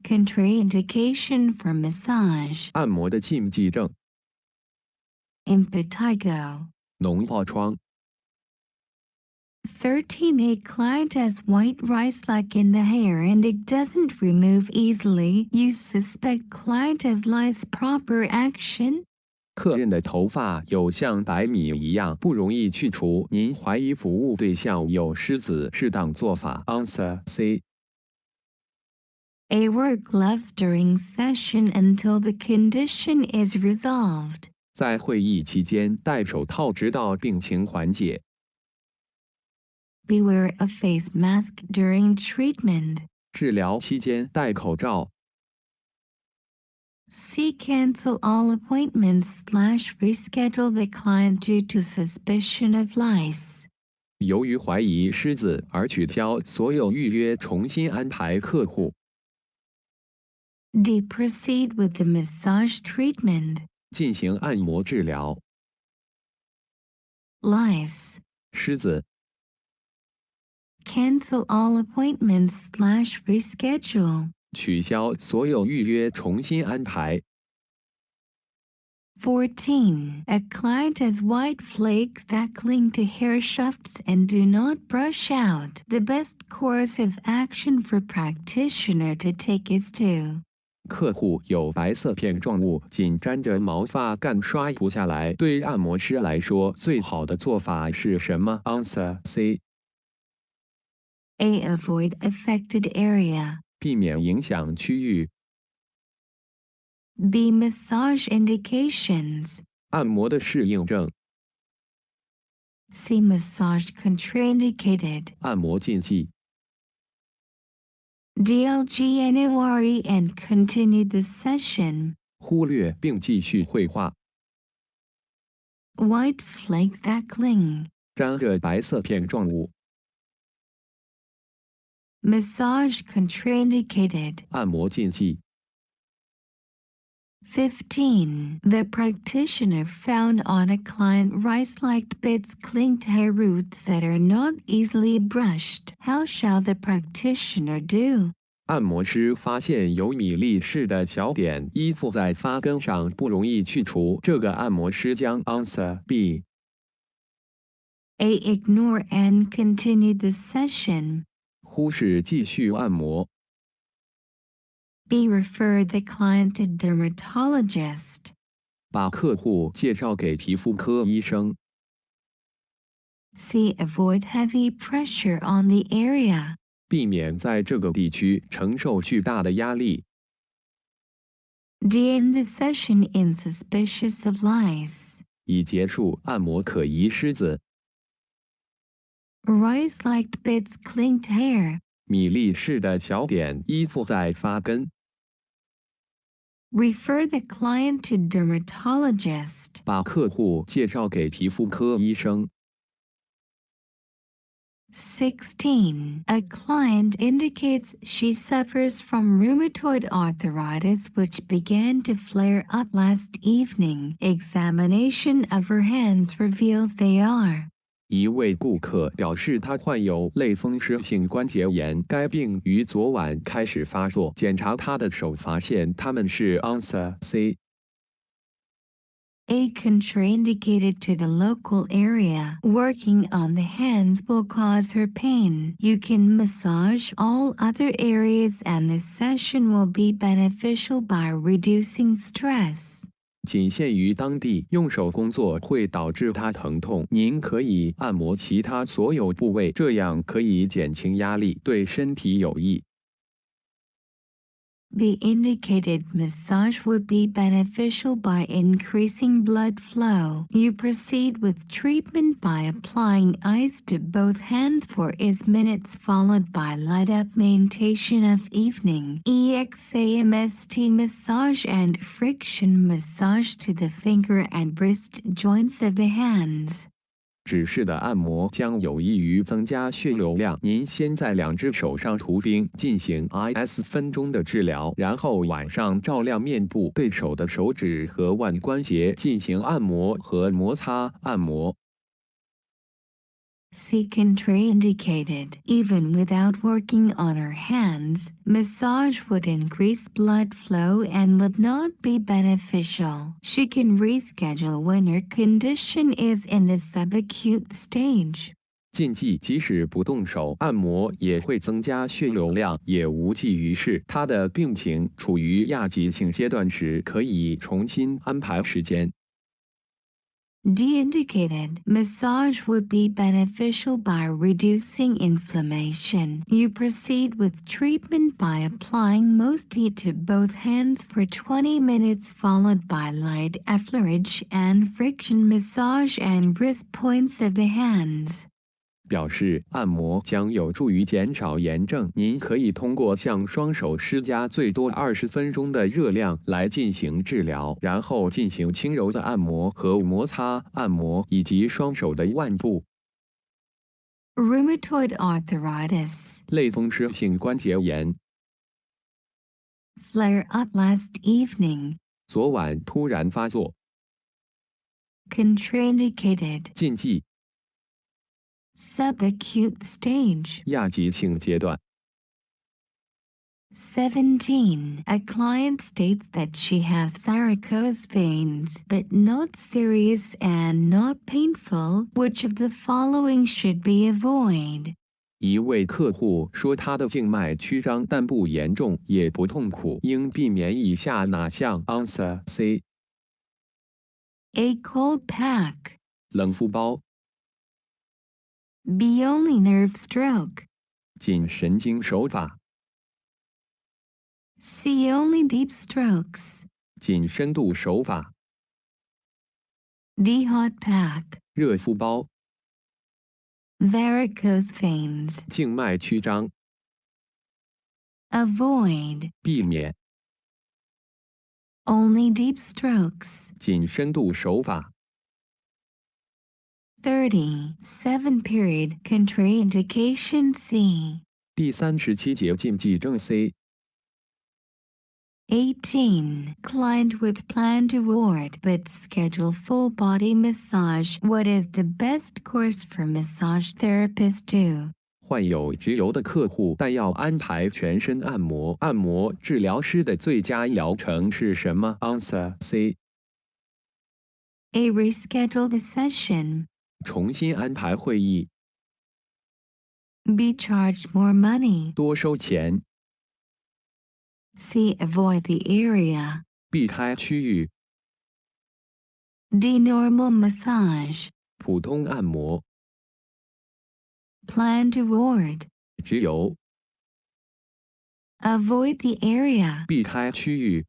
Contraindication for massage. 按摩的禁忌症。 Impetigo. 脓疱疮。 13. A client has white rice-like in the hair and it doesn't remove easily. You suspect client has lice proper action? 客人的头发有像白米一样不容易去除，您怀疑服务对象有虱子，适当做法 ？Answer C。 A. Wear gloves during session until the condition is resolved. 在会议期间戴手套，直到病情缓解。 B. Wear a face mask during treatment. 治疗期间戴口罩。 C. Cancel all appointments/reschedule the client due to suspicion of lice. 由于怀疑虱子而取消所有预约，重新安排客户。 D. Proceed with the massage treatment. 进行按摩治疗。 Lice. 虱子。 Cancel all appointments/reschedule. 取消所有预约，重新安排。 14. A client has white flakes that cling to hair shafts and do not brush out. The best course of action for practitioner to take is to. 客户有白色片状物紧粘着毛发干，刷不下来。对按摩师来说，最好的做法是什么 ？Answer C。 A. Avoid affected area. 避免影响区域。 B. Massage indications. 按摩的适应症。 C. Massage contraindicated. 按摩禁忌。 D. Ignore and continue the session. 忽略并继续会话。 White flakes that cling. 沾着白色片状物。 Massage contraindicated. 按摩禁忌。15. The practitioner found on a client rice-like bits clinged hair roots that are not easily brushed. How shall the practitioner do? 按摩师发现有米粒式的小点依附在发根上，不容易去除。这个按摩师将 answer B A. Ignore and continue the session. 忽视继续按摩。 B. Refer the client to dermatologist. 把客户介绍给皮肤科医生。 C. Avoid heavy pressure on the area. 避免在这个地区承受巨大的压力。 D. End the session in suspicious of lice. 以结束按摩可疑虱子。 Rice-like bits clinged hair. 米粒式的小点依附在发根。 Refer the client to dermatologist. 把客户介绍给皮肤科医生。 16. A client indicates she suffers from rheumatoid arthritis which began to flare up last evening. Examination of her hands reveals they are. 一位顾客表示他患有类风湿性关节炎，该病于昨晚开始发作。检查他的手，发现它们是 answer C。 A. Contraindicated to the local area. Working on the hands will cause her pain. You can massage all other areas and the session will be beneficial by reducing stress. 仅限于当地，用手工作会导致它疼痛。您可以按摩其他所有部位，这样可以减轻压力，对身体有益。 The indicated massage would be beneficial by increasing blood flow. You proceed with treatment by applying ice to both hands for minutes followed by light augmentation of evening EXAMST massage and friction massage to the finger and wrist joints of the hands. 指示的按摩将有益于增加血流量。您先在两只手上涂冰，进行 IS 分钟的治疗，然后晚上照亮面部，对手的手指和腕关节进行按摩和摩擦按摩。 C. Contraindicated. Even without working on her hands, massage would increase blood flow and would not be beneficial. She can reschedule when her condition is in the subacute stage. 禁忌，即使不动手按摩也会增加血流量，也无济于事。她的病情处于亚急性阶段时，可以重新安排时间。 D. Indicated. Massage would be beneficial by reducing inflammation. You proceed with treatment by applying most heat to both hands for 20 minutes followed by light effleurage and friction massage and wrist points of the hands. 表示按摩将有助于减少炎症。您可以通过向双手施加最多20分钟的热量来进行治疗，然后进行轻柔的按摩和摩擦按摩，以及双手的腕部。 Rheumatoid arthritis. 类风湿性关节炎。 Flare up last evening. 昨晚突然发作。 Contraindicated. 禁忌。 Subacute stage. 亚急性阶段。 17. A client states that she has varicose veins, but not serious and not painful. Which of the following should be avoided? 一位客户说她的静脉曲张，但不严重，也不痛苦，应避免以下哪项 ？Answer C。 A. Cold pack. 冷敷包。 B. Only nerve stroke. 仅神经手法。 C. Only deep strokes. 仅深度手法。 D. Hot pack. 热敷包。 Varicose veins. 静脉曲张。 Avoid. 避免。 Only deep strokes. 仅深度手法。 30. 7 period contraindication C. 第37节禁忌症 C。18. Client with plan toward but schedule full body massage. What is the best course for massage therapist to? 患有直邮的客户，但要安排全身按摩。按摩治疗师的最佳疗程是什么 ？Answer C. A. Reschedule the session. 重新安排会议， B. Charge more money. 多收钱， C. Avoid the area. 避开区域， D. Normal massage. 普通按摩， Plan toward. 直邮， Avoid the area. 避开区域。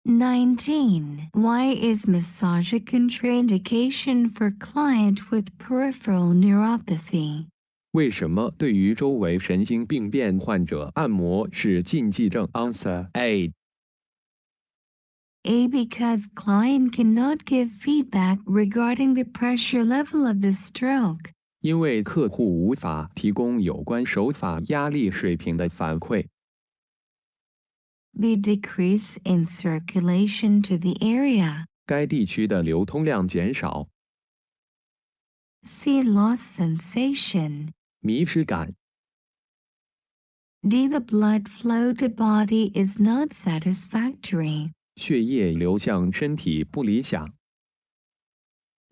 19. Why is massage a contraindication for client with peripheral neuropathy? 为什么对于周围神经病变患者按摩是禁忌症 ？Answer A. A. Because client cannot give feedback regarding the pressure level of the stroke. 因为客户无法提供有关手法压力水平的反馈。B. Decrease in circulation to the area. 该地区的流通量减少， C. Lost sensation. 迷失感， D. The blood flow to body is not satisfactory. 血液流向身体不理想，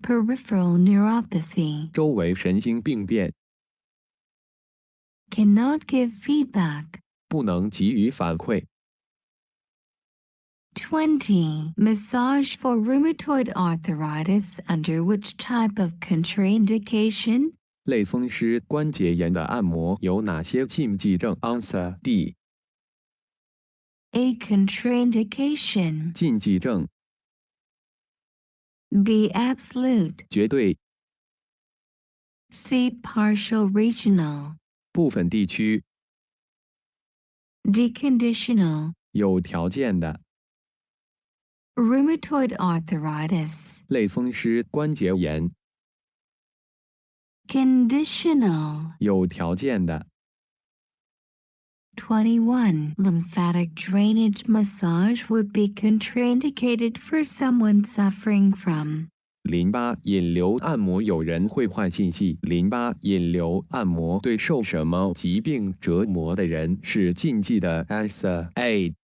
Peripheral neuropathy. 周围神经病变， Cannot give feedback. 不能给予反馈。 20. Massage for rheumatoid arthritis under which type of contraindication? 类风湿关节炎的按摩有哪些禁忌症 ？Answer D. A. Contraindication. 禁忌症， B. Absolute. 绝对， C. Partial regional. 部分地区， D. Conditional. 有条件的， Rheumatoid arthritis. 类风湿关节炎， Conditional. 有条件的， 21. Lymphatic drainage massage would be contraindicated for someone suffering from. 淋巴引流按摩有人会患信息，淋巴引流按摩对受什么疾病折磨的人是禁忌的 ？Answer A.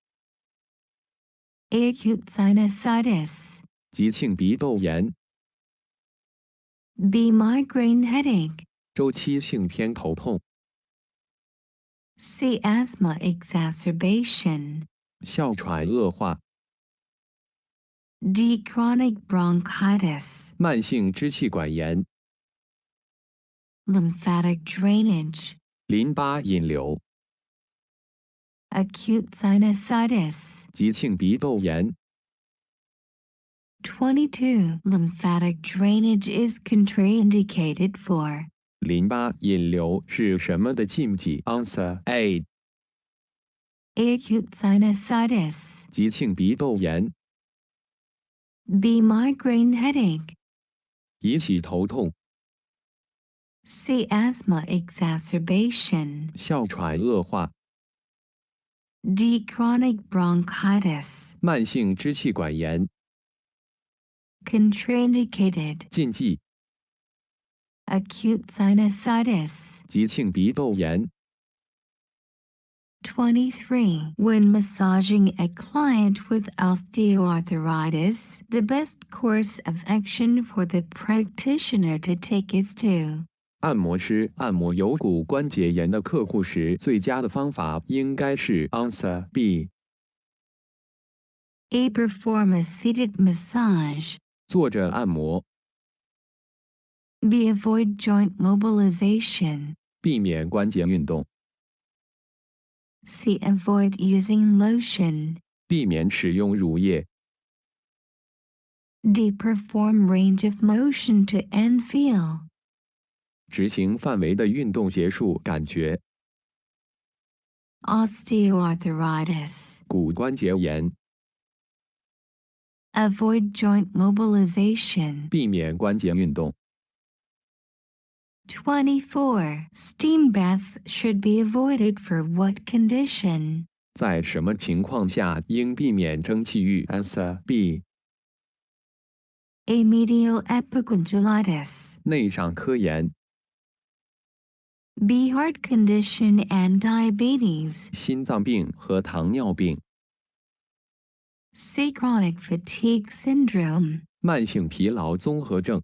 Acute sinusitis. 急性鼻窦炎， B. Migraine headache. 周期性偏头痛， C. Asthma exacerbation. 哮喘恶化， D. Chronic bronchitis. 慢性支气管炎， Lymphatic drainage. 淋巴引流， Acute sinusitis. 急性鼻窦炎， 22. Lymphatic drainage is contraindicated for. 淋巴引流是什么的禁忌 ？Answer A. Acute sinusitis. 急性鼻窦炎， B. Migraine headache. 引起头痛， C. Asthma exacerbation. 哮喘恶化， D. Chronic bronchitis. 慢性支气管炎， Contraindicated. 禁忌， Acute sinusitis. 急性鼻窦炎。 23. When massaging a client with osteoarthritis, the best course of action for the practitioner to take is to. 按摩师按摩有骨关节炎的客户时，最佳的方法应该是 Answer B. A. Perform a seated massage. 坐着按摩， B. Avoid joint mobilization. 避免关节运动， C. Avoid using lotion. 避免使用乳液， D. Perform range of motion to end feel. 执行范围的运动结束感觉， Osteoarthritis. 骨关节炎， Avoid joint mobilization. 避免关节运动。 24. Steam baths should be avoided for what condition? 在什么情况下应避免蒸汽浴 ？Answer B. A. Medial epicondylitis. 内上科炎 B. Heart condition and diabetes. 心脏病和糖尿病 C. Chronic fatigue syndrome. 慢性疲劳综合症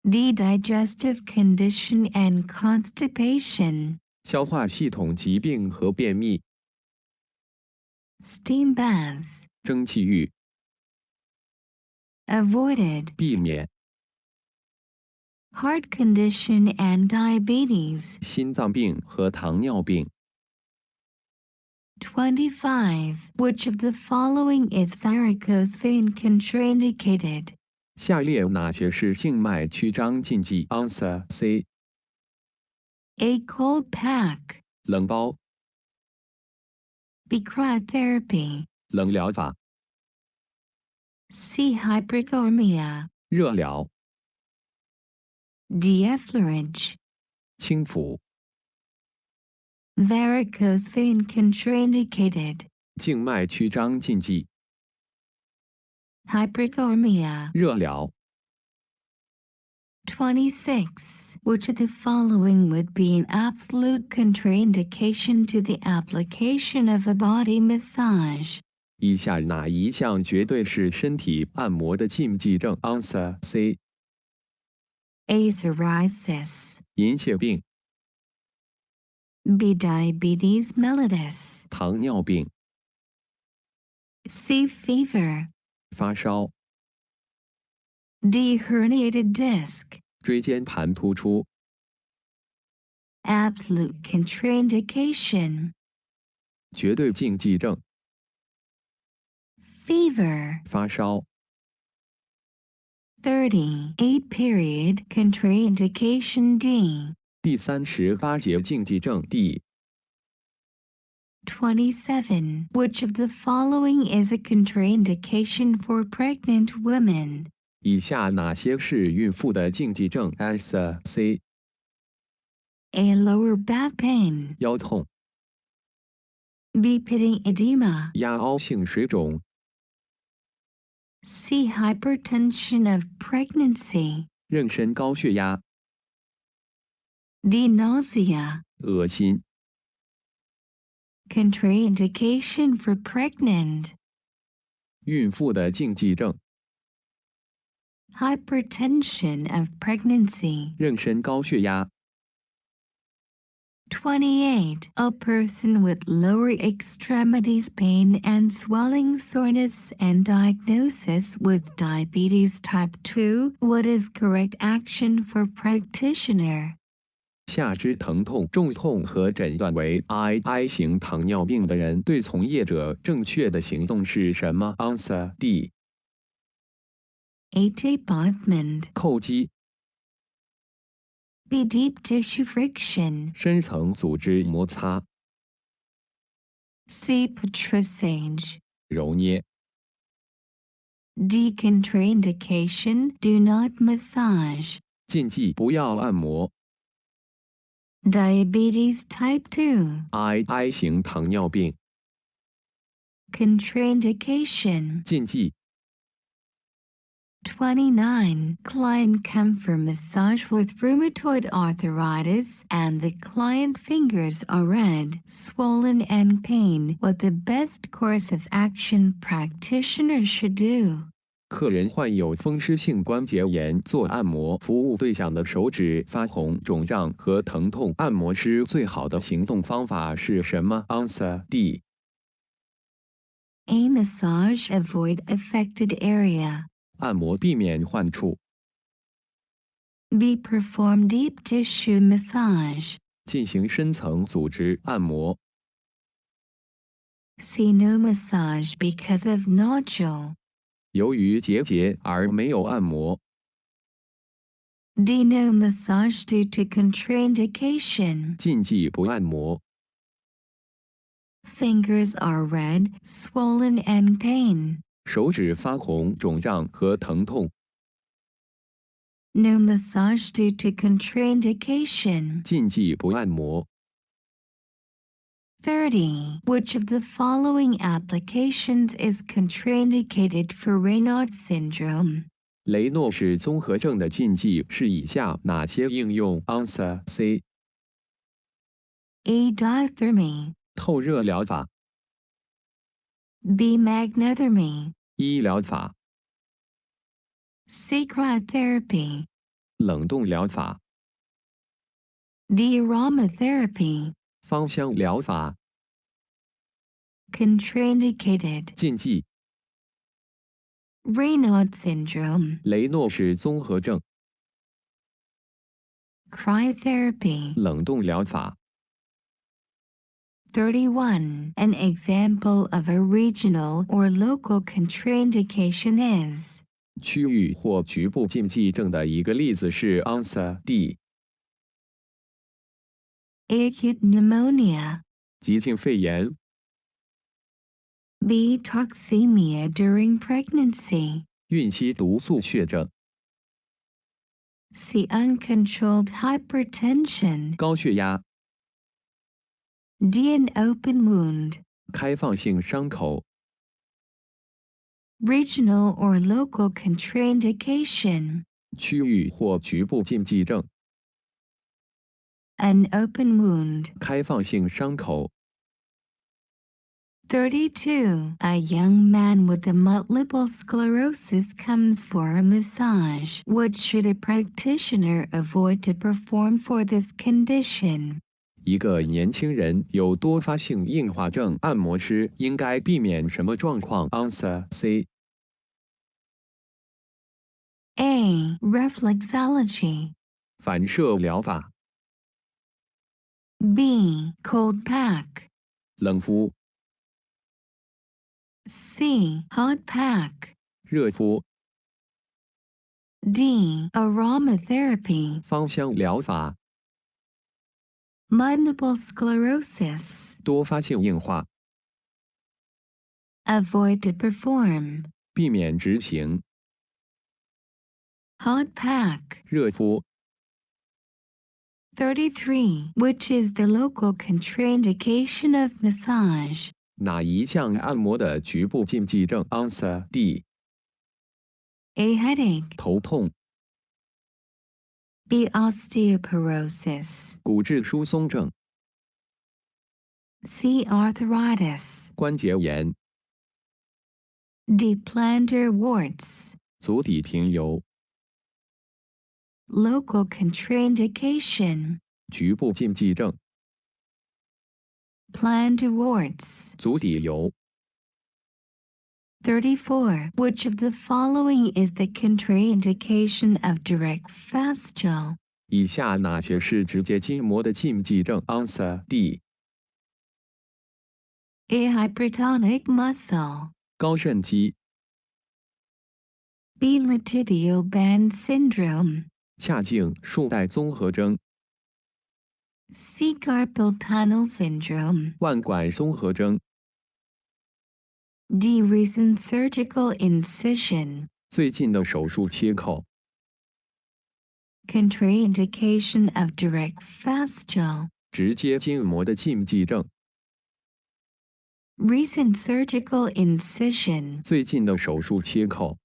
D. Digestive condition and constipation. 消化系统疾病和便秘 Steam bath. 蒸汽浴 Avoided. 避免 Heart condition and diabetes. 心脏病和糖尿病 25. Which of the following is varicose vein contraindicated? 下列哪些是静脉曲张禁忌 ？Answer C. A. Cold pack. 冷包 B. Cryotherapy. 冷疗法 C. Hyperthermia. 热疗 D. Effleurage. 轻抚 Varicose vein contraindicated. 静脉曲张禁忌 Hyperthermia. 热疗 26. Which of the following would be an absolute contraindication to the application of a body massage? 以下哪一项绝对是身体按摩的禁忌症 ？Answer C. A. Psoriasis. 银屑病 B. Diabetes mellitus. 糖尿病 C. Fever. 发烧 D. Herniated disc. 椎间盘突出 Absolute contraindication. 绝对禁忌症 Fever. 发烧 30. A. Period contraindication D. 第38节禁忌症 D. 27. Which of the following is a contraindication for pregnant women? 以下哪些是孕妇的禁忌症 ？Answer C. A. Lower back pain. 腰痛 B. Pitting edema. 压凹性水肿 C. Hypertension of pregnancy. 妊娠高血压 D. Nausea. 恶心 Contraindication for pregnant. 孕妇的禁忌症 Hypertension of pregnancy. 妊娠高血压 28. A person with lower extremities pain and swelling, soreness, and diagnosis with diabetes type 2. What is correct action for practitioner? 下肢疼痛、重痛和诊断为 II 型糖尿病的人，对从业者正确的行动是什么 ？Answer D. A. Tapeointment. 叩击 B. Deep tissue friction. 深层组织摩擦、 C. Petrissage. 揉捏、 D. Contraindication. Do not massage. 禁忌不要按摩、 Diabetes type 2. II 型糖尿病、 Contraindication. 禁忌 29. Client come for massage with rheumatoid arthritis and the client fingers are red, swollen and pain. What the best course of action practitioner should do? 客人患有风湿性关节炎，做按摩服务对象的手指发红、肿胀和疼痛，按摩师最好的行动方法是什么 ？Answer D. A. Massage avoid affected area. 按摩避免患处， B. Perform deep tissue massage. 进行深层组织按摩， C. No massage because of nodule. 由于结节而没有按摩， D. No massage due to contraindication. 禁忌不按摩， Fingers are red, swollen and pain. 手指发红、肿胀和疼痛， No massage due to contraindication.禁忌不按摩， 30. Which of the following applications is contraindicated for Raynaud syndrome? 雷诺氏综合症的禁忌是以下哪些应用 ？Answer C. A. Diathermy. 透热疗法、 B. Magnethermy. 医疗法、 C. Cryotherapy. 冷冻疗法、 D. Aromatherapy. 芳香疗法、 Contraindicated. 禁忌、 Raynaud syndrome. 雷诺氏综合症、 Cryotherapy. 冷冻疗法。 31. An example of a regional or local contraindication is 区域或局部禁忌症的一个例子是 Answer D. acute pneumonia. 急性肺炎、 B. Toxemia during pregnancy. 孕期毒素血症、 C. Uncontrolled hypertension. 高血压、 D. An open wound. 开放性伤口、 Regional or local contraindication. 区域或局部禁忌症、 An open wound. 开放性伤口。 32. A young man with a multiple sclerosis comes for a massage. What should a practitioner avoid to perform for this condition? 一个年轻人有多发性硬化症，按摩师应该避免什么状况 ？Answer C. A. Reflexology. 反射疗法、 B. Cold pack. 冷敷、 C. Hot pack. 热敷、 D. Aromatherapy. 芳香疗法、 Multiple sclerosis. 多发性硬化、 Avoid to perform. 避免执行、 Hot pack. 热敷。 33. Which is the local contraindication of massage? 哪一项按摩的局部禁忌症 ？Answer D. A. Headache. 头痛、 B. Osteoporosis. 骨质疏松症、 C. Arthritis. 关节炎、 D. Plantar warts. 足底平疣、 Local contraindication. 局部禁忌症、 Plantar warts. 足底疣。 34. Which of the following is the contraindication of direct fastula? 以下哪些是直接筋膜的禁忌症 ？Answer D. A. Hypertonic muscle. 高疝肌、 B. Latibial band syndrome. 髂胫束带综合征、 C. Carpal tunnel syndrome. 腕管综合征、 D. Recent surgical incision. 最近的手术切口、 Contraindication of direct fastula. 直接筋膜的禁忌症、 Recent surgical incision. 最近的手术切口。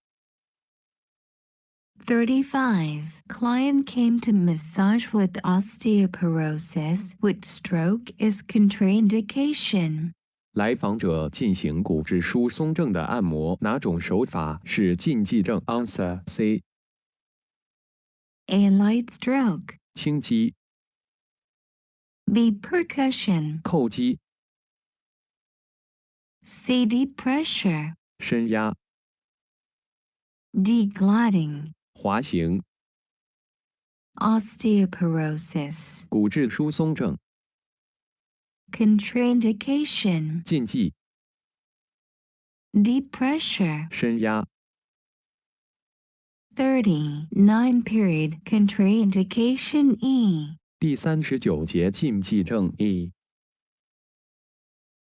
35. Client came to massage with osteoporosis with stroke is contraindication. 来访者进行骨质疏松症的按摩，哪种手法是禁忌症 ？Answer C. A. Light stroke. 轻击、 B. Percussion. 叩击、 C. Deep pressure. 深压、 D. Gliding. 滑行、 Osteoporosis. 骨质疏松症、 Contraindication. 禁忌、 Deep pressure. 深压。 30. 9-period contraindication E. 第39节禁忌症 E.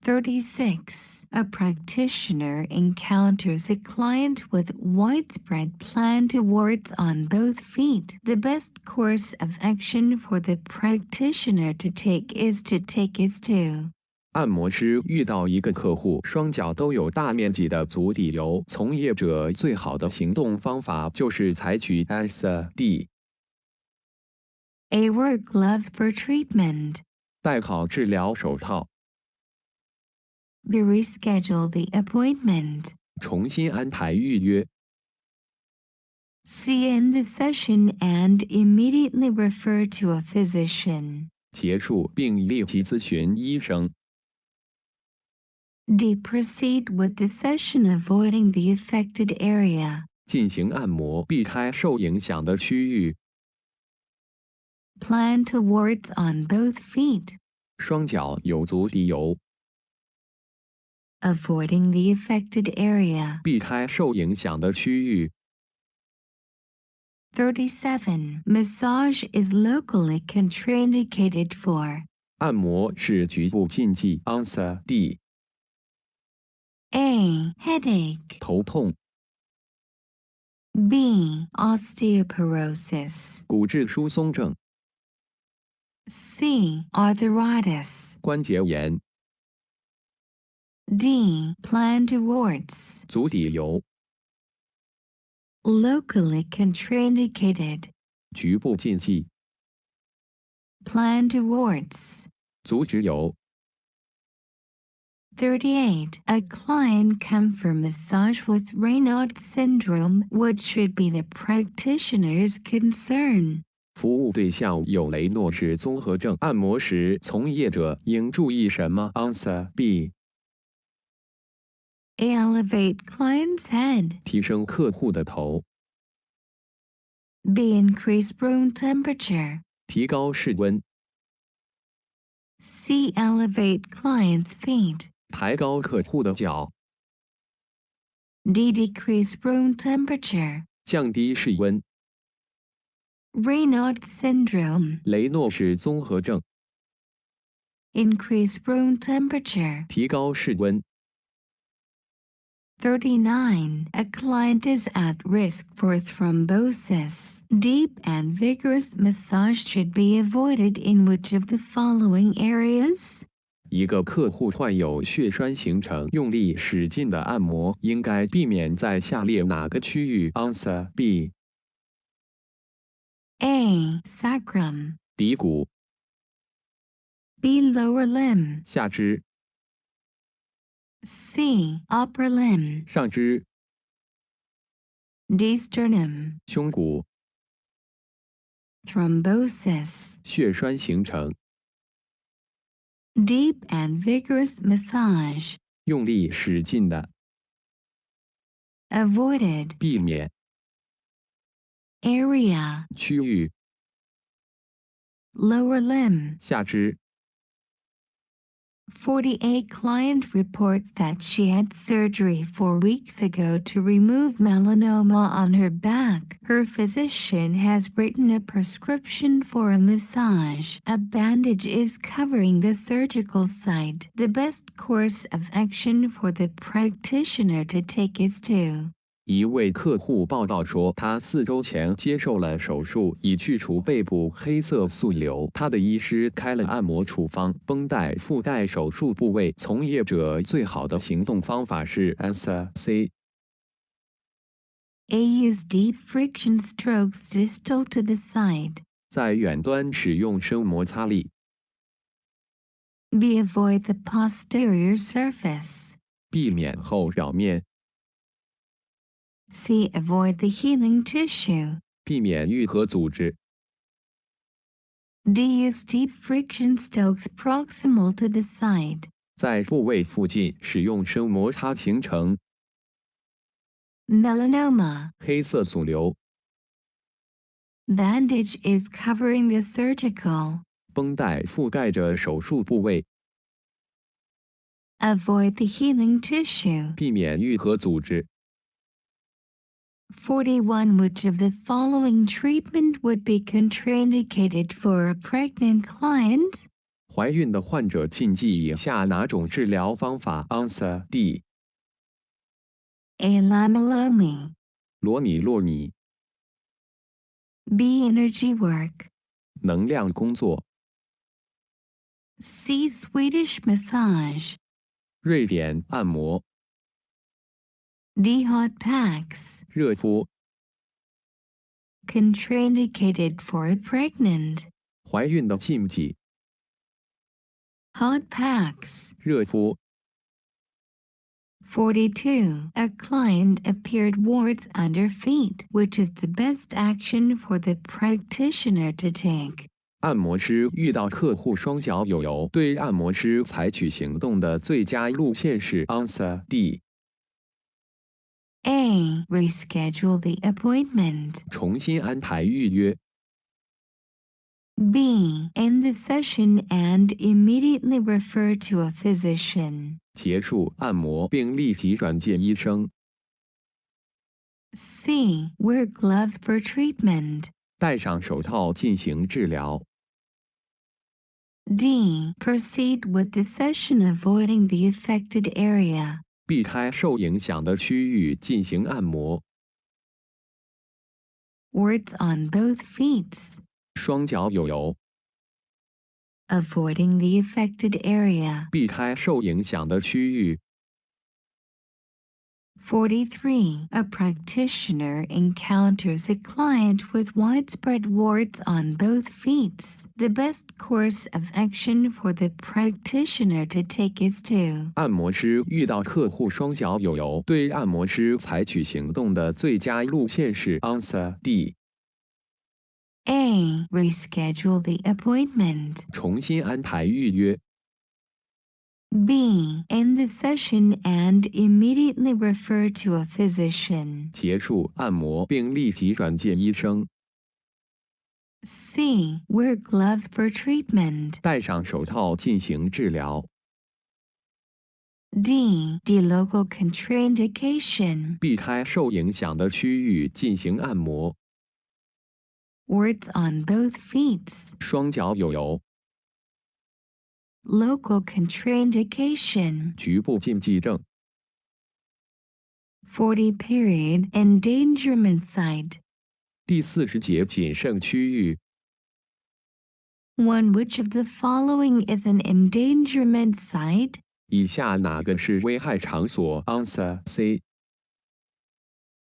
36. A practitioner encounters a client with widespread plantar warts on both feet. The best course of action for the practitioner to take is to 按摩师遇到一个客户双脚都有大面积的足底瘤，从业者最好的行动方法就是采取 S.D. A. Wear gloves for treatment. 戴好治疗手套， B. Reschedule the appointment. 重新安排预约， C. End the session and immediately refer to a physician. 结束并立即咨询医生。 D. Proceed with the session avoiding the affected area. 进行按摩，避开受影响的区域， Plant warts on both feet. 双脚有足底油， Avoiding the affected area. 避开受影响的区域。 37. Massage is locally contraindicated for 按摩是局部禁忌。Answer D. A. Headache. 头痛、 B. Osteoporosis. 骨质疏松症、 C. Arthritis. 关节炎、 D. Plant warts. 足底油、 Locally contraindicated. 局部禁忌、 Plant warts. 足趾油。 38. A client come for massage with Raynaud syndrome. What should be the practitioner's concern? 服务对象有雷诺氏综合症，按摩时从业者应注意什么 ？Answer B. A. Elevate client's head. 提升客户的头， B. Increase room temperature. 提高室温， C. Elevate client's feet. 抬高客户的脚， D. Decrease room temperature. 降低室温。 Raynaud syndrome. 雷诺氏综合症， Increase room temperature. 提高室温。 39. A client is at risk for thrombosis. Deep and vigorous massage should be avoided in which of the following areas? 一个客户患有血栓形成，用力使劲的按摩应该避免在下列哪个区域 ？Answer B. A. Sacrum. 骶骨、 B. Lower limb. 下肢、 C. Upper limb. 上肢、 D. Sternum. 胸骨、 Thrombosis. 血栓形成， Deep and vigorous massage. 用力使劲的， Avoided. 避免 Area. 区域、 Lower limb. 下肢。 48. Client reports that she had surgery 4 weeks ago to remove melanoma on her back. Her physician has written a prescription for a massage. A bandage is covering the surgical site. The best course of action for the practitioner to take is to 一位客户报道说，他4周前接受了手术，以去除背部黑色素瘤。他的医师开了按摩处方，绷带覆盖手术部位。从业者最好的行动方法是 Answer C. A. Use deep friction strokes distal to the site. 在远端使用深摩擦力， B. Avoid the posterior surface. 避免后表面， C. Avoid the healing tissue. 避免愈合组织， D. Use deep friction strokes proximal to the site. 在部位附近使用深摩擦形成 Melanoma. 黑色素瘤， Bandage is covering the surgical. 绷带覆盖着手术部位， Avoid the healing tissue. 避免愈合组织。 41. Which of the following treatment would be contraindicated for a pregnant client? 怀孕的患者禁忌以下哪种治疗方法 ？Answer D. A. Lamellome. 罗米洛米， B. Energy work. 能量工作， C. Swedish massage. 瑞典按摩。 D. Hot packs. 热敷。 Contraindicated for a pregnant. 怀孕的禁忌。 Hot packs. 热敷。 42. A client appeared warts under feet, which is the best action for the practitioner to take. 按摩师遇到客户双脚有油，对按摩师采取行动的最佳路线是 Answer D。 A. Reschedule the appointment. 重新安排预约。 B. End the session and immediately refer to a physician. 结束按摩并立即转介医生。 C. Wear gloves for treatment. 戴上手套进行治疗。 D. Proceed with the session avoiding the affected area. 避开受影响的区域进行按摩。 Warts on both feet. 双脚有油。 Avoiding the affected area. 避开受影响的区域。 43. A practitioner encounters a client with widespread warts on both feet. The best course of action for the practitioner to take is to. 按摩师遇到客户双脚有油，对按摩师采取行动的最佳路线是 Answer D。 A. Reschedule the appointment. 重新安排预约。 B. End the session and immediately refer to a physician. 结束按摩并立即转介医生。 C. Wear gloves for treatment. 戴上手套进行治疗。 D. Local contraindication. 避开受影响的区域进行按摩。 Warts on both feet. 双脚有油。 Local contraindication. 局部禁忌症。 40. Period endangerment site. 第40节谨慎区域。 1. Which of the following is an endangerment site? 以下哪个是危害场所 ？Answer C。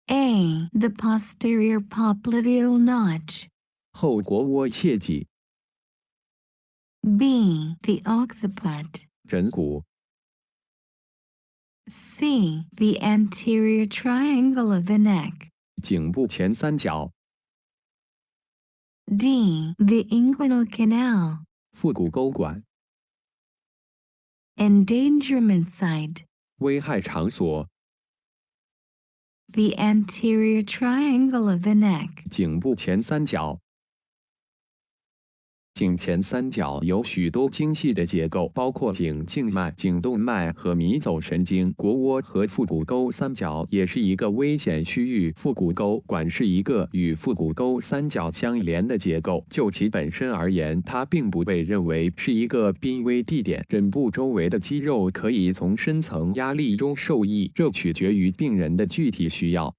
A. The posterior popliteal notch. 后腘窝切脊。 B. The occiput. 枕骨。 C. The anterior triangle of the neck. 颈部前三角。 D. The inguinal canal. 腹股沟管。 Endangerment site. 危害场所。 The anterior triangle of the neck. 颈部前三角。 颈前三角有许多精细的结构，包括颈静脉、颈动脉和迷走神经。腘窝和腹股沟三角也是一个危险区域。腹股沟管是一个与腹股沟三角相连的结构，就其本身而言，它并不被认为是一个濒危地点。枕部周围的肌肉可以从深层压力中受益，这取决于病人的具体需要。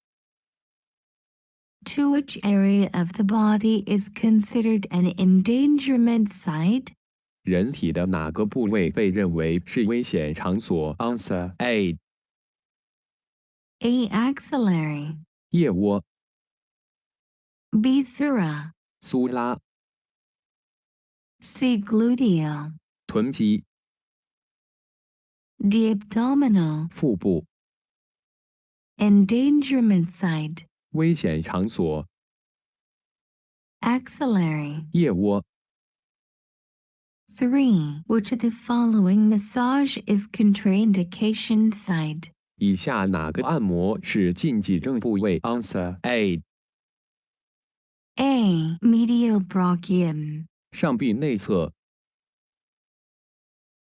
To which area of the body is considered an endangerment site? 人体的哪个部位被认为是危险场所 ？Answer A。 A. Axillary. 腋窝。 B. Sura. 苏拉。 C. Gluteal. 臀肌。 D. Abdominal. 腹部。 Endangerment site. 危险场所。 Axillary. 腋窝。 3. Which of the following massage is contraindication site? 以下哪个按摩是禁忌症部位 ？Answer A。 A. Medial bronchium. 上臂内侧。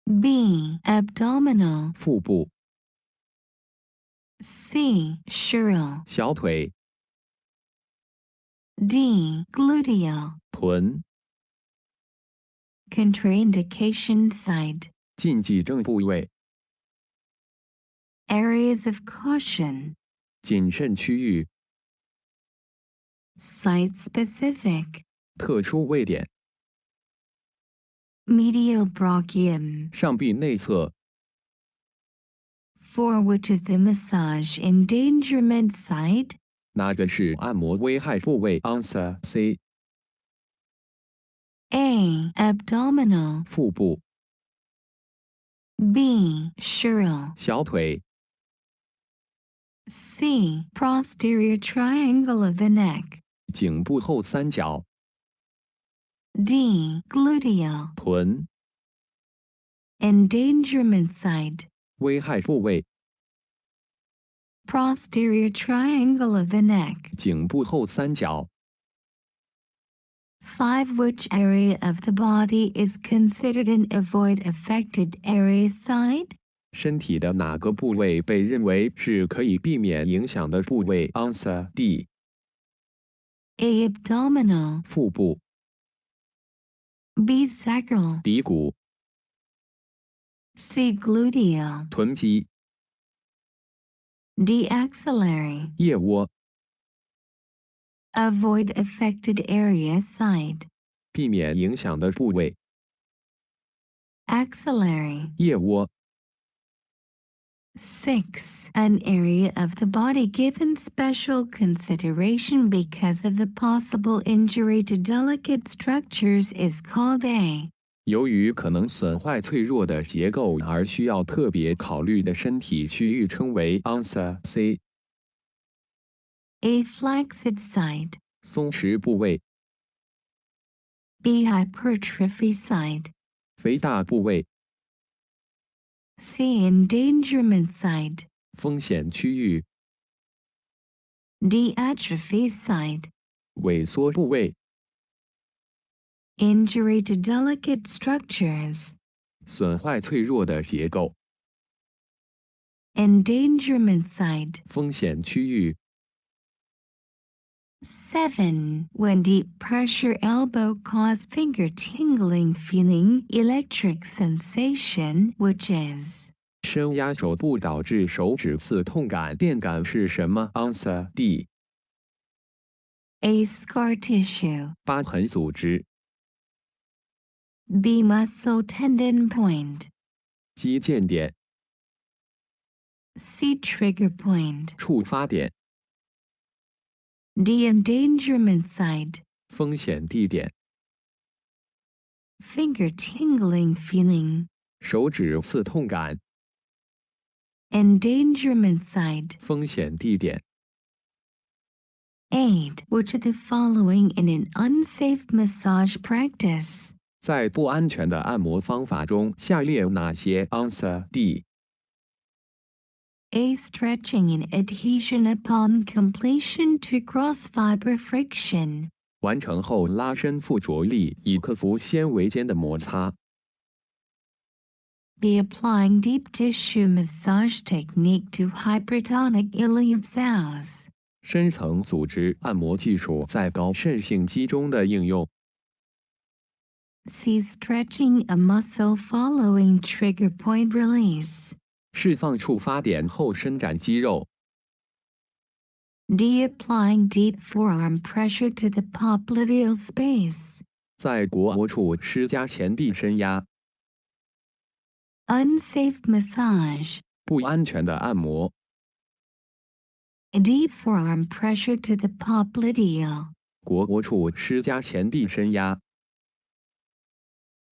B. Abdominal. 腹部。 C. Sural. 小腿。 D. Gluteal. 臀。 Contraindication site. 禁忌症部位。 Areas of caution. 谨慎区域。 Site specific. 特殊位点。Medial bronchium. 上臂内侧。4. Which is the massage endangerment site? 哪个是按摩危害部位 ？Answer C. A. Abdominal. 腹部。B. Sural. 小腿。C. Posterior triangle of the neck. 颈部后三角。D. Gluteal. 臀。Endangerment site. 危害部位。Posterior triangle of the neck. 颈部后三角。5. Which area of the body is considered an avoid affected area site? 身体的哪个部位被认为是可以避免影响的部位 ？Answer D. A. Abdominal. 腹部。B. Sacral. 骶骨。C. Gluteal. 臀肌。D. Axillary. 腋窝。Avoid affected area site. 避免影响的部位。Axillary. 腋窝。6. An area of the body given special consideration because of the possible injury to delicate structures is called a. 由于可能损坏脆弱的结构而需要特别考虑的身体区域称为 Answer C. A. Flaccid site. 松弛部位。B. Hypertrophy site. 肥大部位。C. Endangerment site. 风险区域。D. Atrophy site. 萎缩部位。Injury to delicate structures. 损坏脆弱的结构。Endangerment site. 风险区域。7. When deep pressure elbow cause finger tingling feeling electric sensation, which is 深压手部导致手指刺痛感电感是什么 ？Answer D. A. Scar tissue. 疤痕组织。B. Muscle tendon point. 肌腱点。C. Trigger point. 触发点。D. Endangerment site. 风险地点。Finger tingling feeling. 手指刺痛感。Endangerment site. 风险地点。8. Which of the following in an unsafe massage practice? 在不安全的按摩方法中，下列哪些 ？Answer D. A. Stretching and adhesion upon completion to cross fiber friction. 完成后拉伸附着力，以克服纤维间的摩擦。B. Applying deep tissue massage technique to hypertonic iliac cells. 深层组织按摩技术在高渗性肌中的应用。C. Stretching a muscle following trigger point release. 释放触发点后伸展肌肉。D. Applying deep forearm pressure to the popliteal space. 在腘窝处施加前臂伸压。Unsafe massage. 不安全的按摩。D. Forearm pressure to the popliteal. 腘窝处施加前臂伸压。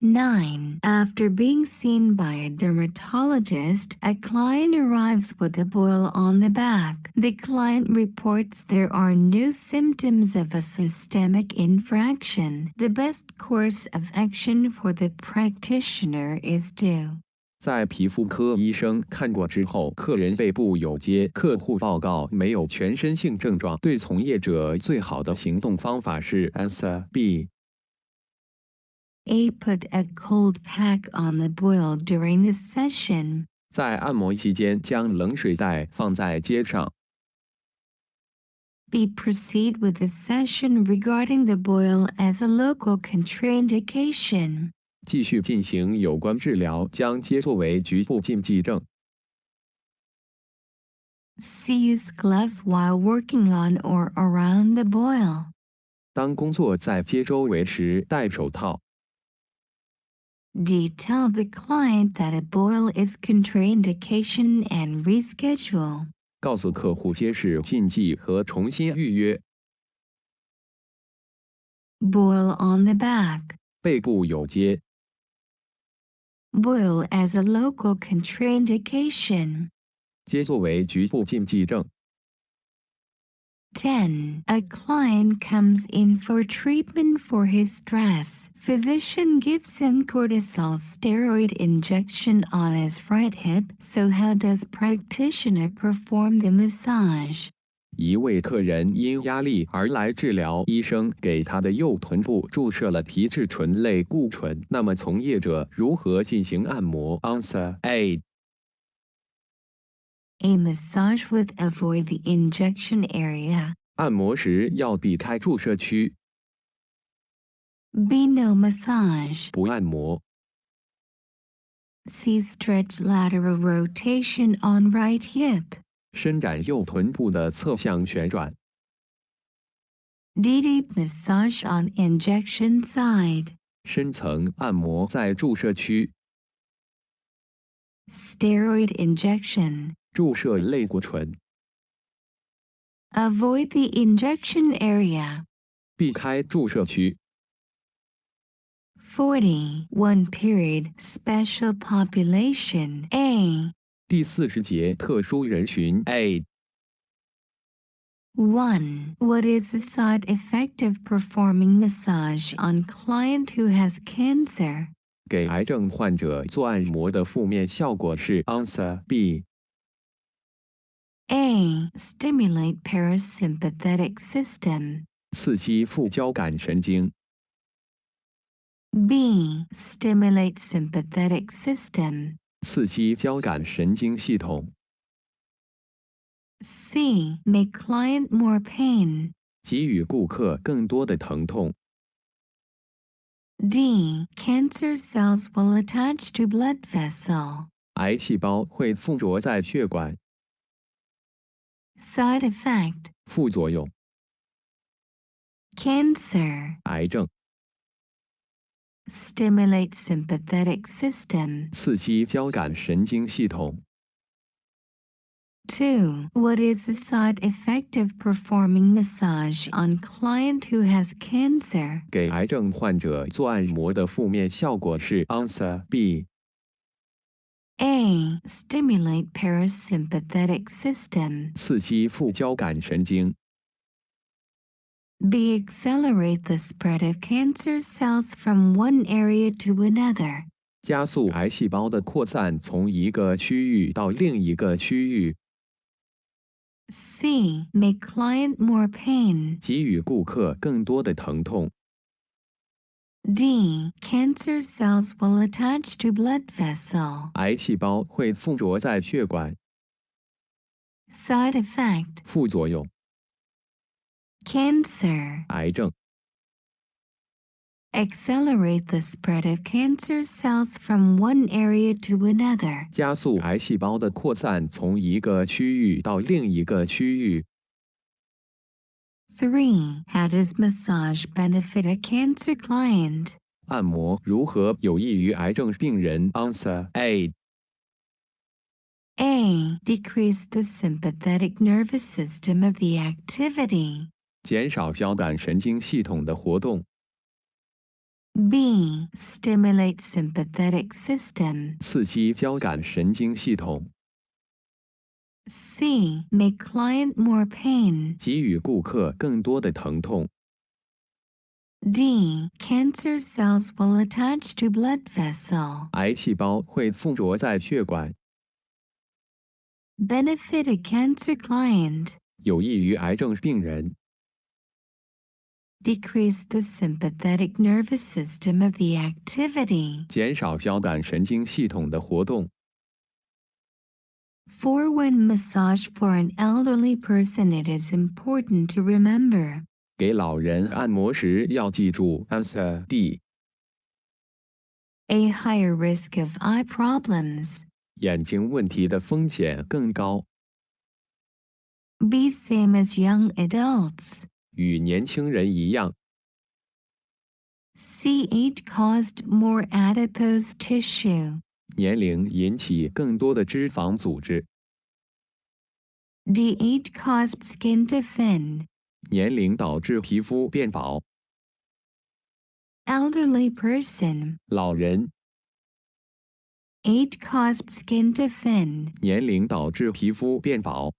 9. After being seen by a dermatologist, a client arrives with a boil on the back. The client reports there are no symptoms of a systemic infraction. The best course of action for the practitioner is to 在皮肤科医生看过之后，客人背部有结，客户报告没有全身性症状，对从业者最好的行动方法是 Answer B. A. Put a cold pack on the boil during the session. 在按摩期间将冷水袋放在街上。B. Proceed with the session regarding the boil as a local contraindication. 继续进行有关治疗，将皆作为局部禁忌症。C. Use gloves while working on or around the boil. 当工作在街周围时戴手套。D. Tell the client that a boil is contraindication and reschedule. 告诉客户揭示禁忌和重新预约。Boil on the back. 背部有疖。Boil as a local contraindication. 疖作为局部禁忌症。10. A client comes in for treatment for his stress. Physician gives him cortisol steroid injection on his right hip. So how does practitioner perform the massage? 一位客人因压力而来治疗，医生给他的右臀部注射了皮质醇类固醇。那么从业者如何进行按摩 ？Answer A. A massage with avoid the injection area. 按摩时要避开注射区。B. No massage. 不按摩。C. Stretch lateral rotation on right hip. 伸展右臀部的侧向旋转。D. Deep massage on injection side. 深层按摩在注射区。Steroid injection. 注射类固醇。Avoid the injection area. 避开注射区。40. One period special population. A. 第40节特殊人群 A. 1. What is the side effect of performing massage on client who has cancer? 给癌症患者做按摩的负面效果是 Answer B. A. Stimulate parasympathetic system. 刺激副交感神经。B. Stimulate sympathetic system. 刺激交感神经系统。C. Make client more pain. 给予顾客更多的疼痛。D. Cancer cells will attach to blood vessel. 癌细胞会附着在血管。Side effect. 副作用。Cancer. 癌症。Stimulate sympathetic system. 刺激交感神经系统。2. What is the side effect of performing massage on client who has cancer? 给癌症患者做按摩的负面效果是 Answer B. A. Stimulate parasympathetic system. 刺激副交感神经。B. Accelerate the spread of cancer cells from one area to another. 加速癌细胞的扩散，从一个区域到另一个区域。C. Make client more pain. 给予顾客更多的疼痛。D. Cancer cells will attach to blood vessel. 癌细胞会附着在血管。Side effect. 副作用。Cancer. 癌症。Accelerate the spread of cancer cells from one area to another. 加速癌细胞的扩散，从一个区域到另一个区域。3. How does massage benefit a cancer client? 按摩如何有益于癌症病人 ？Answer A. A. Decrease the sympathetic nervous system of the activity. 减少交感神经系统的活动。B. Stimulate sympathetic system. 刺激交感神经系统。C. Make client more pain. 给予顾客更多的疼痛。D. Cancer cells will attach to blood vessel. 癌细胞会附着在血管。Benefit a cancer client. 有益于癌症病人。Decrease the sympathetic nervous system of the activity. 减少交感神经系统的活动。For when massage for an elderly person, it is important to remember. 给老人按摩时要记住 Answer D. A higher risk of eye problems. 眼睛问题的风险更高。B. Same as young adults. 与年轻人一样。C8 caused more adipose tissue. 年龄引起更多的脂肪组织。D8 caused skin to thin. 年龄导致皮肤变薄。Elderly person. 老人。8 caused skin to thin. 年龄导致皮肤变薄。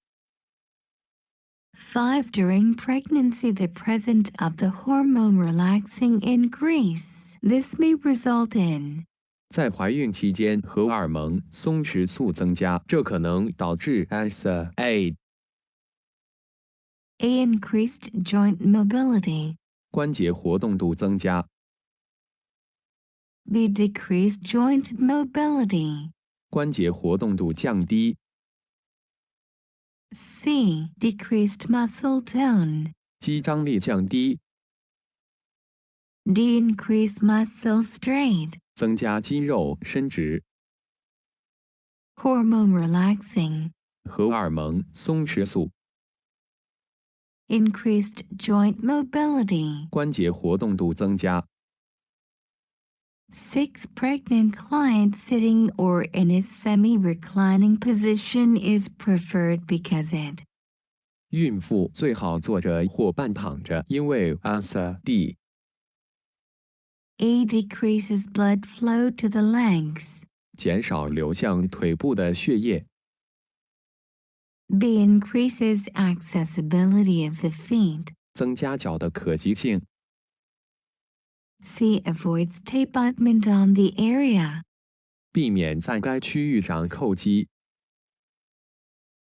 5 During pregnancy, the presence of the hormone relaxing increase. This may result in 在怀孕期间，荷尔蒙松弛素增加，这可能导致 A increased joint mobility, 关节活动度增加 B decreased joint mobility, 关节活动度降低 C decreased muscle tone, 肌张力降低 D increased muscle strength, 增加肌肉伸直 hormone relaxing, 荷尔蒙松弛素 increased joint mobility. 关节活动度增加 6 Pregnant client sitting or in a semi-reclining position is preferred because it 孕妇最好坐着或半躺着，因为 Answer D A decreases blood flow to the legs, 减少流向腿部的血液 B increases accessibility of the feet, 增加脚的可及性 C avoids tape ointment on the area, 避免在该区域上扣肌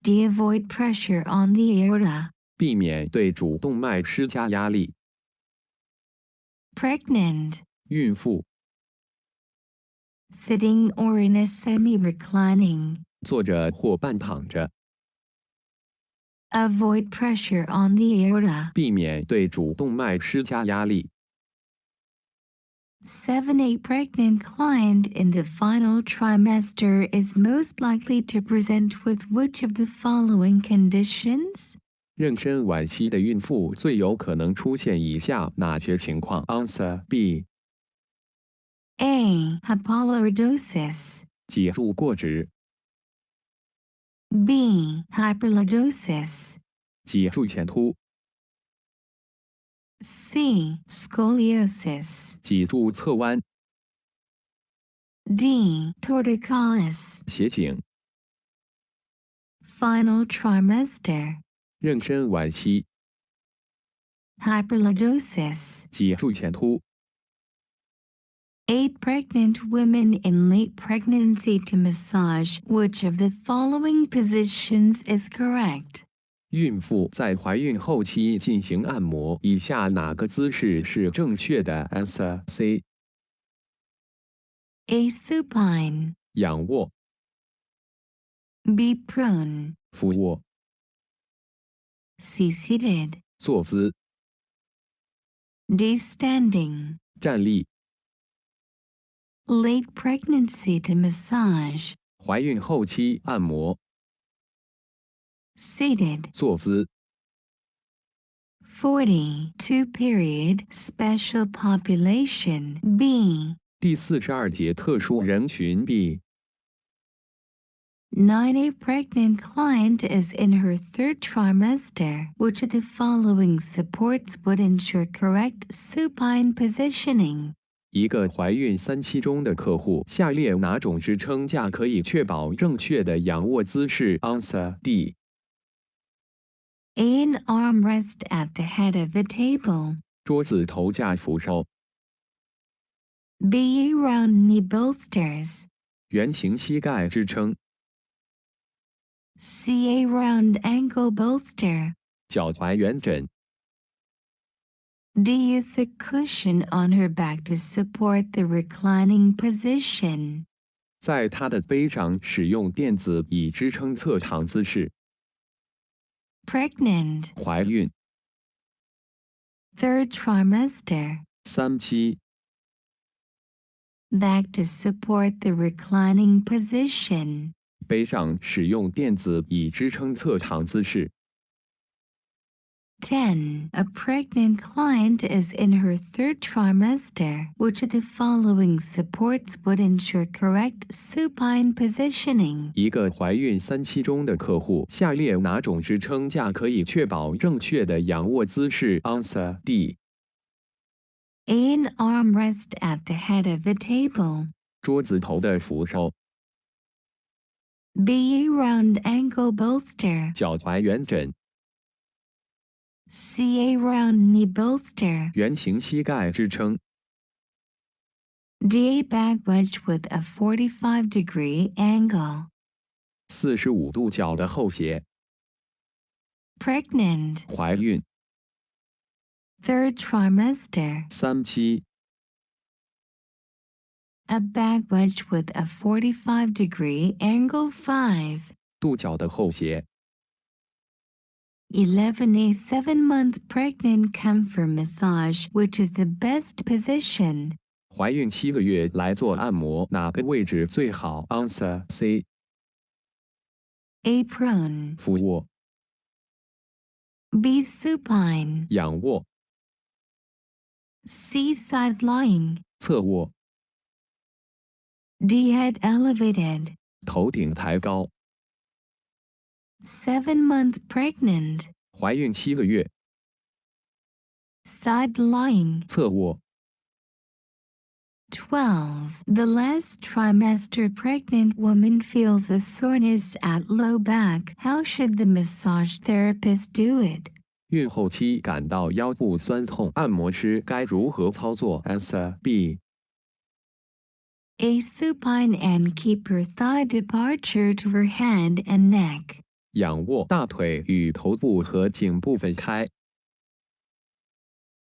D avoid pressure on the aorta. 避免对主动脉施加压力 Pregnant, 孕妇 sitting or in a semi-reclining, 坐着或半躺着 avoid pressure on the aorta. 避免对主动脉施加压力 7 A pregnant client in the final trimester is most likely to present with which of the following conditions? 妊娠晚期的孕妇最有可能出现以下哪些情况 ？Answer B A. Hypolordosis, 脊柱过直 B. Hyperlordosis, 脊柱前凸 C. Scoliosis, 脊柱侧弯 D. Torticollis. 斜颈 Final trimester, 妊娠晚期 hyperlordosis. 脊柱前凸 8 Pregnant women in late pregnancy to massage. Which of the following positions is correct? 孕妇在怀孕后期进行按摩，以下哪个姿势是正确的 ？Answer C A. Supine, 仰卧 B. Prone, 俯卧 C. Seated, 坐姿 D. Standing. 站立 Late pregnancy to massage. 怀孕后期按摩 Seated. 坐姿 42 Period Special Population B. 第42节特殊人群 B 9 A pregnant client is in her third trimester. Which of the following supports would ensure correct supine positioning? 一个怀孕3期中的客户，下列哪种支撑架可以确保正确的仰卧姿势 ？Answer D A. An armrest at the head of the table. 桌子头架扶手 B. Round knee bolsters. 圆形膝盖支撑 C. A. Round ankle bolster. 脚踝圆枕 D. Use a cushion on her back to support the reclining position. 在她的背上使用垫子以支撑侧躺姿势。 Pregnant. 怀孕 Third trimester. 3期 Back to support the reclining position. 背上使用垫子以支撑侧躺姿势。10. A pregnant client is in her third trimester. Which of the following supports would ensure correct supine positioning?一个怀孕3期中的客户，下列哪种支撑架可以确保正确的仰卧姿势 ？Answer D. A. An armrest at the head of the table. 桌子头的扶手， B. A round ankle bolster. 脚踝圆枕， C. A round knee bolster. 圆形膝盖支撑， D. A back wedge with a 45-degree angle. 45度角的后斜， Pregnant. 怀孕， Third trimester. 3期， A back wedge with a 45-degree angle 5. 度角的后斜， 11. A 7-month pregnant come for massage. Which is the best position? 怀孕7个月来做按摩，哪个位置最好 ？Answer C. A. Prone. 俯卧， B. Supine. 仰卧， C. Side lying. 侧卧， D. Head elevated. 头顶抬高。 7-month pregnant. 怀孕7个月， Side lying. 侧卧。 12. The last trimester pregnant woman feels a soreness at low back. How should the massage therapist do it? 孕后期感到腰部酸痛，按摩师该如何操作 ？Answer B. A. Supine and keep her thigh departure to her head and neck. 仰卧，大腿与头部和颈部分开。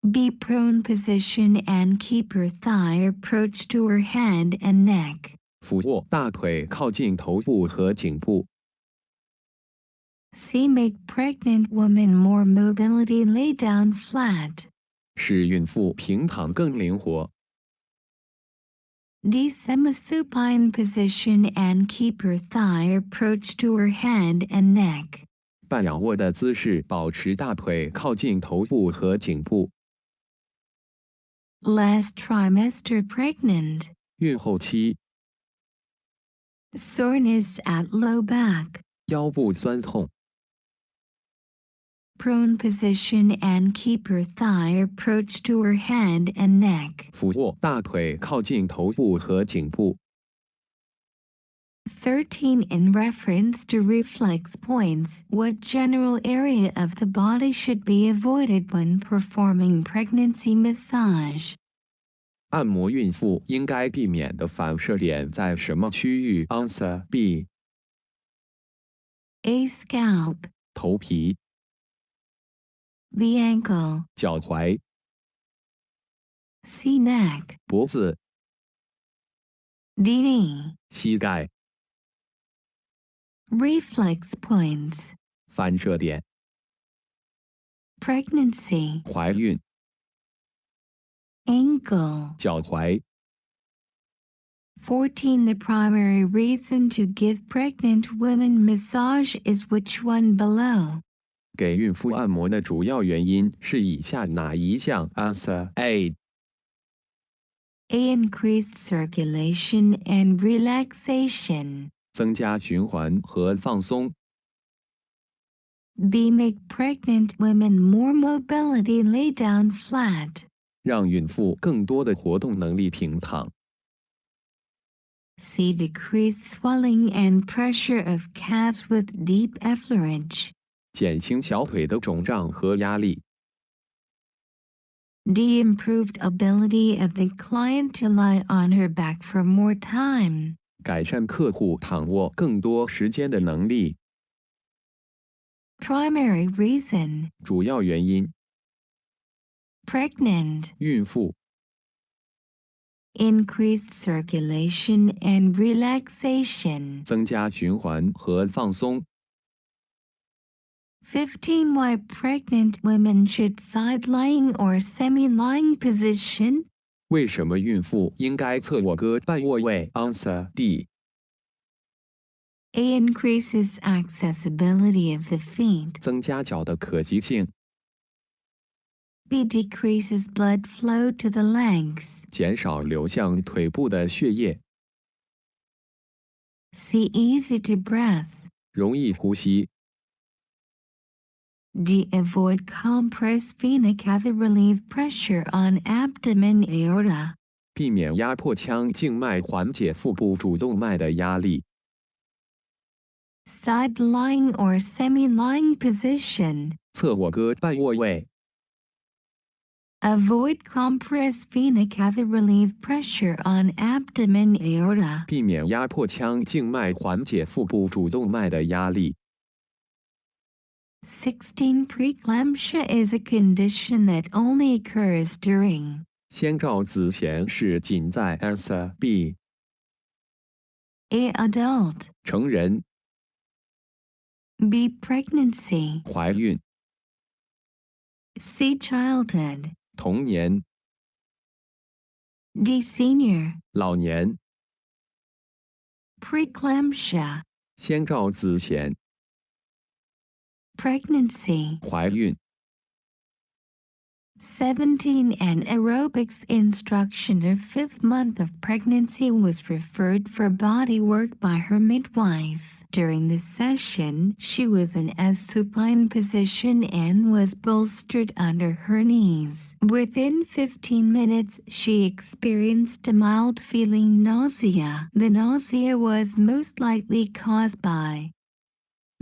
B. Prone position and keep her thigh approach to her head and neck. 俯卧，大腿靠近头部和颈部。 C. Make pregnant woman more mobility lay down flat. 使孕妇平躺更灵活。 D. Semi-supine position and keep her thigh approach to her head and neck. 半仰卧的姿势，保持大腿靠近头部和颈部。 Last trimester pregnant. 孕后期， Soreness at low back. 腰部酸痛。 Prone position and keep her thigh approach to her head and neck. 俯卧，大腿靠近头部和颈部。 13. In reference to reflex points, what general area of the body should be avoided when performing pregnancy massage? 按摩孕妇应该避免的反射点在什么区域 ？Answer B. A. Scalp. 头皮、 B. Ankle. 脚踝、 C. Neck. 脖子、 D. Knee. 膝盖。 Reflex points. 反射点， Pregnancy. 怀孕、 Ankle. 脚踝。 14. The primary reason to give pregnant women massage is which one below? 给孕妇按摩的主要原因是以下哪一项 ？Answer A. A. Increased circulation and relaxation. 增加循环和放松。 B. Make pregnant women more mobility lay down flat. 让孕妇更多的活动能力平躺。 C. Decrease swelling and pressure of calves with deep effleurage. 减轻小腿的肿胀和压力。 D. Improved ability of the client to lie on her back for more time. 改善客户躺卧更多时间的能力。 Primary reason. 主要原因， Pregnant. 孕妇 Increased circulation and relaxation. 增加循环和放松。 15. Why pregnant women should side lying or semi-lying position? 为什么孕妇应该侧卧搁半卧位 ？Answer D. A. Increases accessibility of the feet. 增加脚的可及性。B decreases blood flow to the legs. 减少流向腿部的血液。 C easy to breathe. 容易呼吸。 D avoid compress vena cava relieve pressure on abdomen aorta. 避免压迫腔静脉，缓解腹部主动脉的压力。 Side lying or semi-lying position. 侧卧鸽半卧位。 Avoid compress vena cava relieve pressure on abdomen aorta. 避免压迫腔静脉，缓解腹部主动脉的压力。 16. Preeclampsia is a condition that only occurs during. 先兆子痫是仅在 Answer B A adult. 成人 B pregnancy. 怀孕 C childhood. 童年 D senior. 老年 Preeclampsia. 先兆子痫 Pregnancy. 怀孕 17. An aerobics instruction of 5th month of pregnancy was referred for body work by her midwife. During the session, she was in a supine position and was bolstered under her knees. Within 15 minutes, she experienced a mild feeling nausea. The nausea was most likely caused by.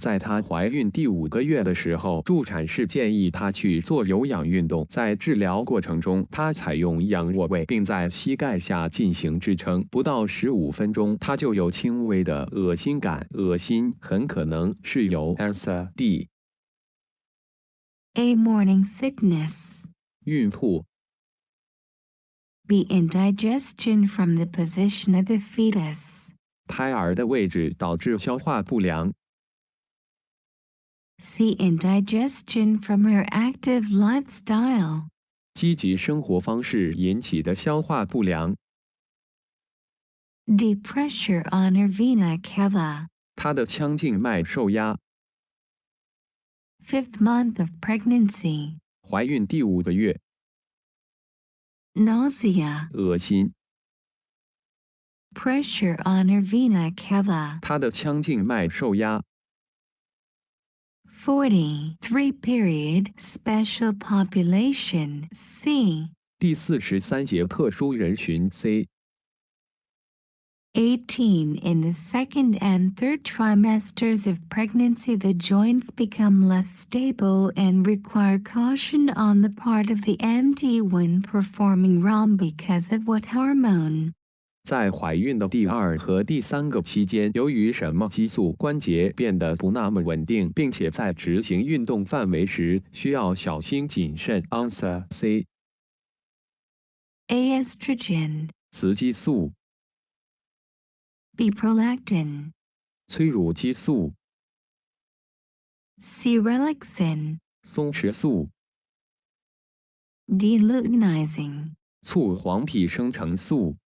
在她怀孕第5个月的时候，助产士建议她去做有氧运动。在治疗过程中，她采用仰卧位，并在膝盖下进行支撑。不到15分钟，她就有轻微的恶心感。恶心很可能是由 Answer D A morning sickness. 孕吐 B indigestion from the position of the fetus. 胎儿的位置导致消化不良。 C indigestion from her active lifestyle. 积极生活方式引起的消化不良。 D pressure on her vena cava. 她的腔静脉受压。 5th month of pregnancy. 怀孕第5个月。 Nausea. 恶心。 Pressure on her vena cava. 她的腔静脉受压。 43. Period special population C. 第43节特殊人群 C。 18. In the second and third trimesters of pregnancy, the joints become less stable and require caution on the part of the MD when performing ROM because of what hormone? 在怀孕的第2和第3个期间，由于什么激素，关节变得不那么稳定，并且在执行运动范围时需要小心谨慎。Answer C。 A estrogen. 雌激素、 B prolactin. 催乳激素、 C relaxin. 松弛素、 D luteinizing. 促黄体生成素。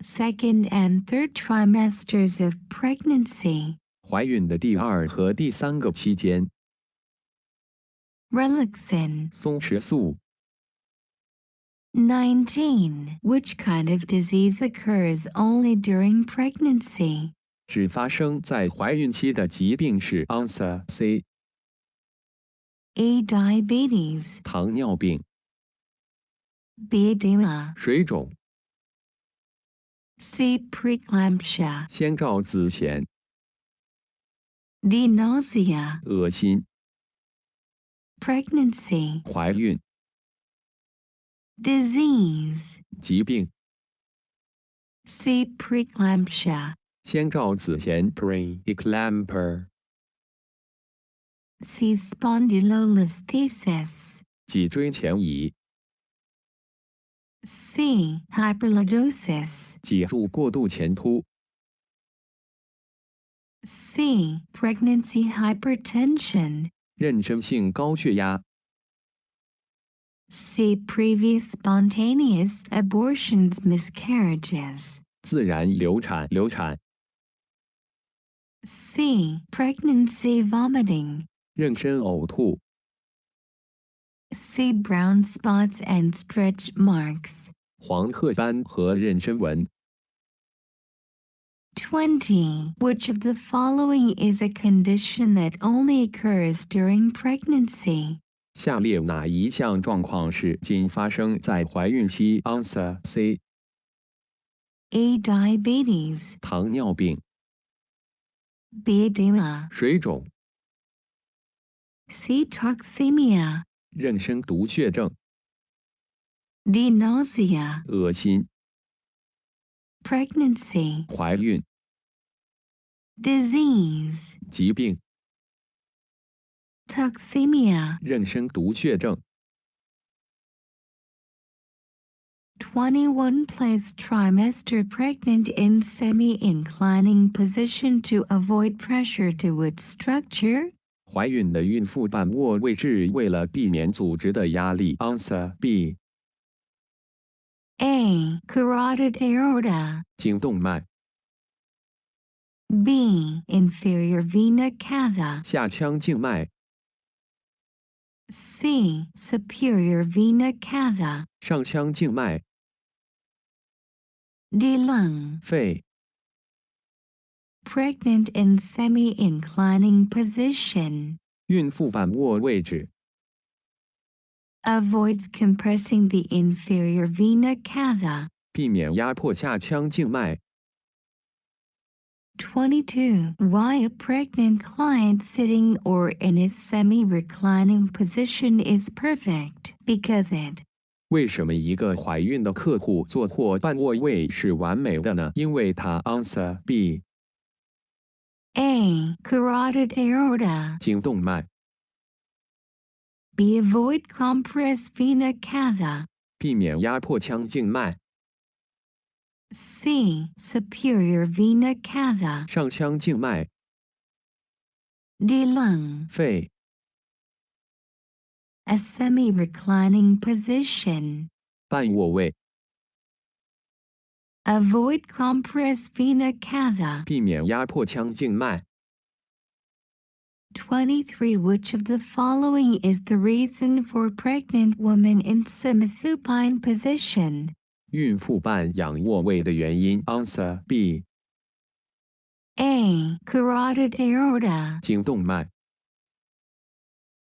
Second and third trimesters of pregnancy. 怀孕的第2和第3个期间， Relaxin. 松弛素。 19. Which kind of disease occurs only during pregnancy? 只发生在怀孕期的疾病是 Answer C。 A diabetes. 糖尿病、 B edema. 水肿、 C preeclampsia. 先兆子痫、 D nausea. 恶心、 Pregnancy. 怀孕、 Disease. 疾病、 C preeclampsia. 先兆子痫 Preeclampsia、 C spondylolisthesis. 脊椎前移、 C hyperlordosis. 脊柱过度前凸、 C pregnancy hypertension. 妊娠性高血压、 C previous spontaneous abortions miscarriages. 自然流产、C pregnancy vomiting. 妊娠呕吐、C. Brown spots and stretch marks. 黄褐斑和妊娠纹。20. Which of the following is a condition that only occurs during pregnancy? 下列哪一项状况是仅发生在怀孕期 ？Answer C. A. Diabetes. 糖尿病、 B. Edema. 水肿、 C. Toxemia. 妊娠毒血症、 D. Nausea. 恶心、 Pregnancy. 怀孕、 Disease. 疾病、 Toxemia. 妊娠毒血症。 21. Place trimester pregnant in semi-inclining position to avoid pressure to which structure? 怀孕的孕妇半卧位置为了避免组织的压力。Answer B. A. Carotid aorta. 颈动脉、 B. Inferior vena cava. 下腔静脉、 C. Superior vena cava. 上腔静脉、 D. Lung. 肺。 Pregnant in semi-inclining position. 孕妇半卧位置 Avoids compressing the inferior vena cava. 避免压迫下腔静脉。 22. Why a pregnant client sitting or in a semi-reclining position is perfect? Because it. 为什么一个怀孕的客户坐或半卧位是完美的呢？因为它 Answer B. A. Carotid aorta. 颈动脉 B. Avoid compressed vena cava. 避免压迫腔静脉。 C. Superior vena cava. 上腔静脉 D. Lung. 肺 A semi-reclining position. 半卧位 Avoid compressed vena cava. 避免压迫腔静脉。 23. Which of the following is the reason for pregnant women in semisupine position? 孕妇半仰卧位的原因 Answer B. A. Carotid aorta. 颈动脉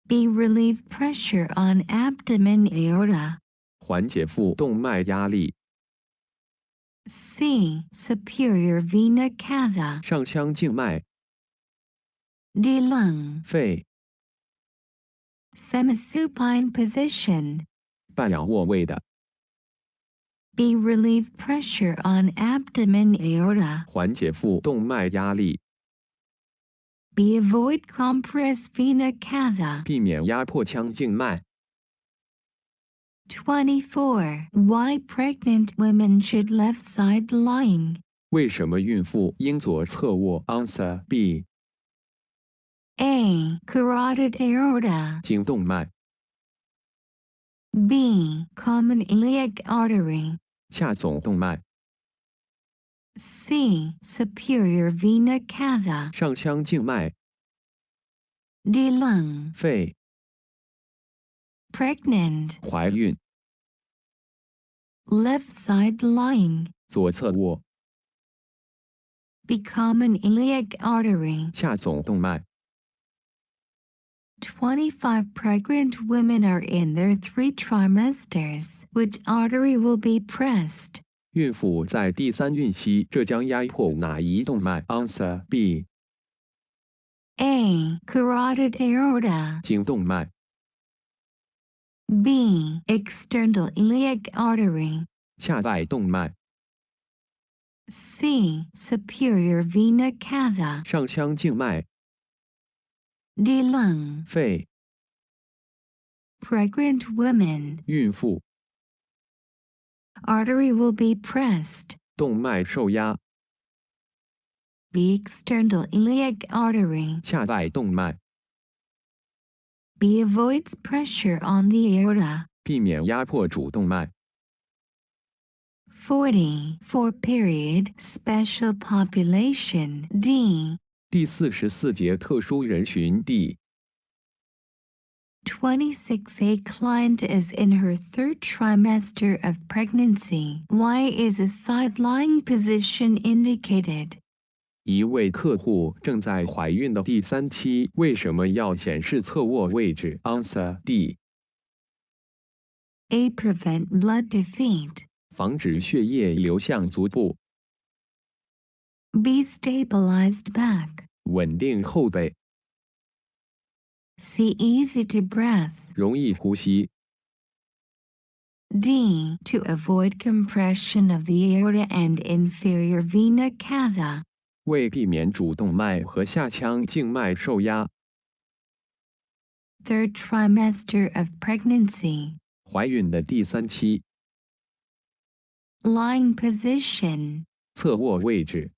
B. Relieve pressure on abdomen aorta. 缓解腹动脉压力。 C. Superior vena cava. 上腔静脉 D. Lung. 肺 Semisupine position. 半仰卧位的 B. Relieve pressure on abdomen aorta. 缓解腹动脉压力。 B. Avoid compressed vena cava. 避免压迫腔静脉。 24. Why pregnant women should left side lying? 为什么孕妇应左侧卧 Answer B. A. Carotid aorta. 颈动脉 B. Common iliac artery. 下总动脉 C. Superior vena cava. 上腔静脉 D. Lung. 肺 Pregnant. 怀孕 Left side lying. 左侧卧 B. Common iliac artery. 下总动脉。 25. Pregnant women are in their 3 trimesters. Which artery will be pressed? 孕妇在第3孕期，这将压迫哪一动脉 ？Answer B. A. Carotid aorta. 颈动脉 B. External iliac artery. 下带动脉 C. Superior vena cava. 上腔静脉 D. Lung. 肺 Pregnant women. 孕妇 Artery will be pressed. 动脉受压 B. External iliac artery. 下带动脉 B. Avoids pressure on the aorta. 避免压迫主动脉。 40. For period special population. D.第44节特殊人群 D. 26. A client is in her third trimester of pregnancy. Why is a side lying position indicated? 一位客户正在怀孕的第3期，为什么要显示侧卧位置 ？Answer D. A. Prevent blood defeat. 防止血液流向足部， B. Stabilized back. 稳定后背， C. Easy to breathe. 容易呼吸。 D. To avoid compression of the aorta and inferior vena cava. 为避免主动脉和下腔静脉受压。 Third trimester of pregnancy. 怀孕的第3期， Lying position. 侧卧位置，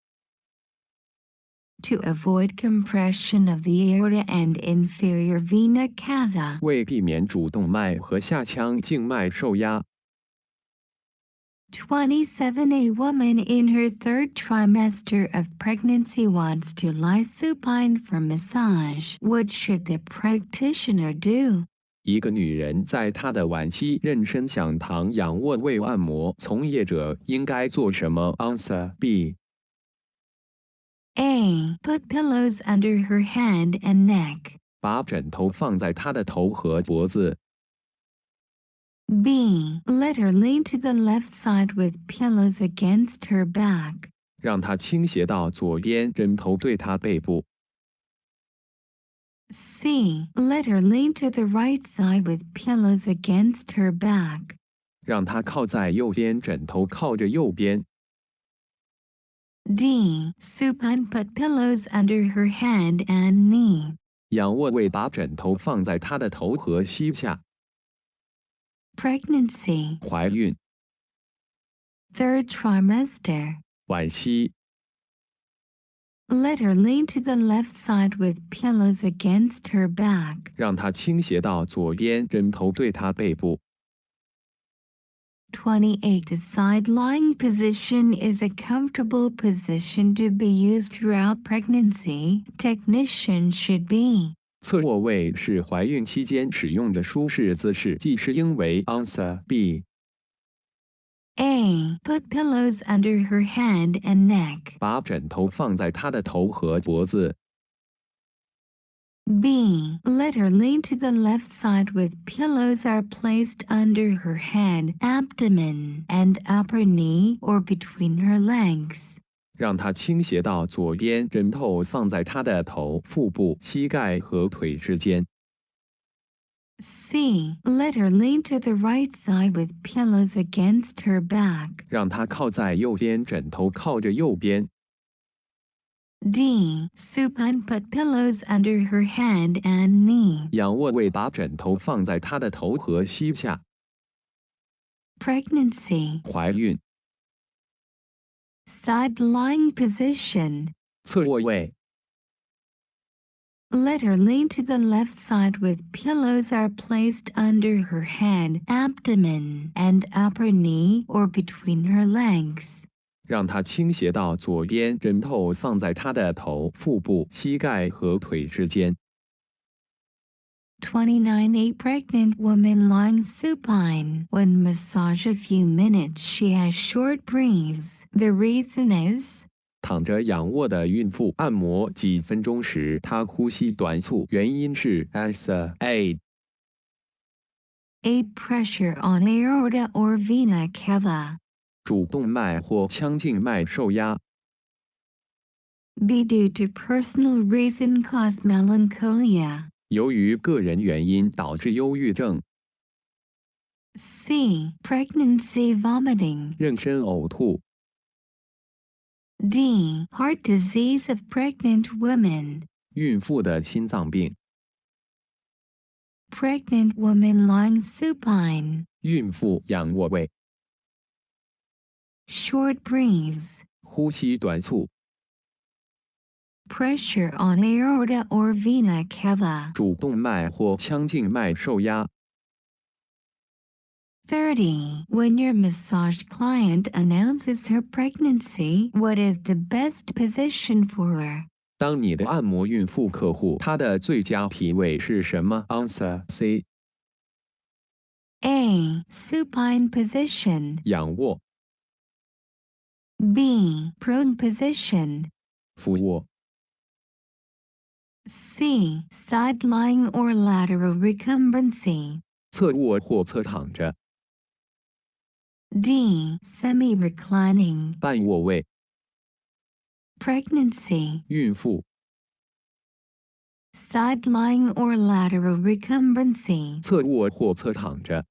To avoid compression of the aorta and inferior vena cava. 为避免主动脉和下腔静脉受压。 27. A woman in her third trimester of pregnancy wants to lie supine for massage. What should the practitioner do? 一个女人在她的晚期妊娠想躺仰卧位按摩，从业者应该做什么 ？Answer B. A. Put pillows under her head and neck. 把枕头放在她的头和脖子。 B. Let her lean to the left side with pillows against her back. 让她倾斜到左边，枕头对她背部。 C. Let her lean to the right side with pillows against her back. 让她靠在右边，枕头靠着右边。 D. Supine put pillows under her head and knee. 仰卧位把枕头放在她的头和膝下。 Pregnancy. 怀孕， Third trimester. 晚期， Let her lean to the left side with pillows against her back. 让她倾斜到左边，枕头对她背部。 28. The side lying position is a comfortable position to be used throughout pregnancy. Technician should be. 侧卧位是怀孕期间使用的舒适姿势，即是应为 Answer B. A. Put pillows under her head and neck. 把枕头放在她的头和脖子。 B. Let her lean to the left side with pillows are placed under her head, abdomen, and upper knee or between her legs. 让她倾斜到左边，枕头放在她的头、腹部、膝盖和腿之间。 C. Let her lean to the right side with pillows against her back. 让她靠在右边，枕头靠着右边。 D. Supine put pillows under her head and knee. 仰卧位把枕头放在她的头和膝下。 Pregnancy. 怀孕， Side lying position. 侧卧位， Let her lean to the left side with pillows are placed under her head, abdomen, and upper knee or between her legs. 让她倾斜到左边，枕头放在她的头、腹部、膝盖和腿之间。 29. A pregnant woman lying supine. When massage a few minutes she has short breaths. The reason is? 躺着仰卧的孕妇按摩几分钟时，她呼吸短促，原因是 Answer A. A. Pressure on aorta or vena cava. 主动脉或腔静脉受压。 B. Due to personal reason cause melancholia. 由于个人原因导致忧郁症。 C. Pregnancy vomiting. 妊娠呕吐。 D. Heart disease of pregnant women. 孕妇的心脏病。 Pregnant woman lying supine. 孕妇仰卧位。 Short breaths. 呼吸短促。 Pressure on aorta or vena cava. 主动脉或腔静脉受压。 30. When your massage client announces her pregnancy, what is the best position for her? 当你的按摩孕妇客户，她的最佳体位是什么 ？Answer C. A. Supine position. 仰卧、 B. Prone position. 俯卧、 C. Side lying or lateral recumbency. 侧卧或侧躺着、 D. Semi-reclining. 半卧位、 Pregnancy. 孕妇、 Side lying or lateral recumbency. 侧卧或侧躺着。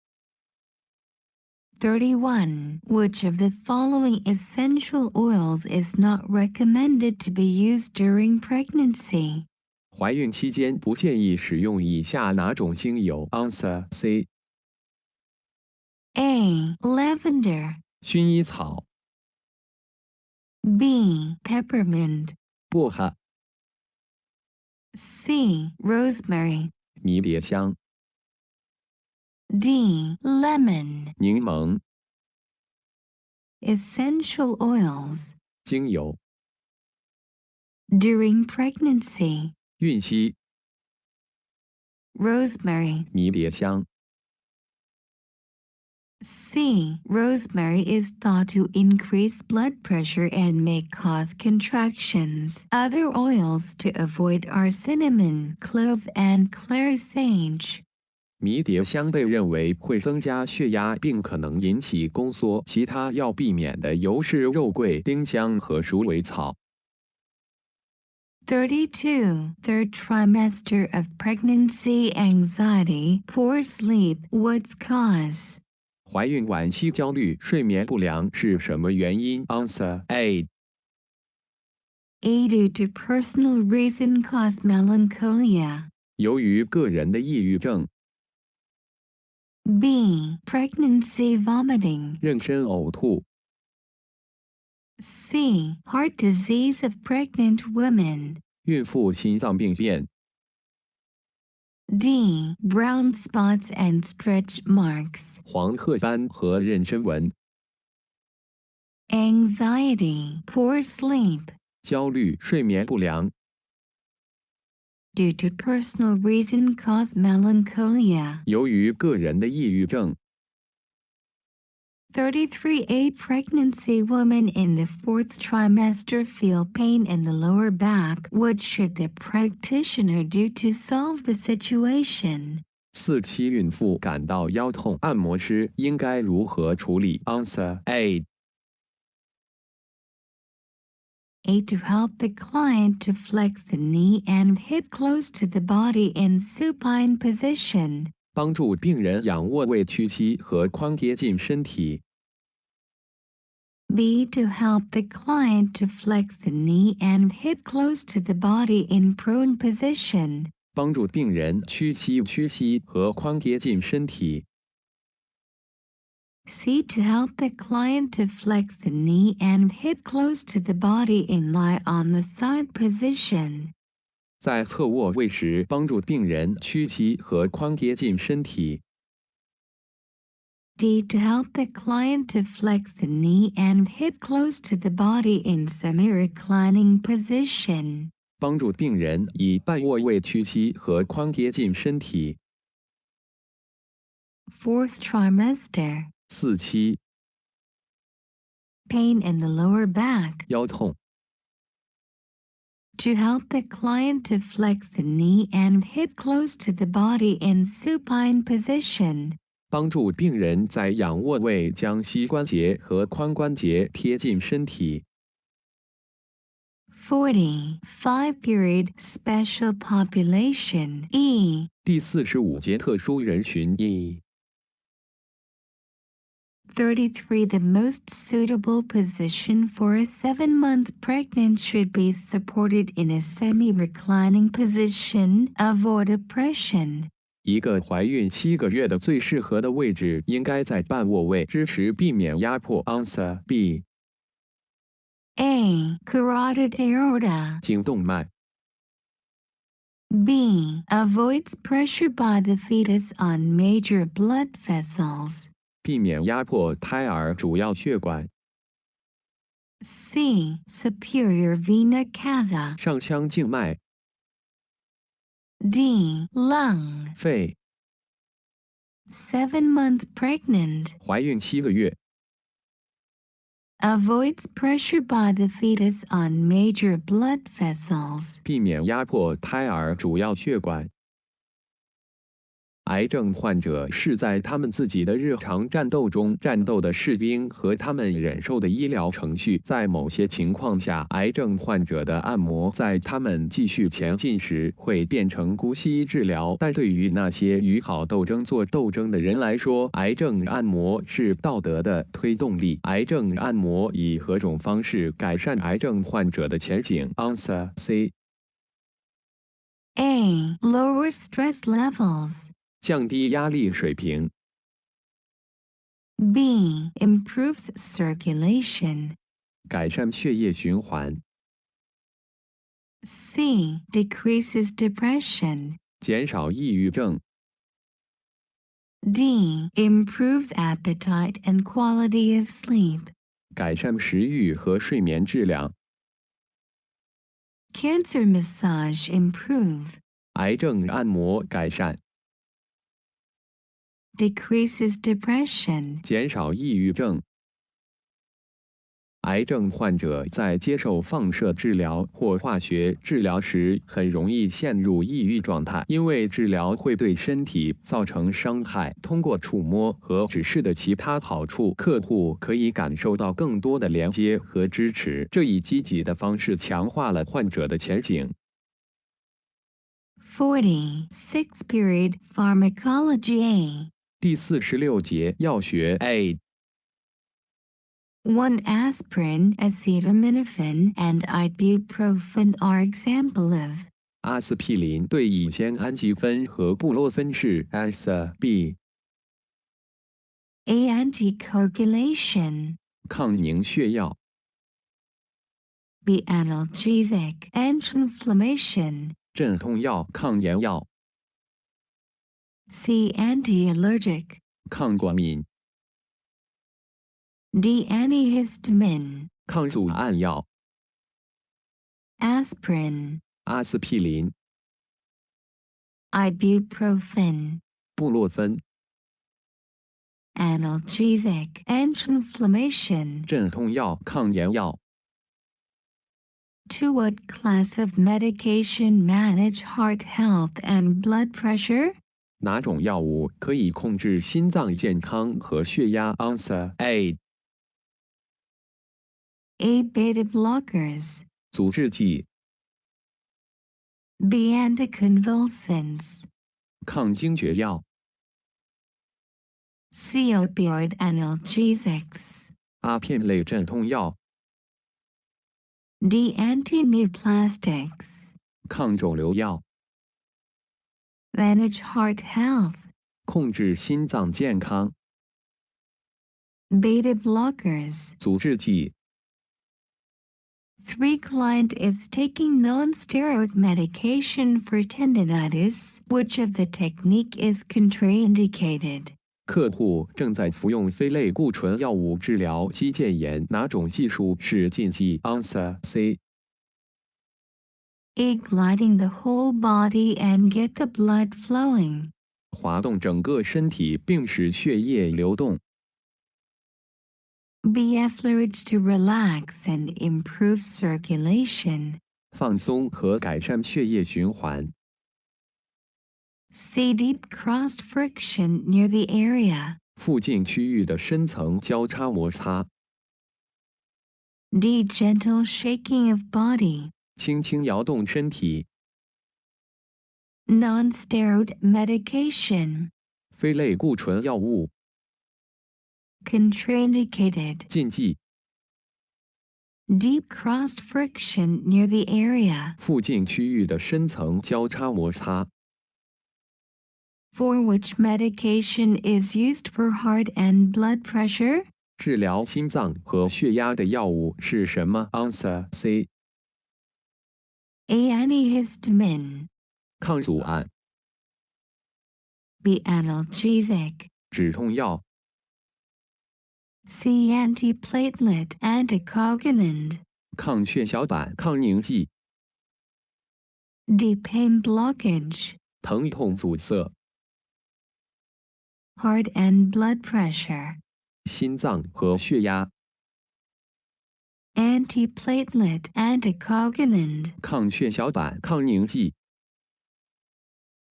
31. Which of the following essential oils is not recommended to be used during pregnancy? 怀孕期间不建议使用以下哪种精油 ？Answer C. A. Lavender. 薰衣草、 B. Peppermint. 薄荷、 C. Rosemary. 迷迭香、 D. Lemon. 柠檬、 Essential oils. 精油。 During pregnancy. 孕期、 Rosemary. 迷迭香。 C. Rosemary is thought to increase blood pressure and may cause contractions. Other oils to avoid are cinnamon, clove, and clary sage. 迷迭香被认为会增加血压，并可能引起宫缩。其他要避免的油是肉桂、丁香和鼠尾草。 32. Third trimester of pregnancy anxiety, poor sleep. What's cause? 怀孕晚期焦虑、睡眠不良是什么原因 ？Answer A. A. Due to personal reason cause melancholia. 由于个人的抑郁症、 B. Pregnancy vomiting. 妊娠呕吐、 C. Heart disease of pregnant women. 孕妇心脏病变、 D. Brown spots and stretch marks. 黄褐斑和妊娠纹、 Anxiety, poor sleep. 焦虑、睡眠不良。 Due to personal reason cause melancholia. 由于个人的抑郁症。 33. A pregnancy woman in the fourth trimester feel pain in the lower back. What should the practitioner do to solve the situation? 4期孕妇感到腰痛，按摩师应该如何处理 ？Answer A. A. To help the client to flex the knee and hip close to the body in supine position. 帮助病人仰卧位屈膝和髋贴近身体。 B. To help the client to flex the knee and hip close to the body in prone position. 帮助病人屈膝和髋贴近身体。 C. To help the client to flex the knee and hip close to the body in lie on the side position. 在侧卧位时，帮助病人屈膝和髋贴近身体。 D. To help the client to flex the knee and hip close to the body in semi-reclining position. 帮助病人以半卧位屈膝和髋贴近身体。 Fourth trimester. 4期 Pain in the lower back. 腰痛。 To help the client to flex the knee and hip close to the body in supine position. 帮助病人在仰卧位将膝关节和髋关节贴近身体。 40. 5-period special population. E. 第45节特殊人群 E. 33. The most suitable position for a 7-month pregnant should be supported in a semi-reclining position. Avoid oppression. 一个怀孕7个月的最适合的位置应该在半卧位，支持避免压迫。Answer B. A. Carotid aorta. 颈动脉。 B. Avoids pressure by the fetus on major blood vessels. 避免压迫胎儿主要血管。C. Superior vena cava. 上腔静脉、 D. Lung. 肺、 7 months pregnant. 怀孕7个月。 Avoids pressure by the fetus on major blood vessels. 避免压迫胎儿主要血管。癌症患者是在他们自己的日常战斗中战斗的士兵和他们忍受的医疗程序。在某些情况下，癌症患者的按摩在他们继续前进时会变成姑息治疗，但对于那些与好斗争做斗争的人来说，癌症按摩是道德的推动力。癌症按摩以何种方式改善癌症患者的前景 ？Answer C. A. Lower stress levels. 降低压力水平。 B. Improves circulation. 改善血液循环。 C. Decreases depression. 减少抑郁症。 D. Improves appetite and quality of sleep. 改善食欲和睡眠质量。 Cancer massage improve. 癌症按摩改善。 Decreases depression. 减少抑郁症。癌症患者在接受放射治疗或化学治疗时很容易陷入抑郁状态，因为治疗会对身体造成伤害。通过触摸和指示的其他好处，客户可以感受到更多的连接和支持，这以积极的方式强化了患者的前景。40. 6th period Pharmacology A. 第46节药学 A。 1. Aspirin, acetaminophen, and ibuprofen are example of 阿司匹林对乙酰氨基酚和布洛芬是 S.B. A. Anticoagulation. 抗凝血药。 B. Analgesic, anti-inflammation. 镇痛药、抗炎药。 C. Anti-allergic. 抗过敏。 D. Antihistamine. 抗组胺药。 Aspirin. 阿司匹林。 Ibuprofen. 布洛芬。 Analgesic, anti-inflammation. 镇痛药、抗炎药。 To what class of medication manage heart health and blood pressure? 哪种药物可以控制心脏健康和血压 ？Answer A. A. Beta blockers. 阻滞剂。 B. Anticonvulsants. 抗惊厥药。 C. Opioid analgesics. 阿片类镇痛药。 D. Antineoplastics. 抗肿瘤药。 Manage heart health. 控制心脏健康。 Beta blockers. 阻滞剂。 3. Client is taking non-steroid medication for tendinitis. Which of the technique is contraindicated? 客户正在服用非类固醇药物治疗肌腱炎，哪种技术是禁忌 ？Answer C. A. Gliding the whole body and get the blood flowing. 滑动整个身体并使血液流动。 B. Effleurage to relax and improve circulation. 放松和改善血液循环。 C. Deep cross friction near the area. 附近区域的深层交叉摩擦。 D. Gentle shaking of body. 轻轻摇动身体。 Non-steroid medication. 非类固醇药物。 Contraindicated. 禁忌。 Deep cross friction near the area. 附近区域的深层交叉摩擦。 For which medication is used for heart and blood pressure? 治疗心脏和血压的药物是什么 ？Answer C. A. Antihistamine. 抗组胺。 B. Analgesic. 止痛药。C. Antiplatelet anticoagulant. 抗血小板抗凝剂。 D. Pain blockage. 疼痛阻塞。 Heart and blood pressure. 心脏和血压。 Antiplatelet anticoagulant. 抗血小板抗凝剂。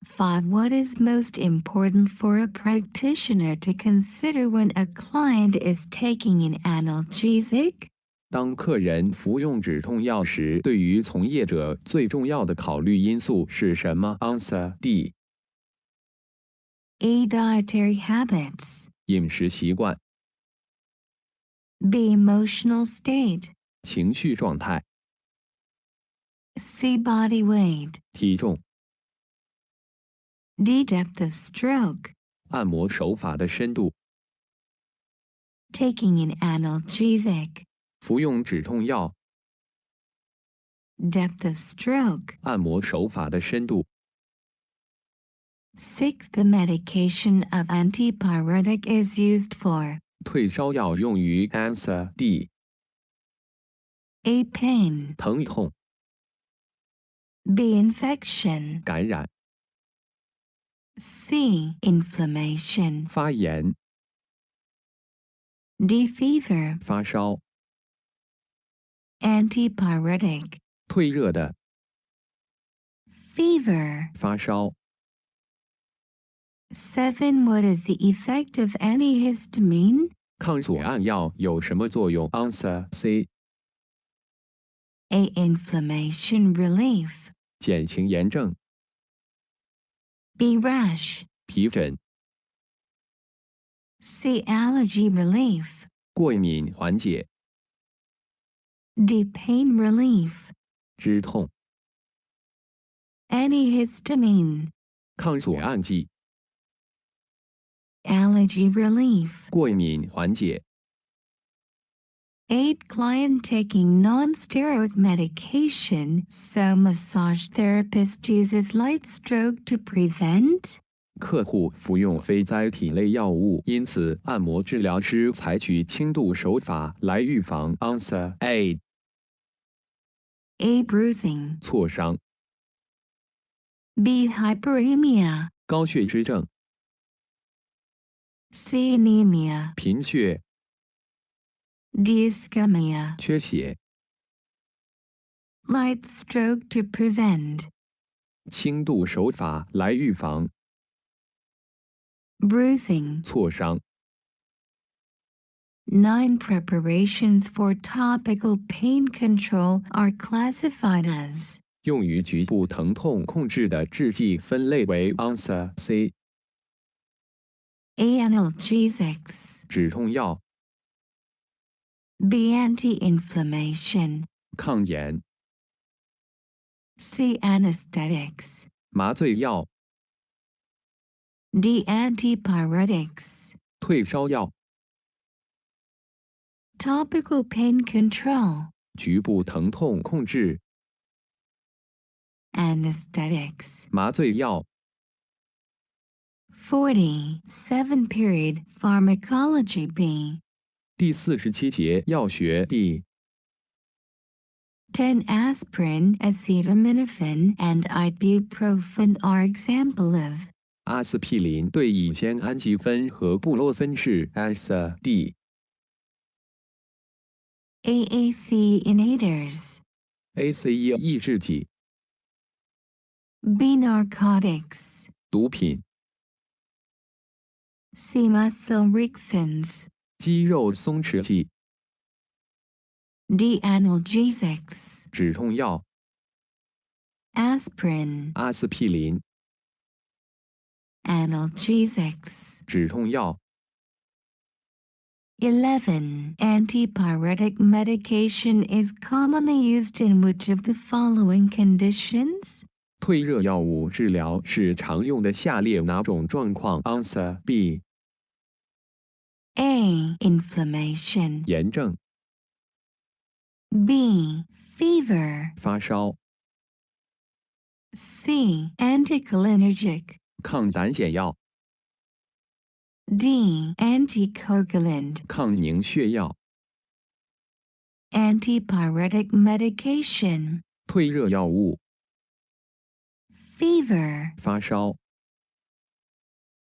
5. What is most important for a practitioner to consider when a client is taking an analgesic? 当客人服用止痛药时，对于从业者最重要的考虑因素是什么 ？Answer D. A. Dietary habits. 饮食习惯。 B. Emotional state. 情绪状态。 C. Body weight. 体重。 D. Depth of stroke. 按摩手法的深度。 Taking an analgesic. 服用止痛药。 Depth of stroke. 按摩手法的深度。 6. The medication of antipyretic is used for. 退烧药用于 Answer D. A. Pain. 疼痛。 B. Infection. 感染。 C. Inflammation. 发炎。 D. Fever. 发烧。 Antipyretic. 退热的。 Fever. 发烧。 7. What is the effect of antihistamine? 抗组胺药有什么作用 ？Answer C. A. Inflammation relief. 减轻炎症。 B. Rash. 皮疹。 C. Allergy relief. 过敏缓解。 D. Pain relief. 止痛。 Antihistamine. 抗组胺剂。 Allergy relief. 过敏缓解。 8. Client taking non-steroid medication, so massage therapist uses light stroke to prevent. 客户服用非甾体类药物，因此按摩治疗师采取轻度手法来预防 Answer A. A. Bruising. 挫伤。 B. Hyperemia. 高血脂症。 C. Anemia. 贫血。 D. Ischemia. 缺血。 Light stroke to prevent. 轻度手法来预防。 Bruising. 挫伤。 9. Preparations for topical pain control are classified as. 用于局部疼痛控制的制剂分类为 Answer C. A. Analgesics. 止痛药。 B. Anti-inflammation. 抗炎。 C. Anesthetics. 麻醉药。 D. Antipyretics. 退烧药。 Topical pain control. 局部疼痛控制。 Anesthetics. 麻醉药。 40. 7. Period Pharmacology B. 第47节药学 B. 10. Aspirin, acetaminophen, and ibuprofen are example of. 阿司匹林对乙酰氨基酚和布洛芬是 Answer D. AAC inhalers. ACE 抑制剂。 B. Narcotics. 毒品。 C. Muscle relaxants. 肌肉松弛剂。 D. Analgesics. 止痛药。 Aspirin. 阿司匹林。 Analgesics. 止痛药。 11. Antipyretic medication is commonly used in which of the following conditions? 退热药物治疗是常用的下列哪种状况 ？Answer B. A. Inflammation. 炎症。 B. Fever. 发烧。 C. Anticholinergic. 抗胆碱药。D. Anticoagulant. 抗凝血药。Antipyretic medication. 退热药物。Fever. 发烧。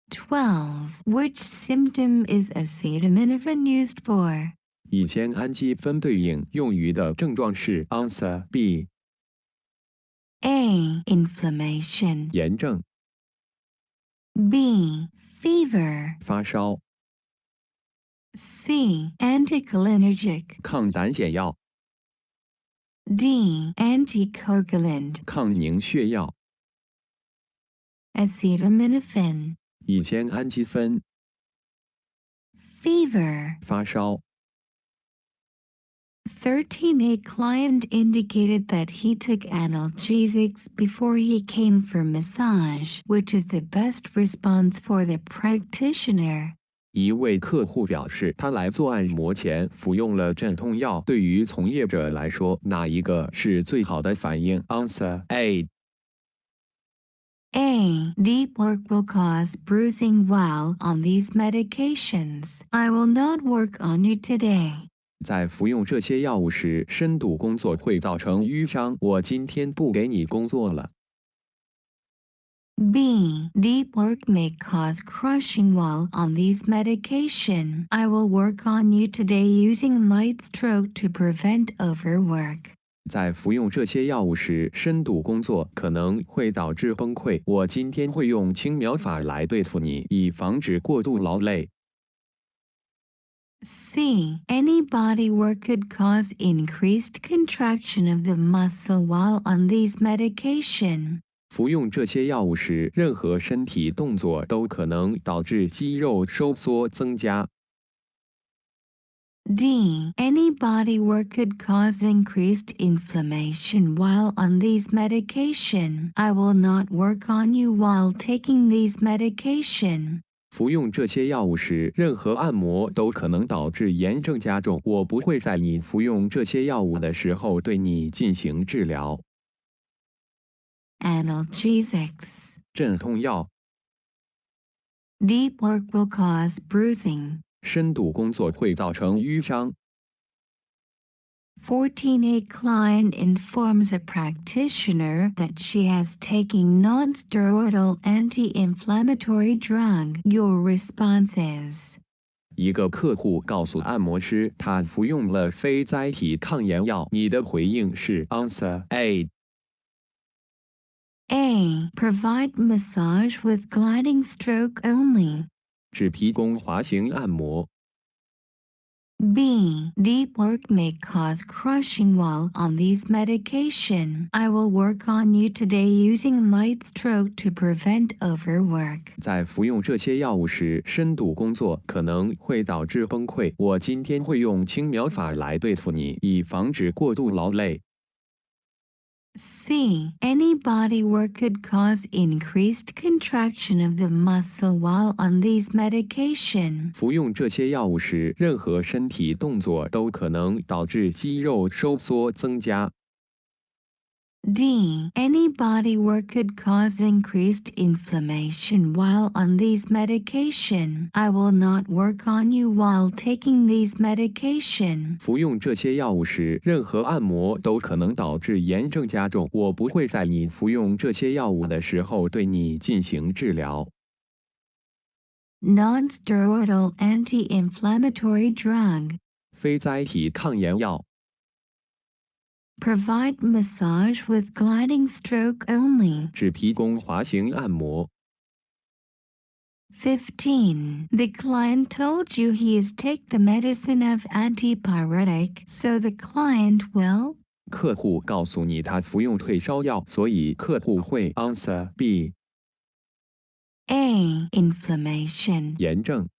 12. Which symptom is acetaminophen used for? 乙酰氨基酚对应用于的症状是 Answer B. A. Inflammation. 炎症。 B. Fever. 发烧。 C. Anticholinergic. 抗胆碱药。 D. Anticoagulant. 抗凝血药。 Acetaminophen. 乙酰氨基酚。 Fever. 发烧。 13. A client indicated that he took analgesics before he came for massage, which is the best response for the practitioner. 一位客户表示，他来做按摩前服用了镇痛药。对于从业者来说，哪一个是最好的反应 ？Answer A. A. Deep work will cause bruising while on these medications. I will not work on you today. 在服用这些药物时，深度工作会造成淤伤。我今天不给你工作了。B. Deep work may cause crushing while on these medication. I will work on you today using light stroke to prevent overwork. 在服用这些药物时，深度工作可能会导致崩溃。我今天会用轻描法来对付你，以防止过度劳累。C. Any body work could cause increased contraction of the muscle while on these medication. 服用这些药物时，任何身体动作都可能导致肌肉收缩增加。D. Any body work could cause increased inflammation while on these medication. I will not work on you while taking these medication. 服用这些药物时，任何按摩都可能导致炎症加重。我不会在你服用这些药物的时候对你进行治疗。Analgesics. 镇痛药。Deep work will cause bruising. 深度工作会造成淤伤。14. A client informs a practitioner that she has taken non-steroidal anti-inflammatory drug. Your response is. 一个客户告诉按摩师，他服用了非甾体抗炎药。你的回应是 Answer A. A. Provide massage with gliding stroke only. 只提供滑行按摩。B. Deep work may cause crushing while on these medication. I will work on you today using light stroke to prevent overwork. 在服用这些药物时，深度工作可能会导致崩溃。我今天会用轻描法来对付你，以防止过度劳累。C. Any body work could cause increased contraction of the muscle while on these medication. 服用这些药物时，任何身体动作都可能导致肌肉收缩增加。D. Any body work could cause increased inflammation while on these medication. I will not work on you while taking these medication. 服用这些药物时，任何按摩都可能导致炎症加重。我不会在你服用这些药物的时候对你进行治疗。Non-steroidal anti-inflammatory drug. 非甾体抗炎药。Provide massage with gliding stroke only. 只提供滑行按摩。15. The client told you he is take the medicine of antipyretic, so the client will. 客户告诉你他服用退烧药，所以客户会 Answer B. A. Inflammation. 炎症。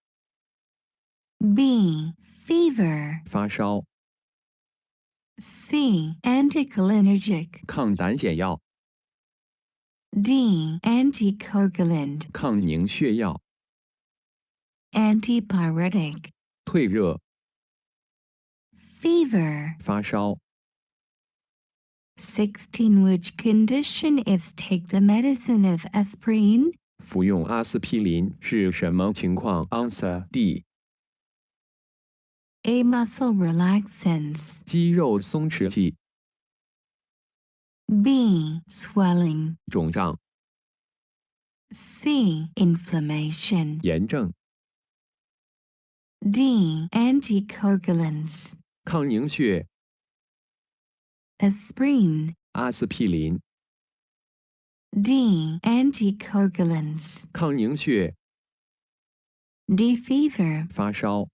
B. Fever. 发烧。 C. Anticholinergic. 抗胆碱药。 D. Anticoagulant. 抗凝血药。 Antipyretic. 退热。 Fever. 发烧。 16. Which condition is take the medicine of aspirin? 服用阿司匹林是什么情况 ？Answer D. A. Muscle relaxants. 肌肉松弛剂。 B. Swelling. 肿胀、 C. Inflammation. 炎症、 D. Anticoagulants. 抗凝血、 Aspirin. 阿司匹林、 D. Anticoagulants. 抗凝血、 D. Fever. 发烧。